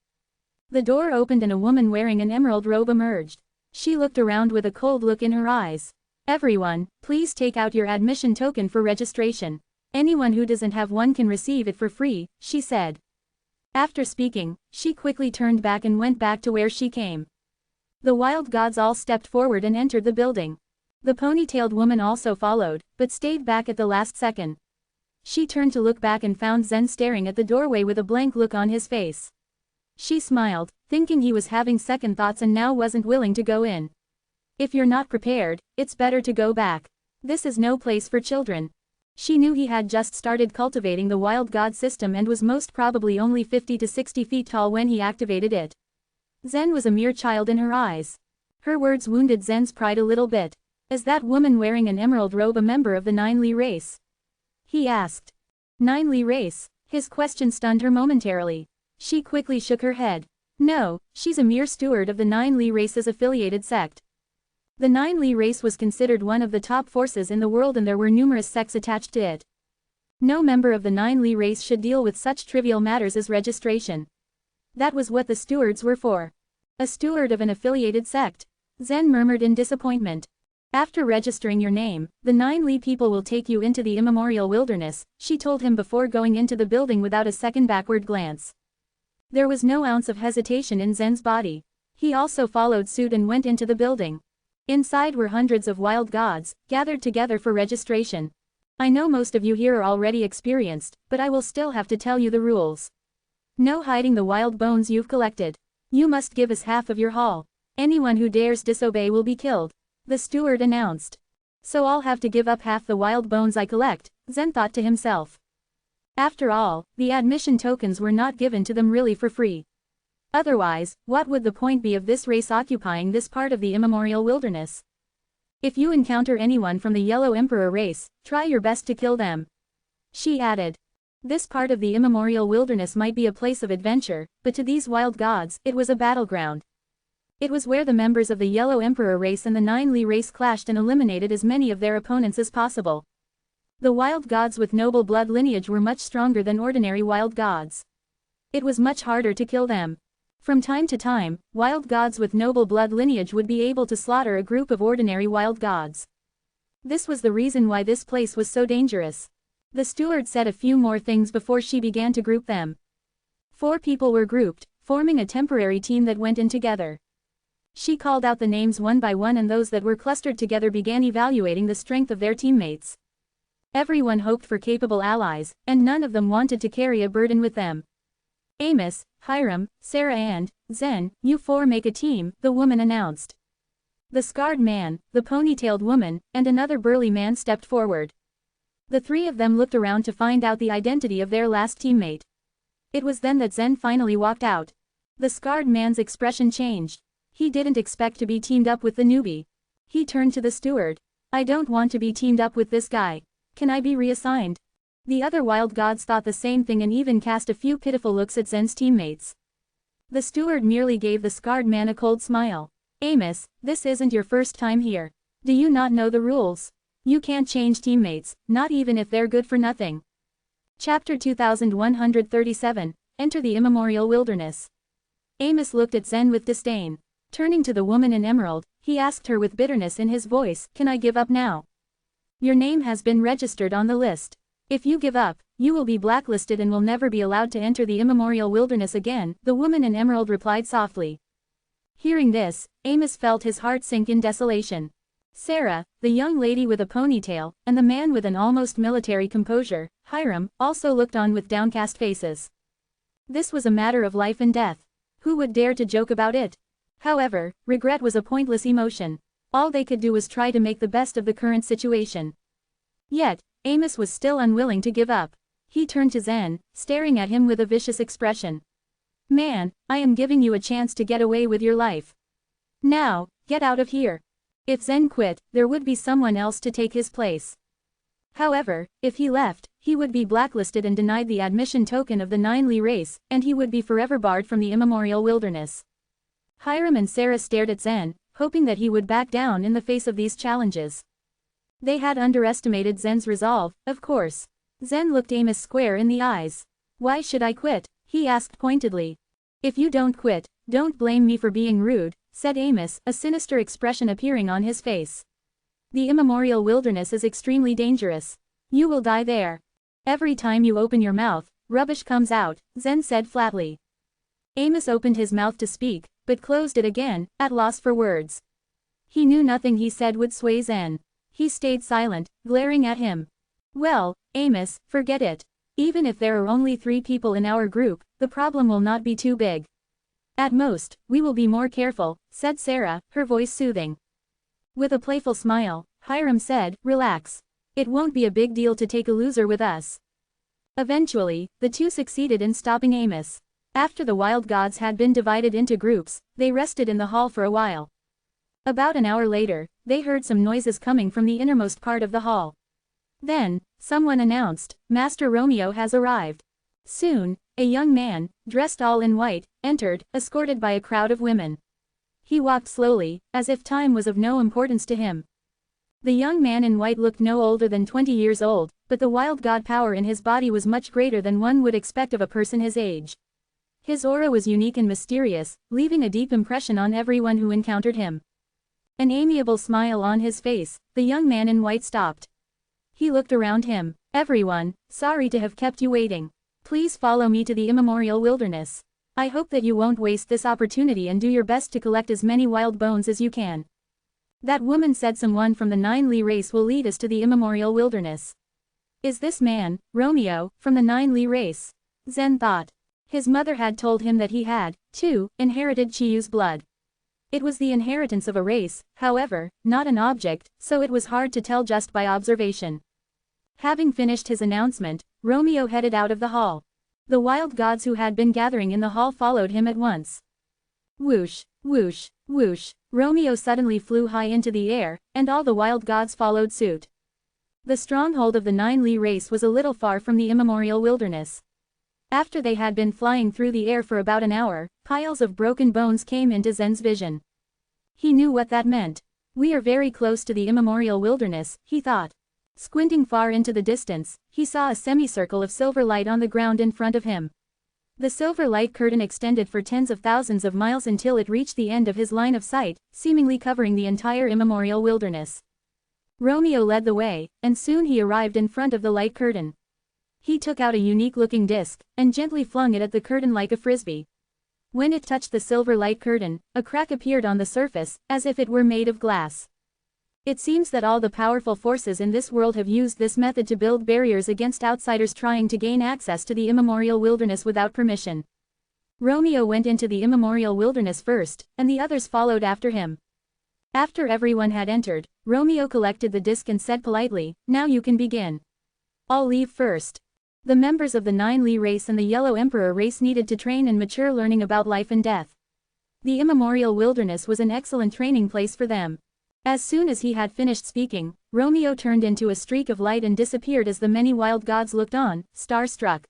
The door opened and a woman wearing an emerald robe emerged. She looked around with a cold look in her eyes. Everyone, please take out your admission token for registration. Anyone who doesn't have one can receive it for free, she said. After speaking, she quickly turned back and went back to where she came. The wild gods all stepped forward and entered the building. The ponytailed woman also followed, but stayed back at the last second. She turned to look back and found Zen staring at the doorway with a blank look on his face. She smiled, thinking he was having second thoughts and now wasn't willing to go in. If you're not prepared, it's better to go back. This is no place for children. She knew he had just started cultivating the wild god system and was most probably only 50 to 60 feet tall when he activated it. Zen was a mere child in her eyes. Her words wounded Zen's pride a little bit. Is that woman wearing an emerald robe a member of the Ninely race? He asked. Ninely race? His question stunned her momentarily. She quickly shook her head. No, she's a mere steward of the Ninely race's affiliated sect. The Ninely race was considered one of the top forces in the world and there were numerous sects attached to it. No member of the Ninely race should deal with such trivial matters as registration. That was what the stewards were for. A steward of an affiliated sect. Zen murmured in disappointment. After registering your name, the Ninely people will take you into the immemorial wilderness, she told him before going into the building without a second backward glance. There was no ounce of hesitation in Zen's body. He also followed suit and went into the building. Inside were hundreds of wild gods, gathered together for registration. I know most of you here are already experienced, but I will still have to tell you the rules. No hiding the wild bones you've collected. You must give us half of your haul. Anyone who dares disobey will be killed. The steward announced. So I'll have to give up half the wild bones I collect, Zen thought to himself. After all, the admission tokens were not given to them really for free. Otherwise, what would the point be of this race occupying this part of the immemorial wilderness? If you encounter anyone from the Yellow Emperor race, try your best to kill them. She added. This part of the immemorial wilderness might be a place of adventure, but to these wild gods, it was a battleground. It was where the members of the Yellow Emperor race and the Ninely race clashed and eliminated as many of their opponents as possible. The wild gods with noble blood lineage were much stronger than ordinary wild gods. It was much harder to kill them. From time to time, wild gods with noble blood lineage would be able to slaughter a group of ordinary wild gods. This was the reason why this place was so dangerous. The steward said a few more things before she began to group them. 4 people were grouped, forming a temporary team that went in together. She called out the names one by one and those that were clustered together began evaluating the strength of their teammates. Everyone hoped for capable allies, and none of them wanted to carry a burden with them. Amos, Hiram, Sarah and Zen, you 4 make a team, the woman announced. The scarred man, the ponytailed woman, and another burly man stepped forward. The 3 of them looked around to find out the identity of their last teammate. It was then that Zen finally walked out. The scarred man's expression changed. He didn't expect to be teamed up with the newbie. He turned to the steward. I don't want to be teamed up with this guy. Can I be reassigned? The other wild gods thought the same thing and even cast a few pitiful looks at Zen's teammates. The steward merely gave the scarred man a cold smile. Amos, this isn't your first time here. Do you not know the rules? You can't change teammates, not even if they're good for nothing. Chapter 2137, Enter the Immemorial Wilderness. Amos looked at Zen with disdain. Turning to the woman in emerald, he asked her with bitterness in his voice, can I give up now? Your name has been registered on the list. If you give up, you will be blacklisted and will never be allowed to enter the immemorial wilderness again, the woman in emerald replied softly. Hearing this, Amos felt his heart sink in desolation. Sarah, the young lady with a ponytail, and the man with an almost military composure, Hiram, also looked on with downcast faces. This was a matter of life and death. Who would dare to joke about it? However, regret was a pointless emotion. All they could do was try to make the best of the current situation. Yet, Amos was still unwilling to give up. He turned to Zen, staring at him with a vicious expression. Man, I am giving you a chance to get away with your life. Now, get out of here. If Zen quit, there would be someone else to take his place. However, if he left, he would be blacklisted and denied the admission token of the Ninely race, and he would be forever barred from the immemorial wilderness. Hiram and Sarah stared at Zen, hoping that he would back down in the face of these challenges. They had underestimated Zen's resolve, of course. Zen looked Amos square in the eyes. Why should I quit? He asked pointedly. If you don't quit, don't blame me for being rude, said Amos, a sinister expression appearing on his face. The immemorial wilderness is extremely dangerous. You will die there. Every time you open your mouth, rubbish comes out, Zen said flatly. Amos opened his mouth to speak, but closed it again, at loss for words. He knew nothing he said would sway Zen. He stayed silent, glaring at him. Well, Amos, forget it. Even if there are only 3 people in our group, the problem will not be too big. At most, we will be more careful, said Sarah, her voice soothing. With a playful smile, Hiram said, relax. It won't be a big deal to take a loser with us. Eventually, the 2 succeeded in stopping Amos. After the wild gods had been divided into groups, they rested in the hall for a while. About an hour later, they heard some noises coming from the innermost part of the hall. Then, someone announced, Master Romeo has arrived. Soon, a young man, dressed all in white, entered, escorted by a crowd of women. He walked slowly, as if time was of no importance to him. The young man in white looked no older than 20 years old, but the wild god power in his body was much greater than one would expect of a person his age. His aura was unique and mysterious, leaving a deep impression on everyone who encountered him. An amiable smile on his face, the young man in white stopped. He looked around him. Everyone, sorry to have kept you waiting. Please follow me to the immemorial wilderness. I hope that you won't waste this opportunity and do your best to collect as many wild bones as you can. That woman said someone from the 9 Li race will lead us to the immemorial wilderness. Is this man, Romeo, from the 9 Li race? Zen thought. His mother had told him that he had, too, inherited Chiyu's blood. It was the inheritance of a race, however, not an object, so it was hard to tell just by observation. Having finished his announcement, Romeo headed out of the hall. The wild gods who had been gathering in the hall followed him at once. Whoosh, whoosh, whoosh, Romeo suddenly flew high into the air, and all the wild gods followed suit. The stronghold of the 9 Li race was a little far from the immemorial wilderness. After they had been flying through the air for about an hour, piles of broken bones came into Zen's vision. He knew what that meant. We are very close to the immemorial wilderness, he thought. Squinting far into the distance, he saw a semicircle of silver light on the ground in front of him. The silver light curtain extended for tens of thousands of miles until it reached the end of his line of sight, seemingly covering the entire immemorial wilderness. Romeo led the way, and soon he arrived in front of the light curtain. He took out a unique-looking disc, and gently flung it at the curtain like a frisbee. When it touched the silver light curtain, a crack appeared on the surface, as if it were made of glass. It seems that all the powerful forces in this world have used this method to build barriers against outsiders trying to gain access to the immemorial wilderness without permission. Romeo went into the immemorial wilderness first, and the others followed after him. After everyone had entered, Romeo collected the disc and said politely, "Now you can begin. I'll leave first." The members of the 9 Li race and the Yellow Emperor race needed to train and mature learning about life and death. The immemorial wilderness was an excellent training place for them. As soon as he had finished speaking, Romeo turned into a streak of light and disappeared as the many wild gods looked on, star-struck.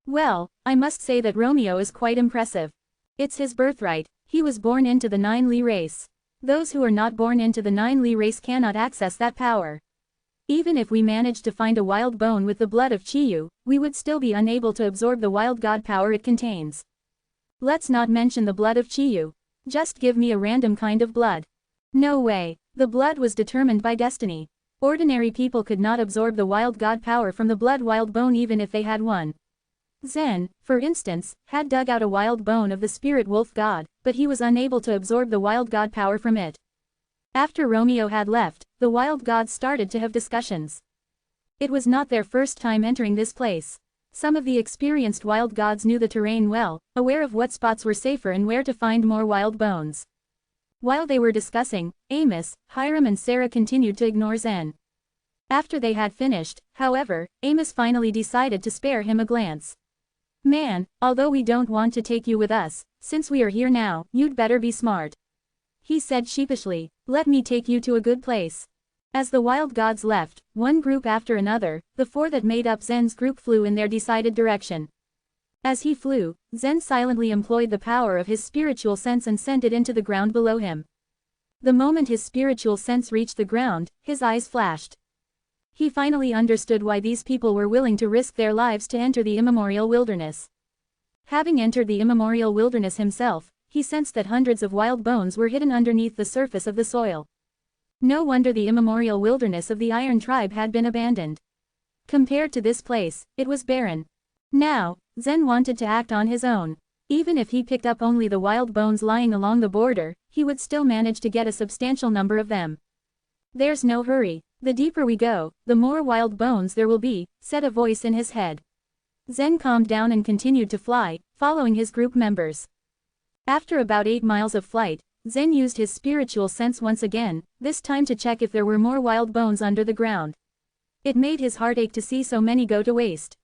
Well, I must say that Romeo is quite impressive. It's his birthright, he was born into the 9 Li race. Those who are not born into the 9 Li race cannot access that power. Even if we managed to find a wild bone with the blood of Chiyu, we would still be unable to absorb the wild god power it contains. Let's not mention the blood of Chiyu. Just give me a random kind of blood. No way, the blood was determined by destiny. Ordinary people could not absorb the wild god power from the blood wild bone even if they had one. Zen, for instance, had dug out a wild bone of the spirit wolf god, but he was unable to absorb the wild god power from it. After Romeo had left, the wild gods started to have discussions. It was not their first time entering this place. Some of the experienced wild gods knew the terrain well, aware of what spots were safer and where to find more wild bones. While they were discussing, Amos, Hiram and Sarah continued to ignore Zen. After they had finished, however, Amos finally decided to spare him a glance. "Man, although we don't want to take you with us, since we are here now, you'd better be smart," he said sheepishly. "Let me take you to a good place." As the wild gods left, one group after another, the 4 that made up Zen's group flew in their decided direction. As he flew, Zen silently employed the power of his spiritual sense and sent it into the ground below him. The moment his spiritual sense reached the ground, his eyes flashed. He finally understood why these people were willing to risk their lives to enter the immemorial wilderness. Having entered the immemorial wilderness himself, he sensed that hundreds of wild bones were hidden underneath the surface of the soil. No wonder the immemorial wilderness of the Iron Tribe had been abandoned. Compared to this place, it was barren. Now, Zen wanted to act on his own. Even if he picked up only the wild bones lying along the border, he would still manage to get a substantial number of them. "There's no hurry. The deeper we go, the more wild bones there will be," said a voice in his head. Zen calmed down and continued to fly, following his group members. After about 8 miles of flight, Zen used his spiritual sense once again, this time to check if there were more wild bones under the ground. It made his heart ache to see so many go to waste.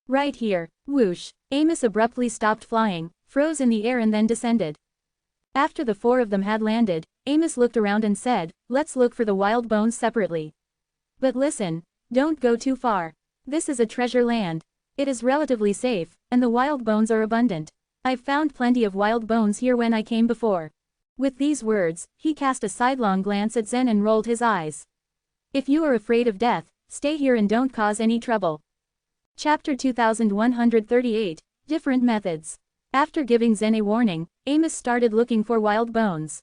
Right here, whoosh, Amos abruptly stopped flying, froze in the air and then descended. After the 4 of them had landed, Amos looked around and said, "Let's look for the wild bones separately. But listen, don't go too far. This is a treasure land. It is relatively safe, and the wild bones are abundant. I've found plenty of wild bones here when I came before." With these words, he cast a sidelong glance at Zen and rolled his eyes. "If you are afraid of death, stay here and don't cause any trouble." Chapter 2138, Different Methods. After giving Zen a warning, Amos started looking for wild bones.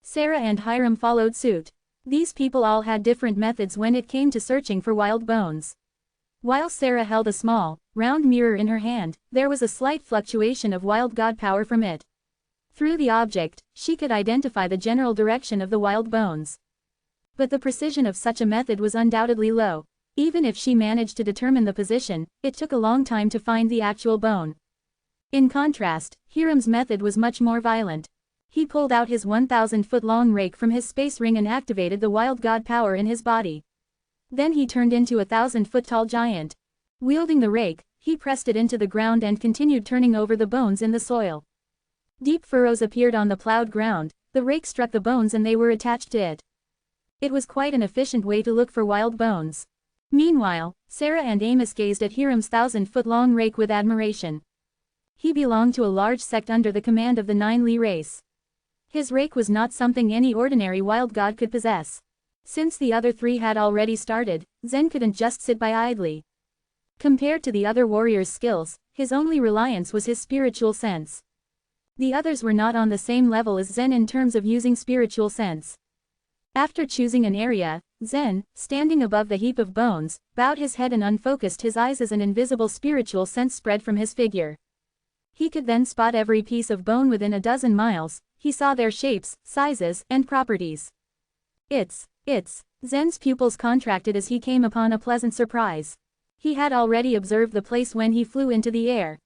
Sarah and Hiram followed suit. These people all had different methods when it came to searching for wild bones. While Sarah held a small, round mirror in her hand, there was a slight fluctuation of wild god power from it. Through the object, she could identify the general direction of the wild bones. But the precision of such a method was undoubtedly low. Even if she managed to determine the position, it took a long time to find the actual bone. In contrast, Hiram's method was much more violent. He pulled out his 1,000-foot-long rake from his space ring and activated the wild god power in his body. Then he turned into a 1,000-foot-tall giant. Wielding the rake, he pressed it into the ground and continued turning over the bones in the soil. Deep furrows appeared on the plowed ground, the rake struck the bones and they were attached to it. It was quite an efficient way to look for wild bones. Meanwhile, Sarah and Amos gazed at Hiram's 1,000-foot-long rake with admiration. He belonged to a large sect under the command of the 9 Li race. His rake was not something any ordinary wild god could possess. Since the other 3 had already started, Zen couldn't just sit by idly. Compared to the other warriors' skills, his only reliance was his spiritual sense. The others were not on the same level as Zen in terms of using spiritual sense. After choosing an area, Zen, standing above the heap of bones, bowed his head and unfocused his eyes as an invisible spiritual sense spread from his figure. He could then spot every piece of bone within a dozen miles. He saw their shapes, sizes, and properties. It's. Zen's pupils contracted as he came upon a pleasant surprise. He had already observed the place when he flew into the air.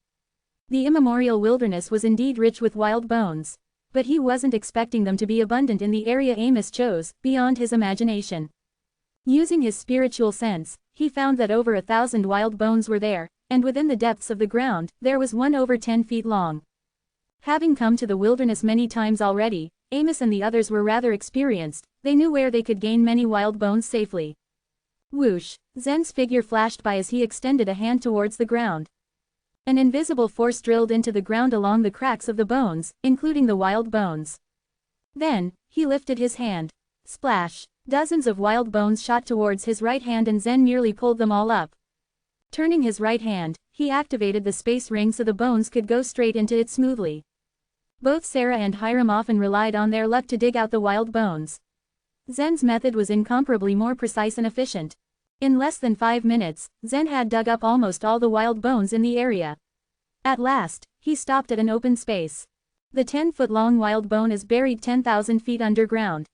The immemorial wilderness was indeed rich with wild bones. But he wasn't expecting them to be abundant in the area Amos chose, beyond his imagination. Using his spiritual sense, he found that over 1,000 wild bones were there, and within the depths of the ground, there was one over 10 feet long. Having come to the wilderness many times already, Amos and the others were rather experienced. They knew where they could gain many wild bones safely. Whoosh! Zen's figure flashed by as he extended a hand towards the ground. An invisible force drilled into the ground along the cracks of the bones, including the wild bones. Then, he lifted his hand. Splash! Dozens of wild bones shot towards his right hand and Zen merely pulled them all up. Turning his right hand, he activated the space ring so the bones could go straight into it smoothly. Both Sarah and Hiram often relied on their luck to dig out the wild bones. Zen's method was incomparably more precise and efficient. In less than 5 minutes, Zen had dug up almost all the wild bones in the area. At last, he stopped at an open space. The 10-foot-long wild bone is buried 10,000 feet underground.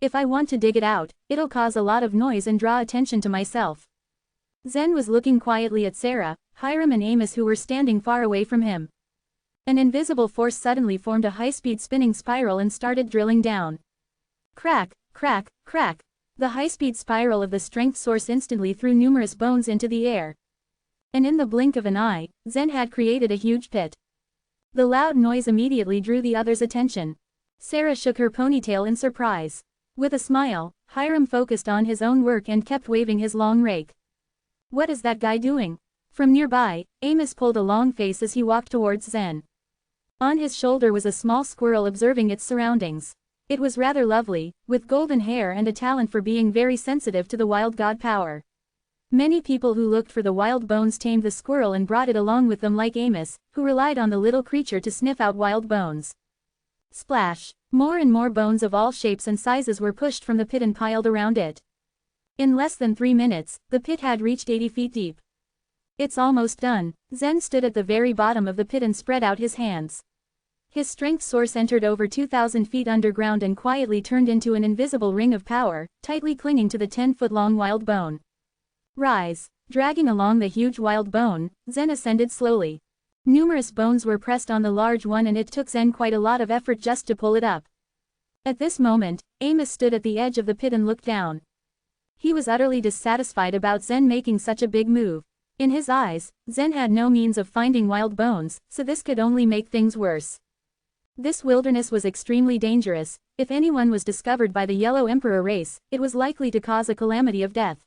If I want to dig it out, it'll cause a lot of noise and draw attention to myself. Zen was looking quietly at Sarah, Hiram and Amos who were standing far away from him. An invisible force suddenly formed a high-speed spinning spiral and started drilling down. Crack, crack, crack. The high-speed spiral of the strength source instantly threw numerous bones into the air. And in the blink of an eye, Zen had created a huge pit. The loud noise immediately drew the others' attention. Sarah shook her ponytail in surprise. With a smile, Hiram focused on his own work and kept waving his long rake. What is that guy doing? From nearby, Amos pulled a long face as he walked towards Zen. On his shoulder was a small squirrel observing its surroundings. It was rather lovely, with golden hair and a talent for being very sensitive to the wild god power. Many people who looked for the wild bones tamed the squirrel and brought it along with them like Amos, who relied on the little creature to sniff out wild bones. Splash! More and more bones of all shapes and sizes were pushed from the pit and piled around it. In less than 3 minutes, the pit had reached 80 feet deep. It's almost done. Zen stood at the very bottom of the pit and spread out his hands. His strength source entered over 2,000 feet underground and quietly turned into an invisible ring of power, tightly clinging to the 10-foot-long wild bone. Rise. Dragging along the huge wild bone, Zen ascended slowly. Numerous bones were pressed on the large one and it took Zen quite a lot of effort just to pull it up. At this moment, Amos stood at the edge of the pit and looked down. He was utterly dissatisfied about Zen making such a big move. In his eyes, Zen had no means of finding wild bones, so this could only make things worse. This wilderness was extremely dangerous. If anyone was discovered by the Yellow Emperor race, it was likely to cause a calamity of death.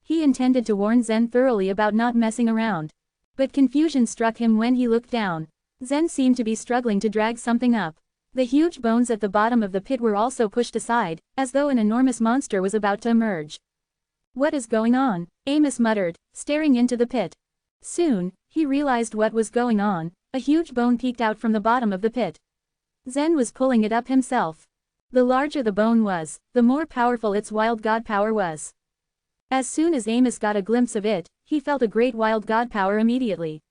He intended to warn Zen thoroughly about not messing around. But confusion struck him when he looked down. Zen seemed to be struggling to drag something up. The huge bones at the bottom of the pit were also pushed aside, as though an enormous monster was about to emerge. What is going on? Amos muttered, staring into the pit. Soon, he realized what was going on. A huge bone peeked out from the bottom of the pit. Zen was pulling it up himself. The larger the bone was, the more powerful its wild god power was. As soon as Amos got a glimpse of it, he felt a great wild god power immediately.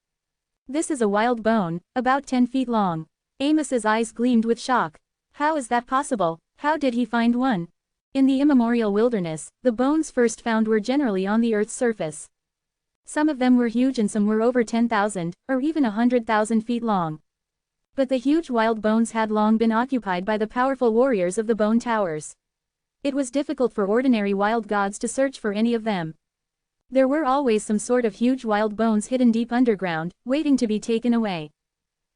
This is a wild bone, about 10 feet long. Amos's eyes gleamed with shock. How is that possible? How did he find one? In the immemorial wilderness, the bones first found were generally on the Earth's surface. Some of them were huge and some were over 10,000, or even 100,000 feet long. But the huge wild bones had long been occupied by the powerful warriors of the bone towers. It was difficult for ordinary wild gods to search for any of them. There were always some sort of huge wild bones hidden deep underground, waiting to be taken away.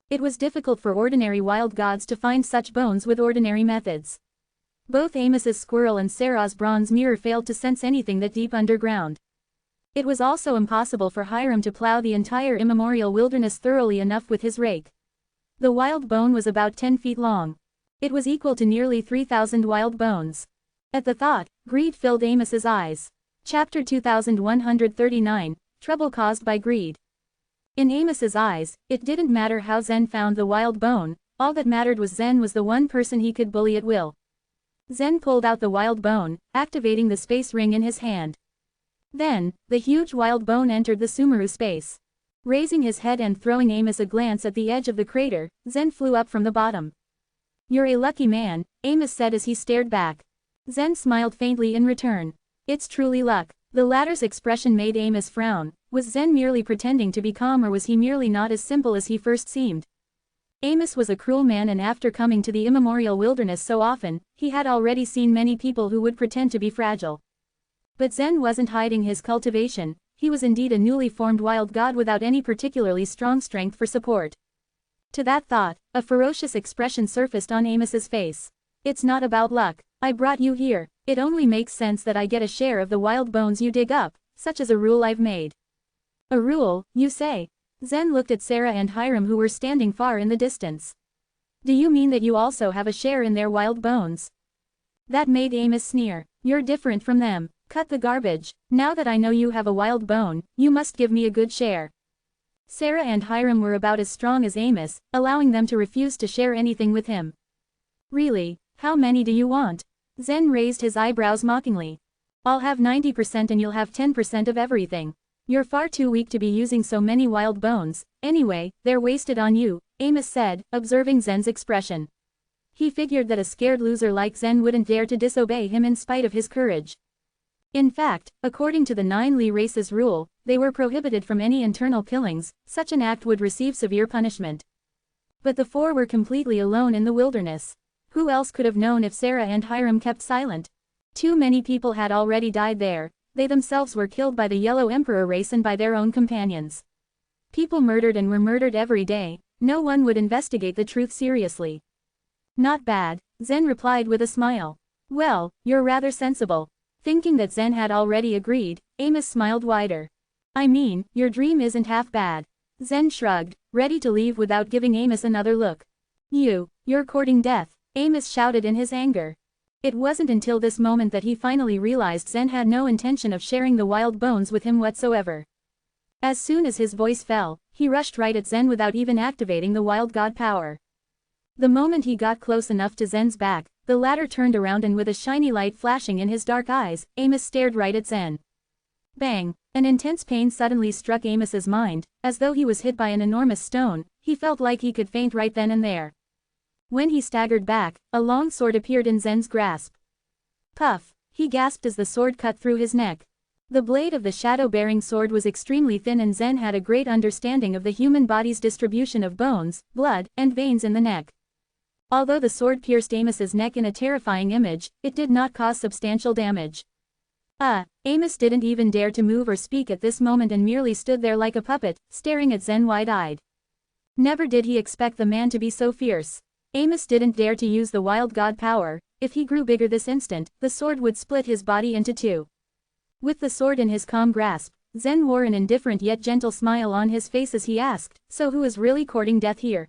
It was difficult for ordinary wild gods to find such bones with ordinary methods. Both Amos's squirrel and Sarah's bronze mirror failed to sense anything that deep underground. It was also impossible for Hiram to plow the entire immemorial wilderness thoroughly enough with his rake. The wild bone was about 10 feet long. It was equal to nearly 3,000 wild bones. At the thought, greed filled Amos's eyes. Chapter 2139, Trouble Caused by Greed. In Amos's eyes, it didn't matter how Zen found the wild bone, all that mattered was Zen was the one person he could bully at will. Zen pulled out the wild bone, activating the space ring in his hand. Then, the huge wild bone entered the Sumeru space. Raising his head and throwing Amos a glance at the edge of the crater, Zen flew up from the bottom. You're a lucky man, Amos said as he stared back. Zen smiled faintly in return. It's truly luck. The latter's expression made Amos frown. Was Zen merely pretending to be calm or was he merely not as simple as he first seemed? Amos was a cruel man and after coming to the immemorial wilderness so often, he had already seen many people who would pretend to be fragile. But Zen wasn't hiding his cultivation, he was indeed a newly formed wild god without any particularly strong strength for support. To that thought, a ferocious expression surfaced on Amos's face. It's not about luck. I brought you here. It only makes sense that I get a share of the wild bones you dig up, such as a rule I've made. A rule, you say? Zen looked at Sarah and Hiram who were standing far in the distance. Do you mean that you also have a share in their wild bones? That made Amos sneer. You're different from them. Cut the garbage. Now that I know you have a wild bone, you must give me a good share. Sarah and Hiram were about as strong as Amos, allowing them to refuse to share anything with him. Really? How many do you want? Zen raised his eyebrows mockingly. I'll have 90% and you'll have 10% of everything. You're far too weak to be using so many wild bones, anyway, they're wasted on you, Amos said, observing Zen's expression. He figured that a scared loser like Zen wouldn't dare to disobey him in spite of his courage. In fact, according to the 9 Li race's rule, they were prohibited from any internal killings, such an act would receive severe punishment. But the 4 were completely alone in the wilderness. Who else could have known if Sarah and Hiram kept silent? Too many people had already died there. They themselves were killed by the Yellow Emperor race and by their own companions. People murdered and were murdered every day, no one would investigate the truth seriously. Not bad, Zen replied with a smile. Well, you're rather sensible. Thinking that Zen had already agreed, Amos smiled wider. I mean, your dream isn't half bad. Zen shrugged, ready to leave without giving Amos another look. You're courting death, Amos shouted in his anger. It wasn't until this moment that he finally realized Zen had no intention of sharing the wild bones with him whatsoever. As soon as his voice fell, he rushed right at Zen without even activating the wild god power. The moment he got close enough to Zen's back, the latter turned around and with a shiny light flashing in his dark eyes, Amos stared right at Zen. Bang! An intense pain suddenly struck Amos's mind, as though he was hit by an enormous stone. He felt like he could faint right then and there. When he staggered back, a long sword appeared in Zen's grasp. Puff! He gasped as the sword cut through his neck. The blade of the shadow-bearing sword was extremely thin, and Zen had a great understanding of the human body's distribution of bones, blood, and veins in the neck. Although the sword pierced Amos's neck in a terrifying image, it did not cause substantial damage. Amos didn't even dare to move or speak at this moment and merely stood there like a puppet, staring at Zen wide-eyed. Never did he expect the man to be so fierce. Amos didn't dare to use the wild god power. If he grew bigger this instant, the sword would split his body into two. With the sword in his calm grasp, Zen wore an indifferent yet gentle smile on his face as he asked, "So who is really courting death here?"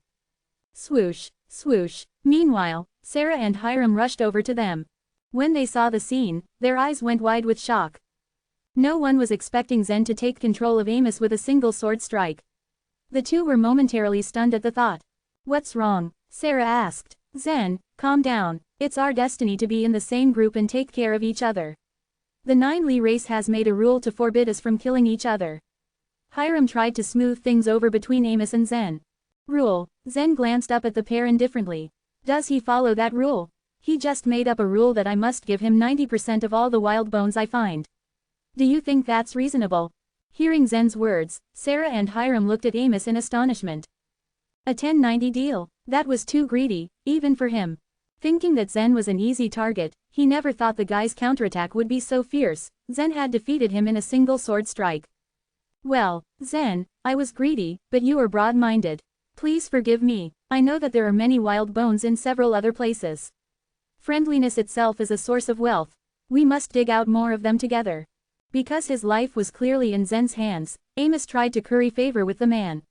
Swoosh, swoosh. Meanwhile, Sarah and Hiram rushed over to them. When they saw the scene, their eyes went wide with shock. No one was expecting Zen to take control of Amos with a single sword strike. The two were momentarily stunned at the thought. "What's wrong?" Sarah asked. "Zen, calm down. It's our destiny to be in the same group and take care of each other. The Nine Li race has made a rule to forbid us from killing each other." Hiram tried to smooth things over between Amos and Zen. "Rule?" Zen glanced up at the pair indifferently. "Does he follow that rule? He just made up a rule that I must give him 90% of all the wild bones I find. Do you think that's reasonable?" Hearing Zen's words, Sarah and Hiram looked at Amos in astonishment. A 10-90 deal? That was too greedy, even for him. Thinking that Zen was an easy target, he never thought the guy's counterattack would be so fierce. Zen had defeated him in a single sword strike. "Well, Zen, I was greedy, but you are broad-minded. Please forgive me. I know that there are many wild bones in several other places. Friendliness itself is a source of wealth. We must dig out more of them together." Because his life was clearly in Zen's hands, Amos tried to curry favor with the man.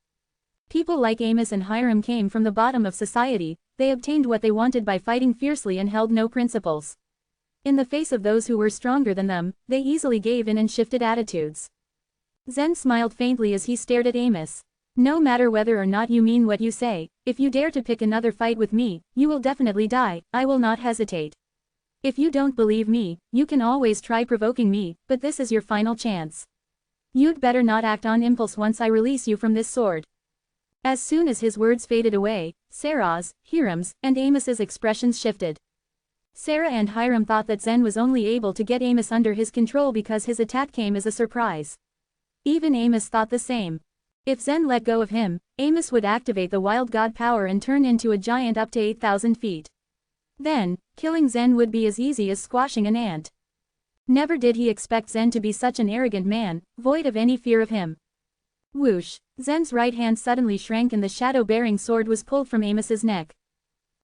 People like Amos and Hiram came from the bottom of society. They obtained what they wanted by fighting fiercely and held no principles. In the face of those who were stronger than them, they easily gave in and shifted attitudes. Zen smiled faintly as he stared at Amos. "No matter whether or not you mean what you say, if you dare to pick another fight with me, you will definitely die. I will not hesitate. If you don't believe me, you can always try provoking me, but this is your final chance. You'd better not act on impulse once I release you from this sword." As soon as his words faded away, Sarah's, Hiram's, and Amos's expressions shifted. Sarah and Hiram thought that Zen was only able to get Amos under his control because his attack came as a surprise. Even Amos thought the same. If Zen let go of him, Amos would activate the wild god power and turn into a giant up to 8,000 feet. Then, killing Zen would be as easy as squashing an ant. Never did he expect Zen to be such an arrogant man, void of any fear of him. Whoosh! Zen's right hand suddenly shrank and the shadow-bearing sword was pulled from Amos's neck.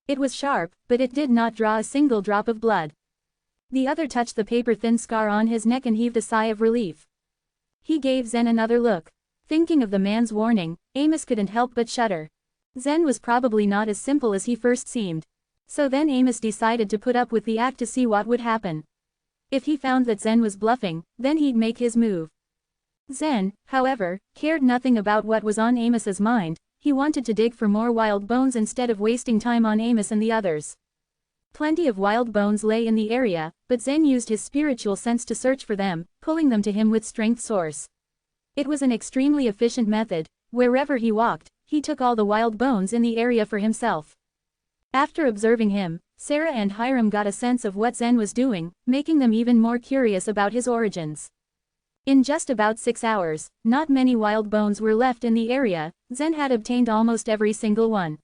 It was sharp, but it did not draw a single drop of blood. The other touched the paper-thin scar on his neck and heaved a sigh of relief. He gave Zen another look. Thinking of the man's warning, Amos couldn't help but shudder. Zen was probably not as simple as he first seemed. So then Amos decided to put up with the act to see what would happen. If he found that Zen was bluffing, then he'd make his move. Zen, however, cared nothing about what was on Amos's mind. He wanted to dig for more wild bones instead of wasting time on Amos and the others. Plenty of wild bones lay in the area, but Zen used his spiritual sense to search for them, pulling them to him with strength source. It was an extremely efficient method. Wherever he walked, he took all the wild bones in the area for himself. After observing him, Sarah and Hiram got a sense of what Zen was doing, making them even more curious about his origins. In just about 6 hours, not many wild bones were left in the area. Zen had obtained almost every single one.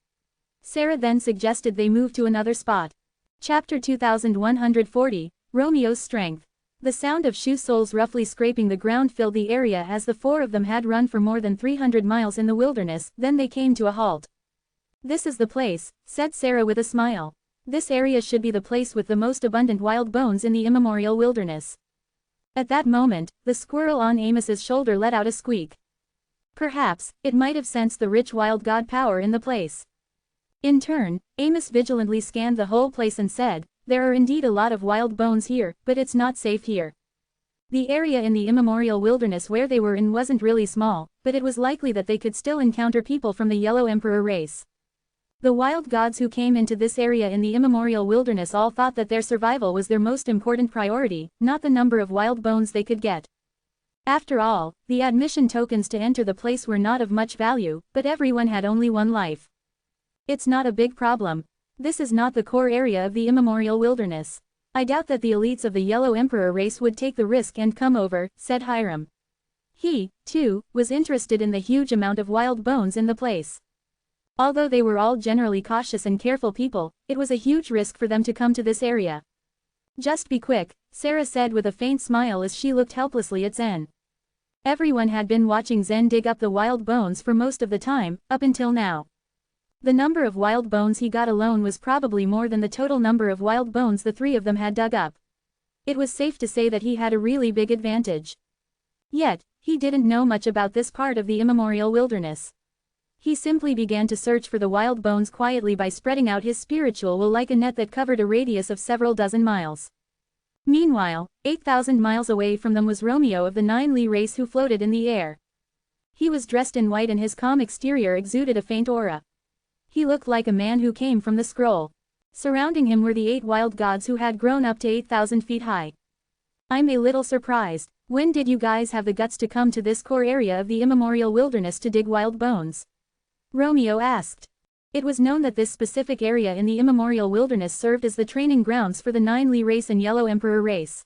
Sarah then suggested they move to another spot. Chapter 2140, Romeo's Strength. The sound of shoe soles roughly scraping the ground filled the area as the four of them had run for more than 300 miles in the wilderness. Then they came to a halt. "This is the place," said Sarah with a smile. "This area should be the place with the most abundant wild bones in the immemorial wilderness." At that moment, the squirrel on Amos's shoulder let out a squeak. Perhaps, it might have sensed the rich wild god power in the place. In turn, Amos vigilantly scanned the whole place and said, "There are indeed a lot of wild bones here, but it's not safe here." The area in the immemorial wilderness where they were in wasn't really small, but it was likely that they could still encounter people from the Yellow Emperor race. The wild gods who came into this area in the immemorial wilderness all thought that their survival was their most important priority, not the number of wild bones they could get. After all, the admission tokens to enter the place were not of much value, but everyone had only one life. It's not a big problem. This is not the core area of the immemorial wilderness. I doubt that the elites of the Yellow Emperor race would take the risk and come over, said Hiram. He, too, was interested in the huge amount of wild bones in the place. Although they were all generally cautious and careful people, it was a huge risk for them to come to this area. Just be quick, Sarah said with a faint smile as she looked helplessly at Zen. Everyone had been watching Zen dig up the wild bones for most of the time, up until now. The number of wild bones he got alone was probably more than the total number of wild bones the three of them had dug up. It was safe to say that he had a really big advantage. Yet, he didn't know much about this part of the immemorial wilderness. He simply began to search for the wild bones quietly by spreading out his spiritual will like a net that covered a radius of several dozen miles. Meanwhile, 8,000 miles away from them was Romeo of the 9 race who floated in the air. He was dressed in white and his calm exterior exuded a faint aura. He looked like a man who came from the scroll. Surrounding him were the 8 wild gods who had grown up to 8,000 feet high. I'm a little surprised. When did you guys have the guts to come to this core area of the immemorial wilderness to dig wild bones? Romeo asked. It was known that this specific area in the immemorial wilderness served as the training grounds for the 9 race and Yellow Emperor race.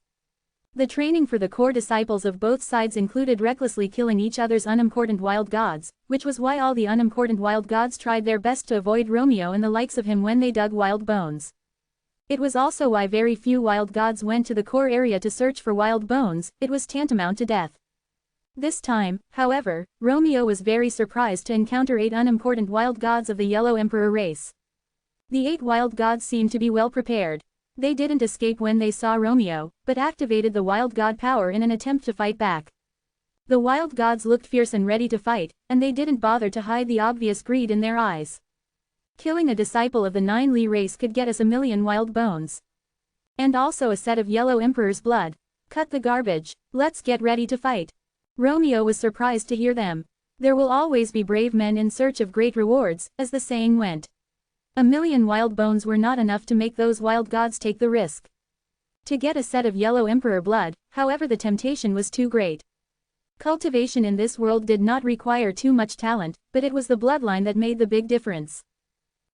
The training for the core disciples of both sides included recklessly killing each other's unimportant wild gods, which was why all the unimportant wild gods tried their best to avoid Romeo and the likes of him when they dug wild bones. It was also why very few wild gods went to the core area to search for wild bones, it was tantamount to death. This time, however, Romeo was very surprised to encounter 8 unimportant wild gods of the Yellow Emperor race. The 8 wild gods seemed to be well prepared. They didn't escape when they saw Romeo, but activated the wild god power in an attempt to fight back. The wild gods looked fierce and ready to fight, and they didn't bother to hide the obvious greed in their eyes. Killing a disciple of the 9 race could get us 1,000,000 wild bones. And also a set of Yellow Emperor's blood. Cut the garbage, let's get ready to fight. Romeo was surprised to hear them. There will always be brave men in search of great rewards, as the saying went. 1,000,000 wild bones were not enough to make those wild gods take the risk. To get a set of Yellow Emperor blood, however, the temptation was too great. Cultivation in this world did not require too much talent, but it was the bloodline that made the big difference.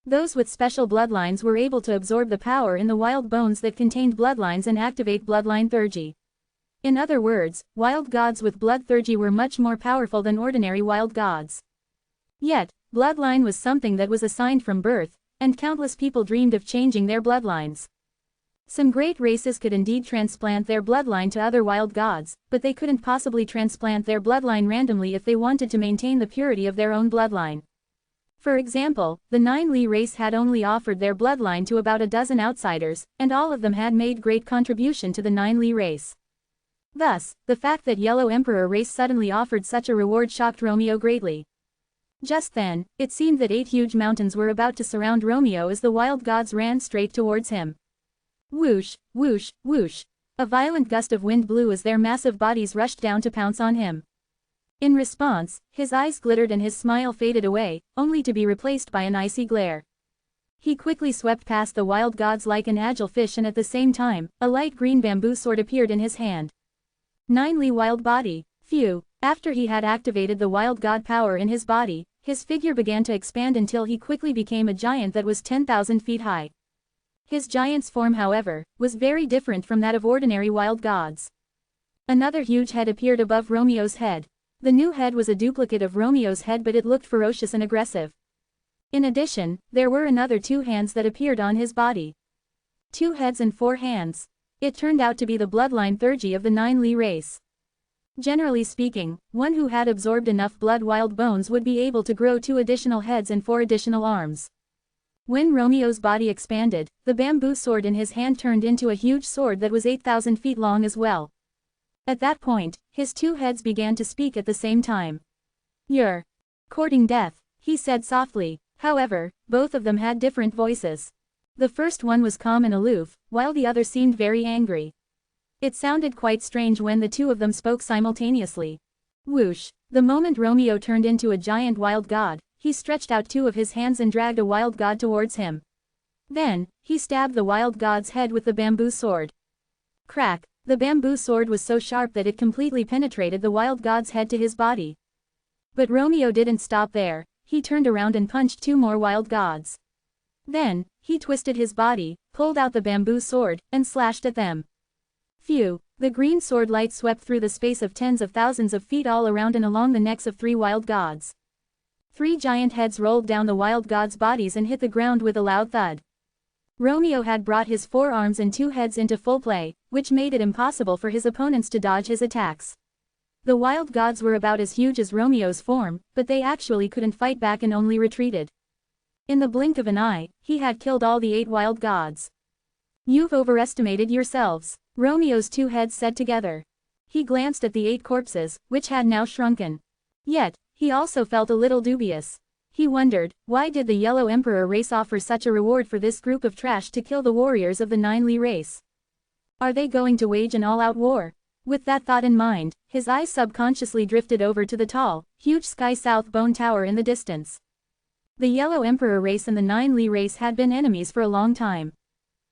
Those with special bloodlines were able to absorb the power in the wild bones that contained bloodlines and activate bloodline theurgy. In other words, wild gods with blood theurgy were much more powerful than ordinary wild gods. Yet, bloodline was something that was assigned from birth, and countless people dreamed of changing their bloodlines. Some great races could indeed transplant their bloodline to other wild gods, but they couldn't possibly transplant their bloodline randomly if they wanted to maintain the purity of their own bloodline. For example, the 9 race had only offered their bloodline to about a dozen outsiders, and all of them had made great contribution to the 9 race. Thus, the fact that Yellow Emperor race suddenly offered such a reward shocked Romeo greatly. Just then, it seemed that 8 huge mountains were about to surround Romeo as the wild gods ran straight towards him. Whoosh, whoosh, whoosh. A violent gust of wind blew as their massive bodies rushed down to pounce on him. In response, his eyes glittered and his smile faded away, only to be replaced by an icy glare. He quickly swept past the wild gods like an agile fish, and at the same time, a light green bamboo sword appeared in his hand. 9 wild body. Phew. After he had activated the wild god power in his body, his figure began to expand until he quickly became a giant that was 10,000 feet high. His giant's form, however, was very different from that of ordinary wild gods. Another huge head appeared above Romeo's head. The new head was a duplicate of Romeo's head, but it looked ferocious and aggressive. In addition, there were another 2 hands that appeared on his body. 2 heads and 4 hands. It turned out to be the bloodline theurgy of the 9 race. Generally speaking, one who had absorbed enough blood wild bones would be able to grow 2 additional heads and 4 additional arms. When Romeo's body expanded, the bamboo sword in his hand turned into a huge sword that was 8,000 feet long as well. At that point, his 2 heads began to speak at the same time. "You're courting death," he said softly. However, both of them had different voices. The first one was calm and aloof, while the other seemed very angry. It sounded quite strange when the 2 of them spoke simultaneously. Whoosh! The moment Romeo turned into a giant wild god, he stretched out 2 of his hands and dragged a wild god towards him. Then, he stabbed the wild god's head with the bamboo sword. Crack! The bamboo sword was so sharp that it completely penetrated the wild god's head to his body. But Romeo didn't stop there, he turned around and punched 2 more wild gods. Then, he twisted his body, pulled out the bamboo sword, and slashed at them. Phew! The green sword light swept through the space of tens of thousands of feet all around and along the necks of 3 wild gods. 3 giant heads rolled down the wild gods' bodies and hit the ground with a loud thud. Romeo had brought his 4 arms and 2 heads into full play, which made it impossible for his opponents to dodge his attacks. The wild gods were about as huge as Romeo's form, but they actually couldn't fight back and only retreated. In the blink of an eye, he had killed all the 8 wild gods. "You've overestimated yourselves," Romeo's 2 heads said together. He glanced at the 8 corpses, which had now shrunken. Yet, he also felt a little dubious. He wondered, why did the Yellow Emperor race offer such a reward for this group of trash to kill the warriors of the 9 Li race? Are they going to wage an all-out war? With that thought in mind, his eyes subconsciously drifted over to the tall, huge Sky South Bone Tower in the distance. The Yellow Emperor race and the 9 Li race had been enemies for a long time.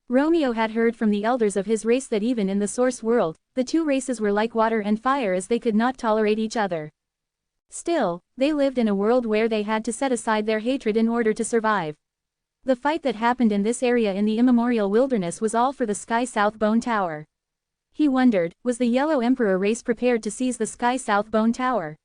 Romeo had heard from the elders of his race that even in the source world, the 2 races were like water and fire as they could not tolerate each other. Still, they lived in a world where they had to set aside their hatred in order to survive. The fight that happened in this area in the immemorial wilderness was all for the Sky South Bone Tower. He wondered, was the Yellow Emperor race prepared to seize the Sky South Bone Tower?